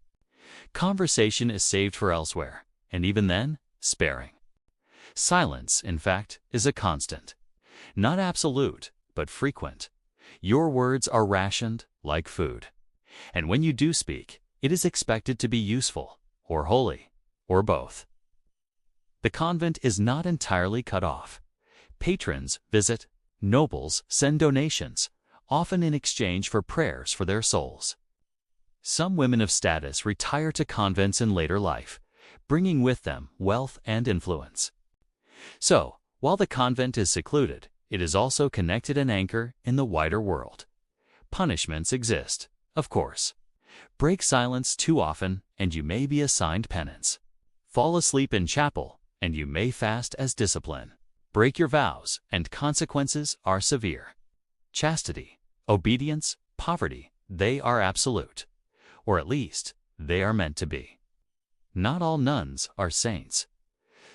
Conversation is saved for elsewhere, and even then, sparing. Silence, in fact, is a constant. Not absolute, but frequent. Your words are rationed like food. And when you do speak, it is expected to be useful, or holy, or both. The convent is not entirely cut off. Patrons visit, nobles send donations, often in exchange for prayers for their souls. Some women of status retire to convents in later life, bringing with them wealth and influence. So, while the convent is secluded, it is also connected and anchor in the wider world. Punishments exist, of course. Break silence too often, and you may be assigned penance. Fall asleep in chapel, and you may fast as discipline. Break your vows, and consequences are severe. Chastity, obedience, poverty, they are absolute. Or at least, they are meant to be. Not all nuns are saints.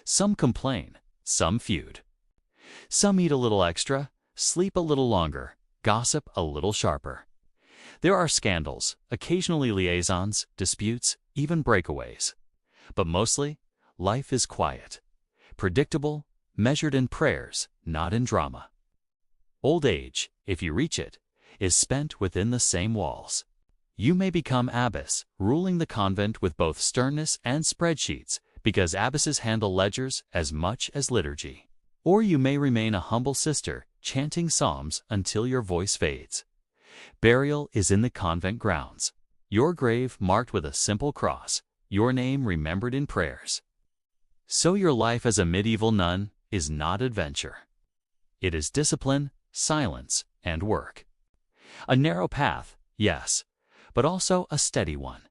Some complain, some feud. Some eat a little extra, sleep a little longer, gossip a little sharper. There are scandals, occasionally liaisons, disputes, even breakaways. But mostly, life is quiet, predictable, measured in prayers, not in drama. Old age, if you reach it, is spent within the same walls. You may become abbess, ruling the convent with both sternness and spreadsheets, because abbesses handle ledgers as much as liturgy. Or you may remain a humble sister, chanting psalms until your voice fades. Burial is in the convent grounds. Your grave marked with a simple cross, your name remembered in prayers. So your life as a medieval nun is not adventure. It is discipline, silence, and work. A narrow path, yes, but also a steady one.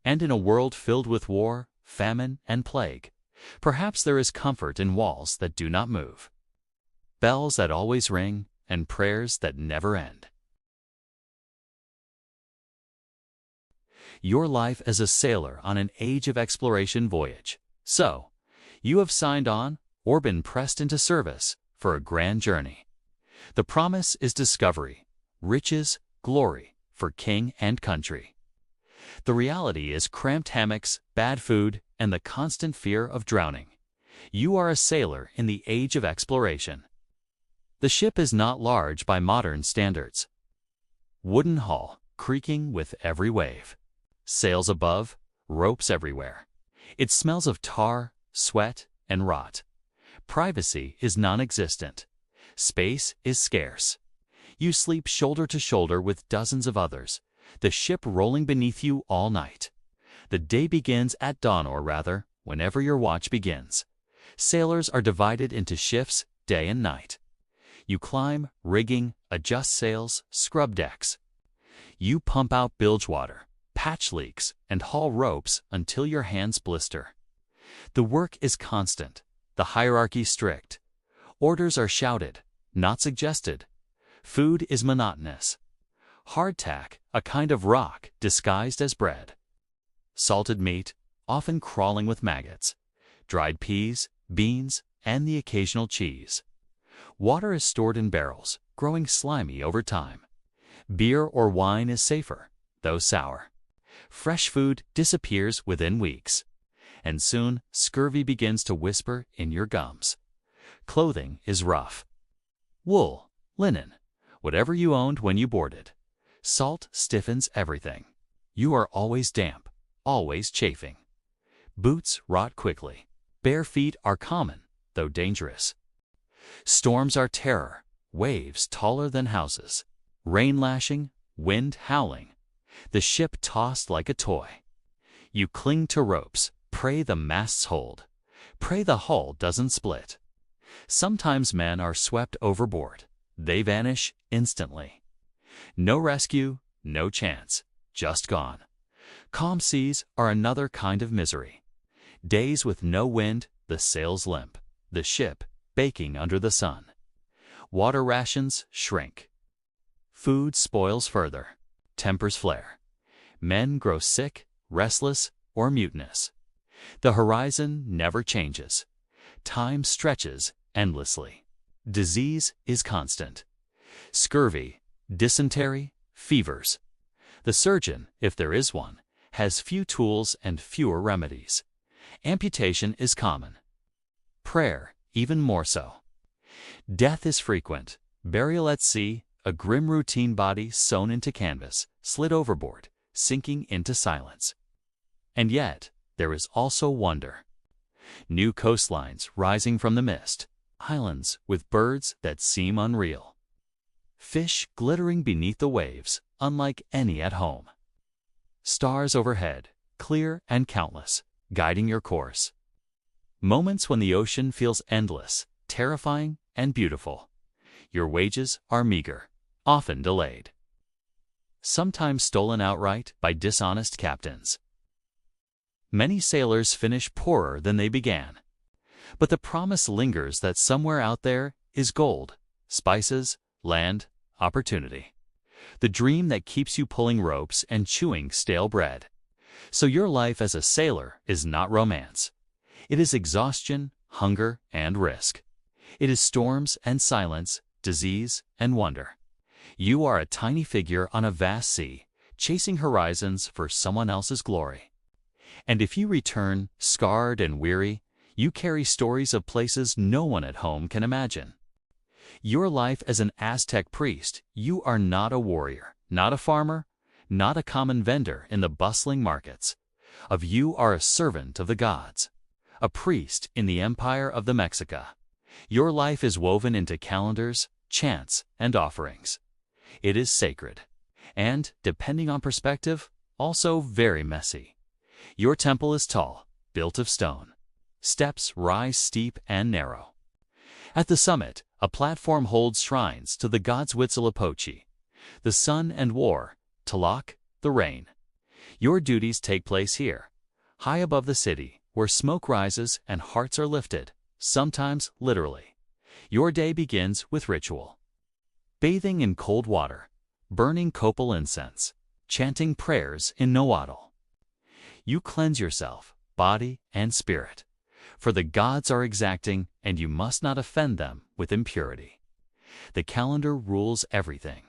And in a world filled with war, famine, and plague, perhaps there is comfort in walls that do not move, bells that always ring, and prayers that never end. Your life as a sailor on an age of exploration voyage. So, you have signed on, or been pressed into service, for a grand journey. The promise is discovery, riches, glory, for king and country. The reality is cramped hammocks, bad food, and the constant fear of drowning. You are a sailor in the age of exploration. The ship is not large by modern standards. Wooden hull, creaking with every wave. Sails above, ropes everywhere. It smells of tar, sweat, and rot. Privacy is non-existent. Space is scarce. You sleep shoulder to shoulder with dozens of others, the ship rolling beneath you all night. The day begins at dawn, or rather, whenever your watch begins. Sailors are divided into shifts, day and night. You climb, rigging, adjust sails, scrub decks. You pump out bilge water, patch leaks, and haul ropes until your hands blister. The work is constant, the hierarchy strict. Orders are shouted, not suggested. Food is monotonous. Hardtack, a kind of rock disguised as bread. Salted meat, often crawling with maggots. Dried peas, beans, and the occasional cheese. Water is stored in barrels, growing slimy over time. Beer or wine is safer, though sour. Fresh food disappears within weeks. And soon, scurvy begins to whisper in your gums. Clothing is rough. Wool, linen, whatever you owned when you boarded. Salt stiffens everything. You are always damp, always chafing. Boots rot quickly. Bare feet are common, though dangerous. Storms are terror, waves taller than houses. Rain lashing, wind howling. The ship tossed like a toy. You cling to ropes, pray the masts hold. Pray the hull doesn't split. Sometimes men are swept overboard. they vanish instantly. No rescue, no chance, just gone. Calm seas are another kind of misery. Days with no wind, the sails limp, the ship baking under the sun. Water rations shrink. Food spoils further. Tempers flare. Men grow sick, restless, or mutinous. The horizon never changes. Time stretches endlessly. Disease is constant. Scurvy, dysentery, fevers. The surgeon, if there is one, has few tools and fewer remedies. Amputation is common. Prayer, even more so. Death is frequent. Burial at sea, a grim routine body sewn into canvas, slid overboard, sinking into silence. And yet, there is also wonder. New coastlines rising from the mist, islands with birds that seem unreal. Fish glittering beneath the waves, unlike any at home. Stars overhead, clear and countless, guiding your course. Moments when the ocean feels endless, terrifying, and beautiful. Your wages are meager, often delayed. Sometimes stolen outright by dishonest captains. Many sailors finish poorer than they began. But the promise lingers that somewhere out there is gold, spices, land, opportunity. The dream that keeps you pulling ropes and chewing stale bread. So your life as a sailor is not romance. It is exhaustion, hunger, and risk. It is storms and silence, disease and wonder. You are a tiny figure on a vast sea, chasing horizons for someone else's glory. And if you return, scarred and weary, you carry stories of places no one at home can imagine. Your life as an Aztec priest, you are not a warrior, not a farmer, not a common vendor in the bustling markets. Of you are a servant of the gods, a priest in the empire of the Mexica. Your life is woven into calendars, chants, and offerings. It is sacred, and, depending on perspective, also very messy. Your temple is tall, built of stone. Steps rise steep and narrow. At the summit, a platform holds shrines to the gods Huitzilopochtli, the sun and war, Tlaloc, the rain. Your duties take place here, high above the city, where smoke rises and hearts are lifted, sometimes literally. Your day begins with ritual. Bathing in cold water, burning copal incense, chanting prayers in Nahuatl. You cleanse yourself, body and spirit, for the gods are exacting and you must not offend them with impurity. The calendar rules everything.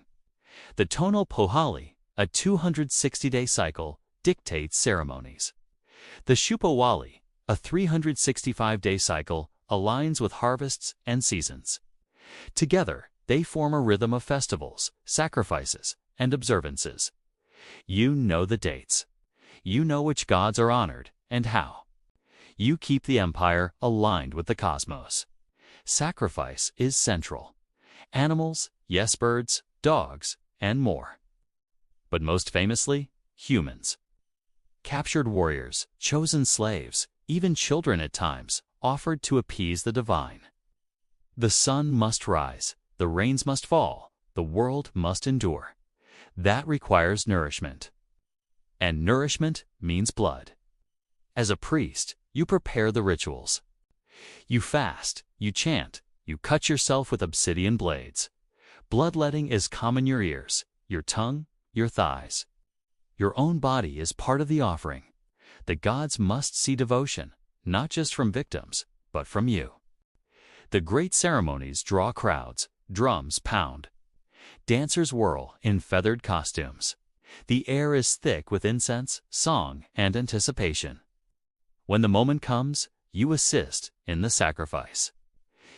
The tonal pohali, a 260-day cycle, dictates ceremonies. The shupawali, a 365-day cycle, aligns with harvests and seasons. Together, they form a rhythm of festivals, sacrifices, and observances. You know the dates. You know which gods are honored and how. You keep the empire aligned with the cosmos. Sacrifice is central. Animals, yes, birds, dogs, and more. But most famously, humans. Captured warriors, chosen slaves, even children at times, offered to appease the divine. The sun must rise, the rains must fall, the world must endure. That requires nourishment. And nourishment means blood. As a priest, you prepare the rituals. You fast, you chant, you cut yourself with obsidian blades. Bloodletting is common in your ears, your tongue, your thighs. Your own body is part of the offering. The gods must see devotion, not just from victims, but from you. The great ceremonies draw crowds, drums pound. Dancers whirl in feathered costumes. The air is thick with incense, song, and anticipation. When the moment comes, you assist in the sacrifice.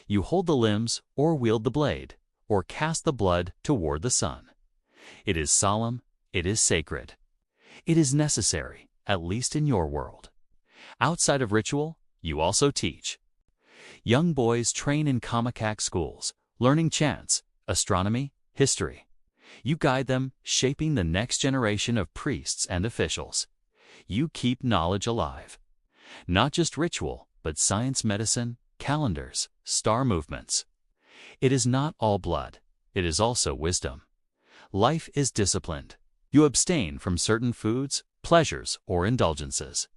You hold the limbs or wield the blade, or cast the blood toward the sun. It is solemn, it is sacred. It is necessary, at least in your world. Outside of ritual, you also teach. Young boys train in Kamakak schools, learning chants, astronomy, history. You guide them, shaping the next generation of priests and officials. You keep knowledge alive. Not just ritual, but science, medicine, calendars, star movements. It is not all blood. it is also wisdom. Life is disciplined. You abstain from certain foods, pleasures, or indulgences.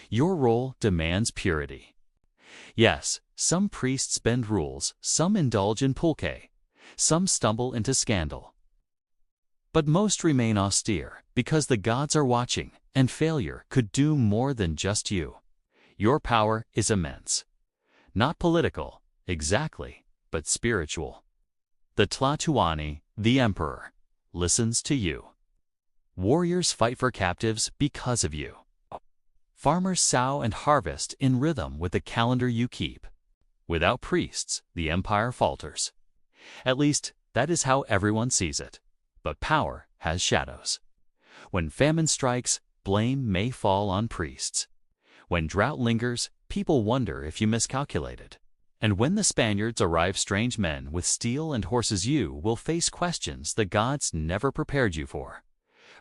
Your role demands purity. Yes, some priests bend rules, some indulge in pulque, some stumble into scandal. But most remain austere, because the gods are watching, and failure could do more than just you. Your power is immense. Not political, exactly, but spiritual. The Tlatoani, the emperor, listens to you. Warriors fight for captives because of you. Farmers sow and harvest in rhythm with the calendar you keep. Without priests, the empire falters. At least, that is how everyone sees it. But power has shadows. When famine strikes, blame may fall on priests. When drought lingers, people wonder if you miscalculated. And when the Spaniards arrive, strange men with steel and horses, you will face questions the gods never prepared you for.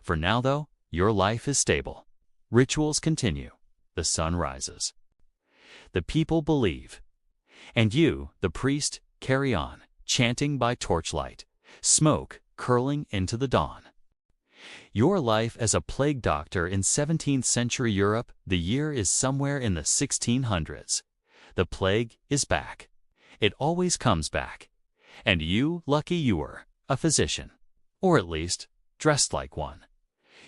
For now, though, your life is stable. Rituals continue. The sun rises. The people believe. And you, the priest, carry on, chanting by torchlight, smoke curling into the dawn. Your life as a plague doctor in 17th century Europe, the year is somewhere in the 1600s. The plague is back. It always comes back. And you, lucky you were, a physician. Or at least, dressed like one.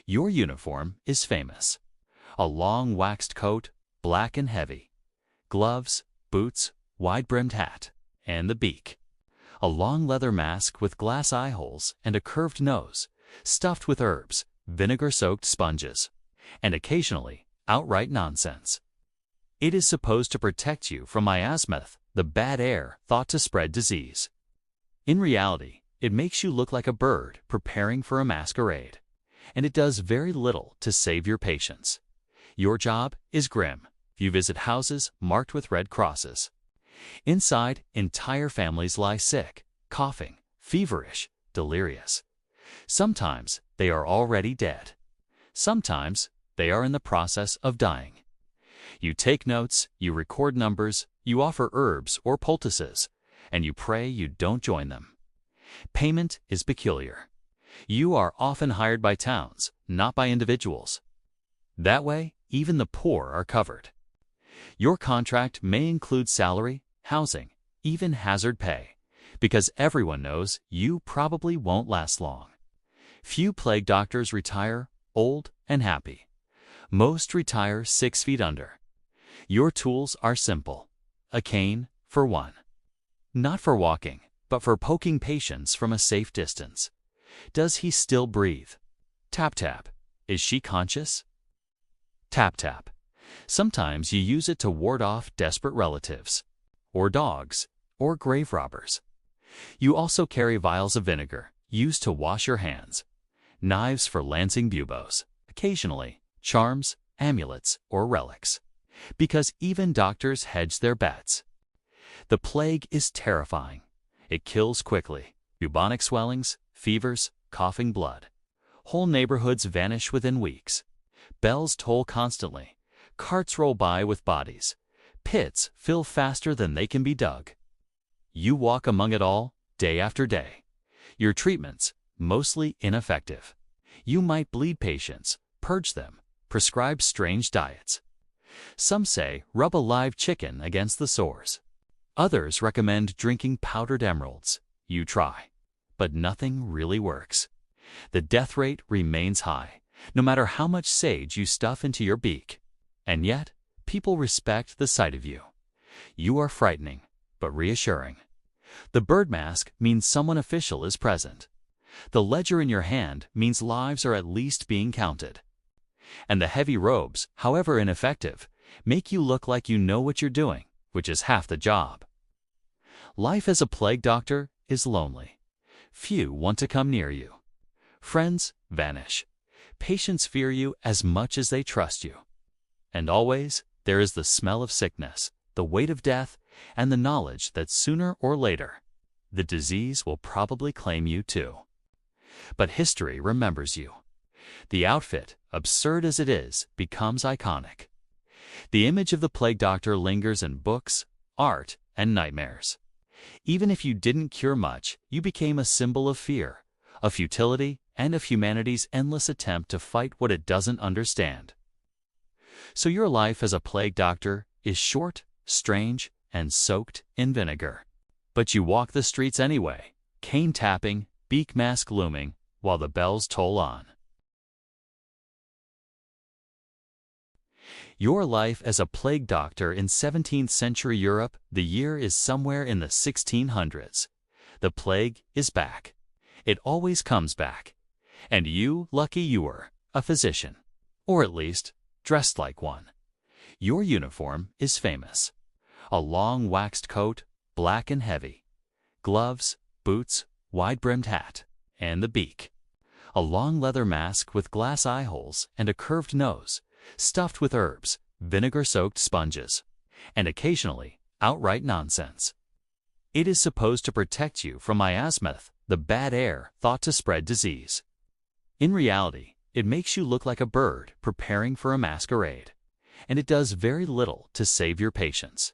Your uniform is famous. A long waxed coat, black and heavy. Gloves, boots, wide-brimmed hat, and the beak. A long leather mask with glass eye holes and a curved nose, stuffed with herbs, vinegar-soaked sponges, and occasionally outright nonsense. It is supposed to protect you from miasma, the bad air thought to spread disease. In reality, it makes you look like a bird preparing for a masquerade, and it does very little to save your patients. Your job is grim. You visit houses marked with red crosses. Inside, entire families lie sick, coughing, feverish, delirious. Sometimes they are already dead. Sometimes they are in the process of dying. You take notes, you record numbers, you offer herbs or poultices, and you pray you don't join them. Payment is peculiar. You are often hired by towns, not by individuals. That way, even the poor are covered. Your contract may include salary, housing, even hazard pay, because everyone knows you probably won't last long. Few plague doctors retire old and happy. Most retire 6 feet under. Your tools are simple. A cane, for one. Not for walking, but for poking patients from a safe distance. Does he still breathe? Tap tap. Is she conscious? Tap tap. Sometimes you use it to ward off desperate relatives, or dogs, or grave robbers. You also carry vials of vinegar, used to wash your hands, knives for lancing buboes, occasionally charms, amulets, or relics, because even doctors hedge their bets. The plague is terrifying. It kills quickly. Bubonic swellings, fevers, coughing blood. Whole neighborhoods vanish within weeks. Bells toll constantly. Carts roll by with bodies. Pits fill faster than they can be dug. You walk among it all, day after day. Your treatments, mostly ineffective. You might bleed patients, purge them, prescribe strange diets. Some say rub a live chicken against the sores. Others recommend drinking powdered emeralds. You try. But nothing really works. The death rate remains high, no matter how much sage you stuff into your beak. And yet, people respect the sight of you. You are frightening, but reassuring. The bird mask means someone official is present. The ledger in your hand means lives are at least being counted. And the heavy robes, however ineffective, make you look like you know what you're doing, which is half the job. Life as a plague doctor is lonely. Few want to come near you. Friends vanish. Patients fear you as much as they trust you. And always, there is the smell of sickness, the weight of death, and the knowledge that sooner or later, the disease will probably claim you too. But history remembers you. The outfit, absurd as it is, becomes iconic. The image of the plague doctor lingers in books, art, and nightmares. Even if you didn't cure much, you became a symbol of fear, of futility, and of humanity's endless attempt to fight what it doesn't understand. So your life as a plague doctor is short, strange, and soaked in vinegar. But you walk the streets anyway, cane tapping, beak mask looming, while the bells toll on. Your life as a plague doctor in 17th century Europe, the year is somewhere in the 1600s. The plague is back. It always comes back. And you, lucky you were, a physician. Or at least, dressed like one. Your uniform is famous. A long waxed coat, black and heavy. Gloves, boots, wide-brimmed hat, and the beak. A long leather mask with glass eye holes and a curved nose, stuffed with herbs, vinegar-soaked sponges, and occasionally outright nonsense. It is supposed to protect you from miasma, the bad air thought to spread disease. In reality, it makes you look like a bird preparing for a masquerade, and it does very little to save your patients.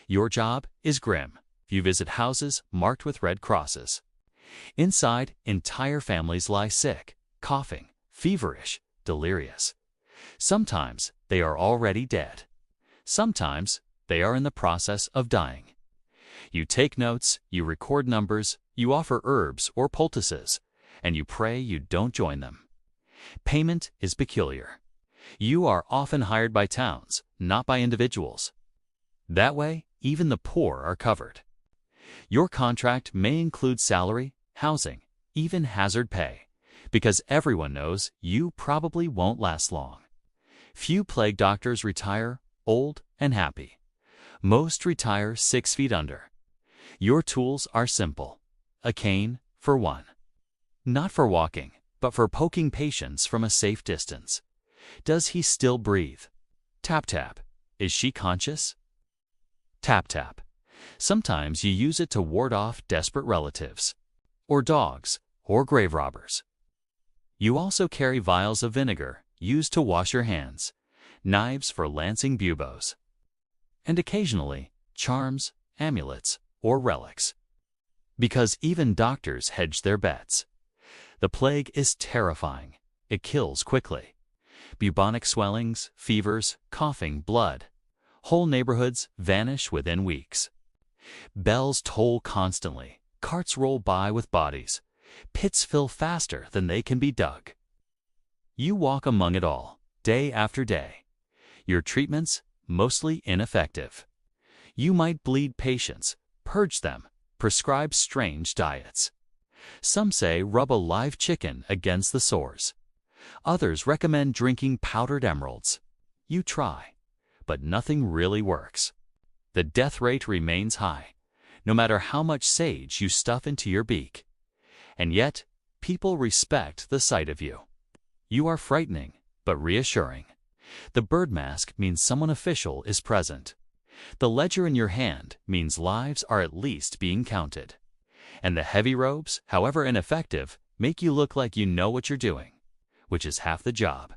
Your job is grim. You visit houses marked with red crosses. Inside, entire families lie sick, coughing, feverish, delirious. Sometimes they are already dead. Sometimes they are in the process of dying. You take notes, you record numbers, you offer herbs or poultices, and you pray you don't join them. Payment is peculiar. You are often hired by towns, not by individuals. That way, even the poor are covered. Your contract may include salary, housing, even hazard pay, because everyone knows you probably won't last long. Few plague doctors retire old and happy. Most retire 6 feet under. Your tools are simple. A cane, for one. Not for walking, but for poking patients from a safe distance. Does he still breathe? Tap tap. Is she conscious? Tap tap. Sometimes you use it to ward off desperate relatives, or dogs, or grave robbers. You also carry vials of vinegar, used to wash your hands, knives for lancing buboes, and occasionally charms, amulets, or relics. Because even doctors hedge their bets. The plague is terrifying. It kills quickly. Bubonic swellings, fevers, coughing, blood. Whole neighborhoods vanish within weeks. Bells toll constantly. Carts roll by with bodies. Pits fill faster than they can be dug. You walk among it all, day after day. Your treatments, mostly ineffective. You might bleed patients, purge them, prescribe strange diets. Some say rub a live chicken against the sores. Others recommend drinking powdered emeralds. You try, but nothing really works. The death rate remains high, no matter how much sage you stuff into your beak. And yet, people respect the sight of you. You are frightening, but reassuring. The bird mask means someone official is present. The ledger in your hand means lives are at least being counted. And the heavy robes, however ineffective, make you look like you know what you're doing, which is half the job.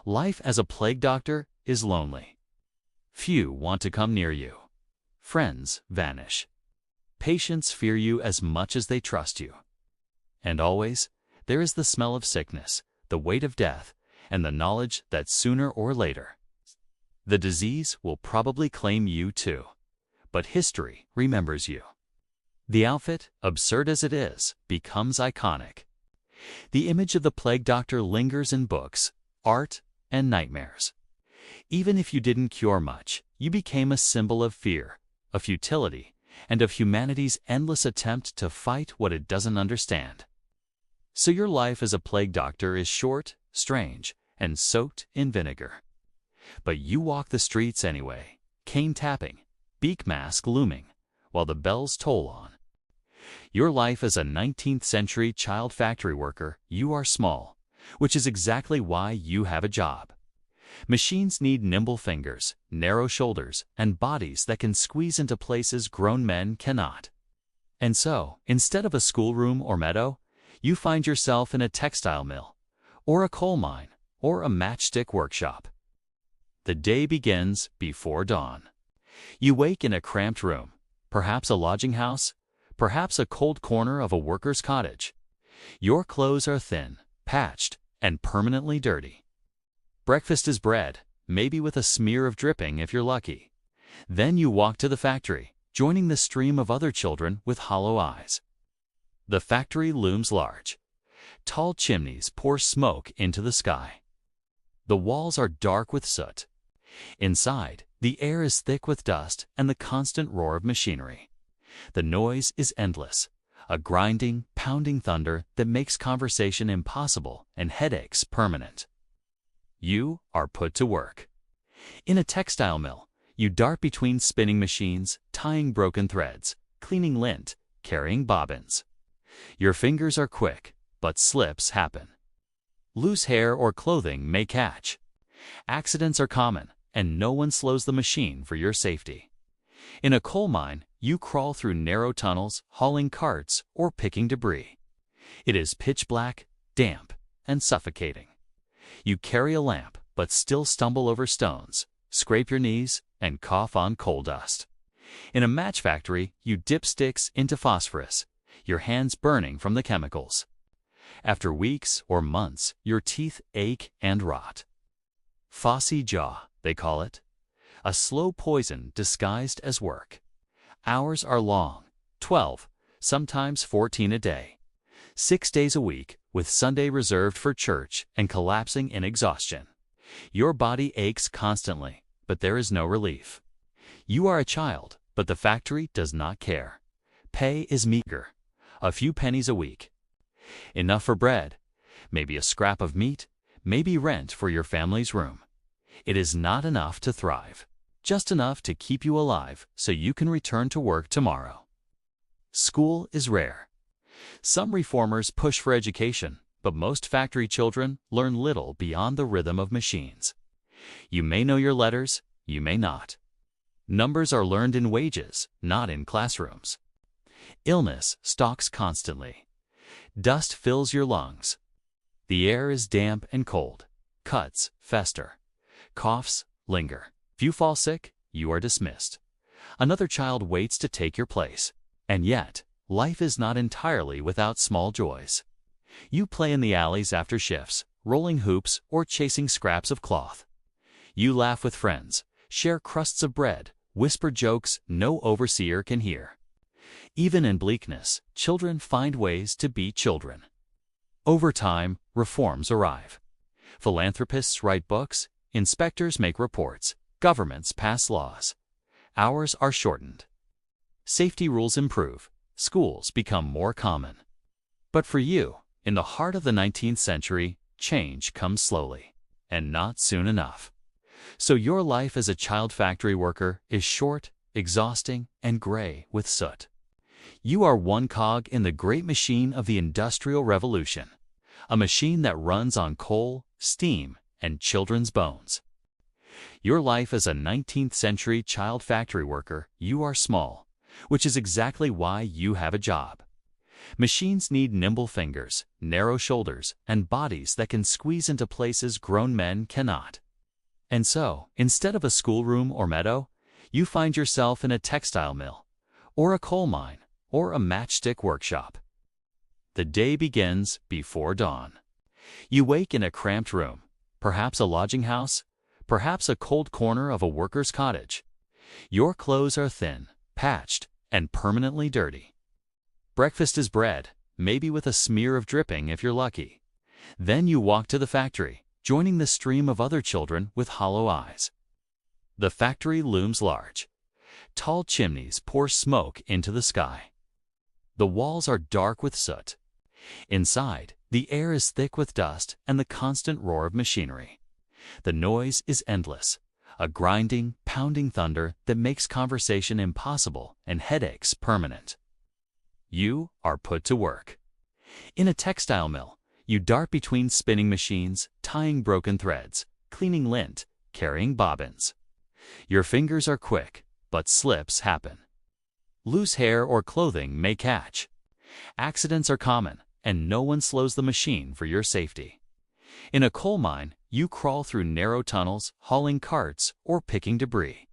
Life as a plague doctor is lonely. Few want to come near you. Friends vanish. Patients fear you as much as they trust you. And always, there is the smell of sickness, the weight of death, and the knowledge that sooner or later, the disease will probably claim you too. But history remembers you. The outfit, absurd as it is, becomes iconic. The image of the plague doctor lingers in books, art, and nightmares. Even if you didn't cure much, you became a symbol of fear, of futility, and of humanity's endless attempt to fight what it doesn't understand. So your life as a plague doctor is short, strange, and soaked in vinegar. But you walk the streets anyway, cane tapping, beak mask looming, while the bells toll on. Your life as a 19th century child factory worker, you are small, which is exactly why you have a job. Machines need nimble fingers, narrow shoulders, and bodies that can squeeze into places grown men cannot. And so, instead of a schoolroom or meadow, you find yourself in a textile mill, or a coal mine, or a matchstick workshop. The day begins before dawn. You wake in a cramped room, perhaps a lodging house, perhaps a cold corner of a worker's cottage. Your clothes are thin, patched, and permanently dirty. Breakfast is bread, maybe with a smear of dripping if you're lucky. Then you walk to the factory, joining the stream of other children with hollow eyes. The factory looms large. Tall chimneys pour smoke into the sky. The walls are dark with soot. Inside, the air is thick with dust and the constant roar of machinery. The noise is endless, a grinding, pounding thunder that makes conversation impossible and headaches permanent. You are put to work. In a textile mill, you dart between spinning machines, tying broken threads, cleaning lint, carrying bobbins. Your fingers are quick, but slips happen. Loose hair or clothing may catch. Accidents are common, and no one slows the machine for your safety. In a coal mine, you crawl through narrow tunnels, hauling carts, or picking debris. It is pitch black, damp, and suffocating. You carry a lamp, but still stumble over stones, scrape your knees, and cough on coal dust. In a match factory, you dip sticks into phosphorus, your hands burning from the chemicals. After weeks or months, your teeth ache and rot. Phossy jaw, they call it. A slow poison disguised as work. Hours are long, 12, sometimes 14 a day. 6 days a week, with Sunday reserved for church and collapsing in exhaustion. Your body aches constantly, but there is no relief. You are a child, but the factory does not care. Pay is meager, a few pennies a week. Enough for bread, maybe a scrap of meat, maybe rent for your family's room. It is not enough to thrive, just enough to keep you alive so you can return to work tomorrow. School is rare. Some reformers push for education, but most factory children learn little beyond the rhythm of machines. You may know your letters, you may not. Numbers are learned in wages, not in classrooms. Illness stalks constantly. Dust fills your lungs. The air is damp and cold. Cuts fester. Coughs linger. If you fall sick, you are dismissed. Another child waits to take your place. And yet, life is not entirely without small joys. You play in the alleys after shifts, rolling hoops or chasing scraps of cloth. You laugh with friends, share crusts of bread, whisper jokes no overseer can hear. Even in bleakness, children find ways to be children. Over time, reforms arrive. Philanthropists write books, inspectors make reports, governments pass laws. Hours are shortened. Safety rules improve, schools become more common. But for you, in the heart of the 19th century, change comes slowly, and not soon enough. So your life as a child factory worker is short, exhausting, and gray with soot. You are one cog in the great machine of the Industrial Revolution, a machine that runs on coal, steam, and children's bones. Your life as a 19th century child factory worker, you are small, which is exactly why you have a job. Machines need nimble fingers, narrow shoulders, and bodies that can squeeze into places grown men cannot. And so, instead of a schoolroom or meadow, you find yourself in a textile mill, or a coal mine, or a matchstick workshop. The day begins before dawn. You wake in a cramped room, perhaps a lodging house, perhaps a cold corner of a worker's cottage. Your clothes are thin, patched, and permanently dirty. Breakfast is bread, maybe with a smear of dripping if you're lucky. Then you walk to the factory, joining the stream of other children with hollow eyes. The factory looms large. Tall chimneys pour smoke into the sky. The walls are dark with soot. Inside, the air is thick with dust and the constant roar of machinery. The noise is endless, a grinding, pounding thunder that makes conversation impossible and headaches permanent. You are put to work. In a textile mill, you dart between spinning machines, tying broken threads, cleaning lint, carrying bobbins. Your fingers are quick, but slips happen. Loose hair or clothing may catch. Accidents are common, and no one slows the machine for your safety. In a coal mine, you crawl through narrow tunnels, hauling carts, or picking debris.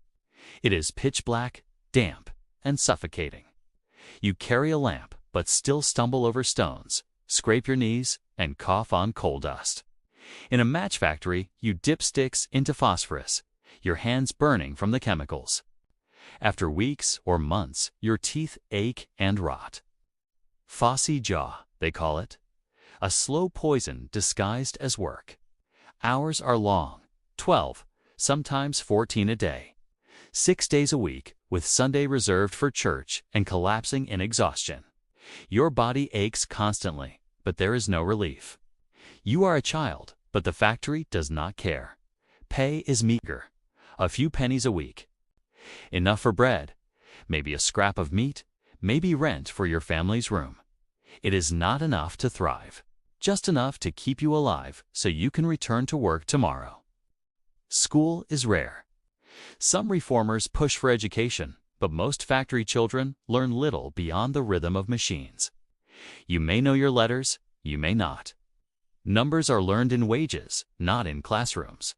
It is pitch black, damp, and suffocating. You carry a lamp, but still stumble over stones, scrape your knees, and cough on coal dust. In a match factory, you dip sticks into phosphorus, your hands burning from the chemicals. After weeks or months, your teeth ache and rot. Phossy jaw, they call it. A slow poison disguised as work. Hours are long, 12, sometimes 14 a day. 6 days a week, with Sunday reserved for church and collapsing in exhaustion. Your body aches constantly, but there is no relief. You are a child, but the factory does not care. Pay is meager, a few pennies a week. Enough for bread, maybe a scrap of meat, maybe rent for your family's room. It is not enough to thrive, just enough to keep you alive so you can return to work tomorrow. School is rare. Some reformers push for education, but most factory children learn little beyond the rhythm of machines. You may know your letters, you may not. Numbers are learned in wages, not in classrooms.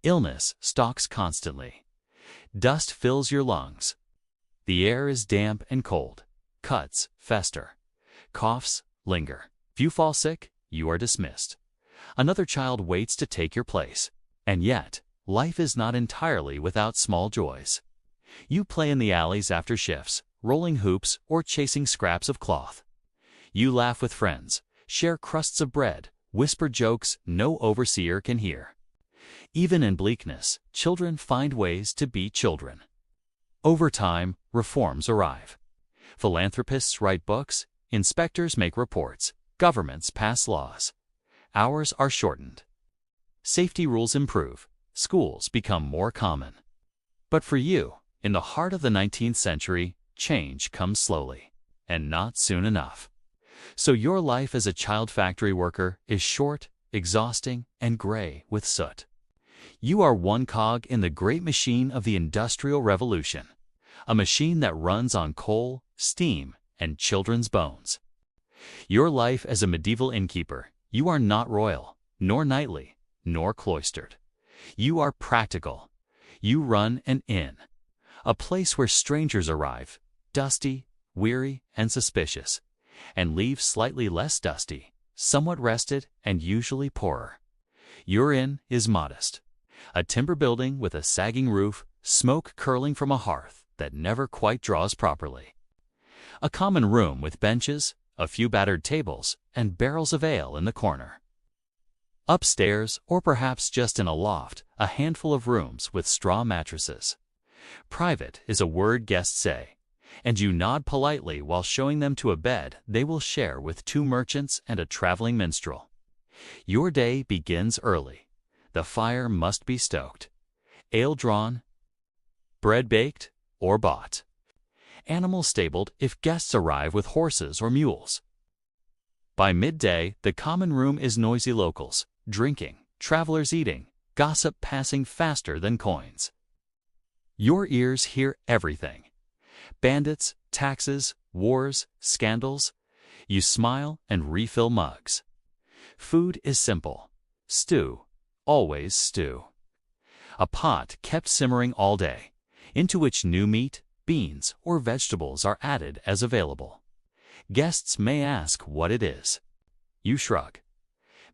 Illness stalks constantly. Dust fills your lungs. The air is damp and cold. Cuts fester. Coughs linger. If you fall sick, you are dismissed. Another child waits to take your place. And yet, life is not entirely without small joys. You play in the alleys after shifts, rolling hoops or chasing scraps of cloth. You laugh with friends, share crusts of bread, whisper jokes no overseer can hear. Even in bleakness, children find ways to be children. Over time, reforms arrive. Philanthropists write books, inspectors make reports, governments pass laws. Hours are shortened. Safety rules improve. Schools become more common. But for you, in the heart of the 19th century, change comes slowly, and not soon enough. So your life as a child factory worker is short, exhausting, and gray with soot. You are one cog in the great machine of the Industrial Revolution, a machine that runs on coal, steam, and children's bones. Your life as a medieval innkeeper, you are not royal, nor knightly, nor cloistered. You are practical. You run an inn, a place where strangers arrive, dusty, weary, and suspicious, and leave slightly less dusty, somewhat rested, and usually poorer. Your inn is modest. A timber building with a sagging roof, smoke curling from a hearth that never quite draws properly. A common room with benches, a few battered tables, and barrels of ale in the corner. Upstairs, or perhaps just in a loft, a handful of rooms with straw mattresses. Private is a word guests say, and you nod politely while showing them to a bed they will share with 2 merchants and a traveling minstrel. Your day begins early. The fire must be stoked, ale drawn, bread baked or bought, animals stabled if guests arrive with horses or mules. By midday, the common room is noisy locals, drinking, travelers eating, gossip passing faster than coins. Your ears hear everything. Bandits, taxes, wars, scandals. You smile and refill mugs. Food is simple. Stew, always stew. A pot kept simmering all day, into which new meat, beans, or vegetables are added as available. Guests may ask what it is. You shrug.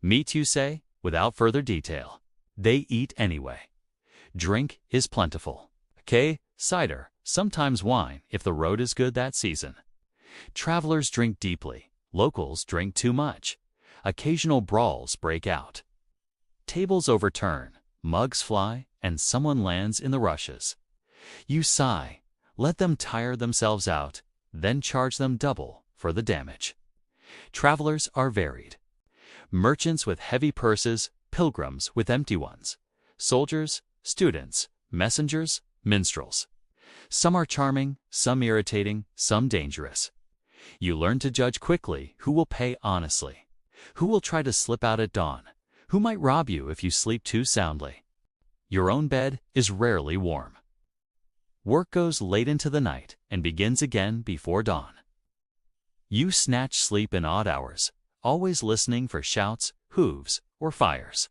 Meat, you say, without further detail. They eat anyway. Drink is plentiful. Cider, sometimes wine if the road is good that season. Travelers drink deeply. Locals drink too much. Occasional brawls break out. Tables overturn, mugs fly, and someone lands in the rushes. You sigh, let them tire themselves out, then charge them double for the damage. Travelers are varied. Merchants with heavy purses, pilgrims with empty ones, soldiers, students, messengers, minstrels. Some are charming, some irritating, some dangerous. You learn to judge quickly who will pay honestly, who will try to slip out at dawn, who might rob you if you sleep too soundly. Your own bed is rarely warm. Work goes late into the night and begins again before dawn. You snatch sleep in odd hours, always listening for shouts, hooves, or fires.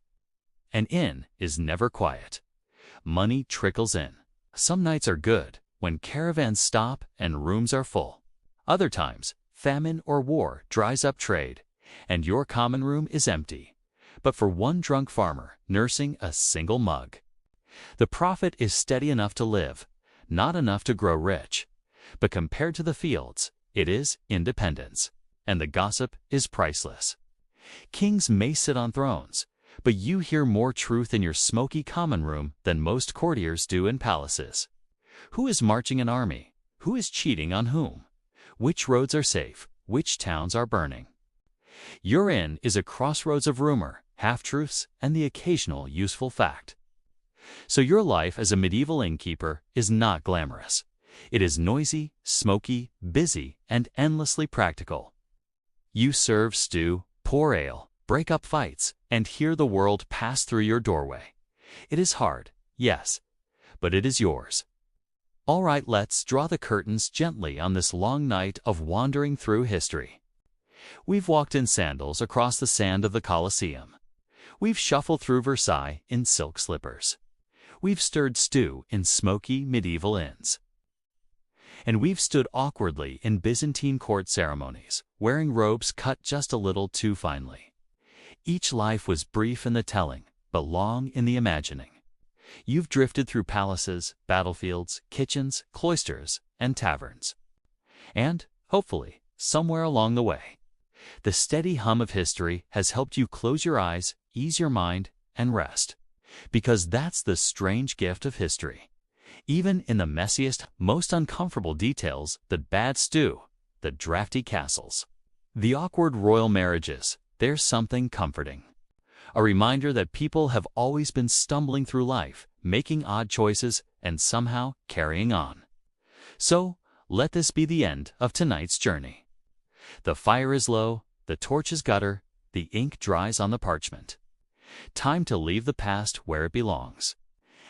An inn is never quiet. Money trickles in. Some nights are good, when caravans stop and rooms are full. Other times, famine or war dries up trade, and your common room is empty, but for one drunk farmer nursing a single mug. The profit is steady enough to live, not enough to grow rich, but compared to the fields, it is independence, and the gossip is priceless. Kings may sit on thrones, but you hear more truth in your smoky common room than most courtiers do in palaces. Who is marching an army? Who is cheating on whom? Which roads are safe? Which towns are burning? Your inn is a crossroads of rumor, half-truths, and the occasional useful fact. So your life as a medieval innkeeper is not glamorous. It is noisy, smoky, busy, and endlessly practical. You serve stew, pour ale, break up fights, and hear the world pass through your doorway. It is hard, yes, but it is yours. All right, let's draw the curtains gently on this long night of wandering through history. We've walked in sandals across the sand of the Colosseum. We've shuffled through Versailles in silk slippers. We've stirred stew in smoky medieval inns. And we've stood awkwardly in Byzantine court ceremonies, wearing robes cut just a little too finely. Each life was brief in the telling, but long in the imagining. You've drifted through palaces, battlefields, kitchens, cloisters, and taverns. And, hopefully, somewhere along the way, the steady hum of history has helped you close your eyes, ease your mind, and rest. Because that's the strange gift of history. Even in the messiest, most uncomfortable details, the bad stew, the drafty castles, the awkward royal marriages, there's something comforting. A reminder that people have always been stumbling through life, making odd choices, and somehow carrying on. So, let this be the end of tonight's journey. The fire is low, the torch is gutter, the ink dries on the parchment. Time to leave the past where it belongs.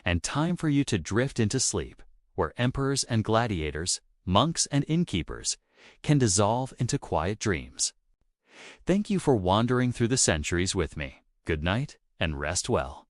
And time for you to drift into sleep, where emperors and gladiators, monks and innkeepers can dissolve into quiet dreams. Thank you for wandering through the centuries with me. Good night and rest well.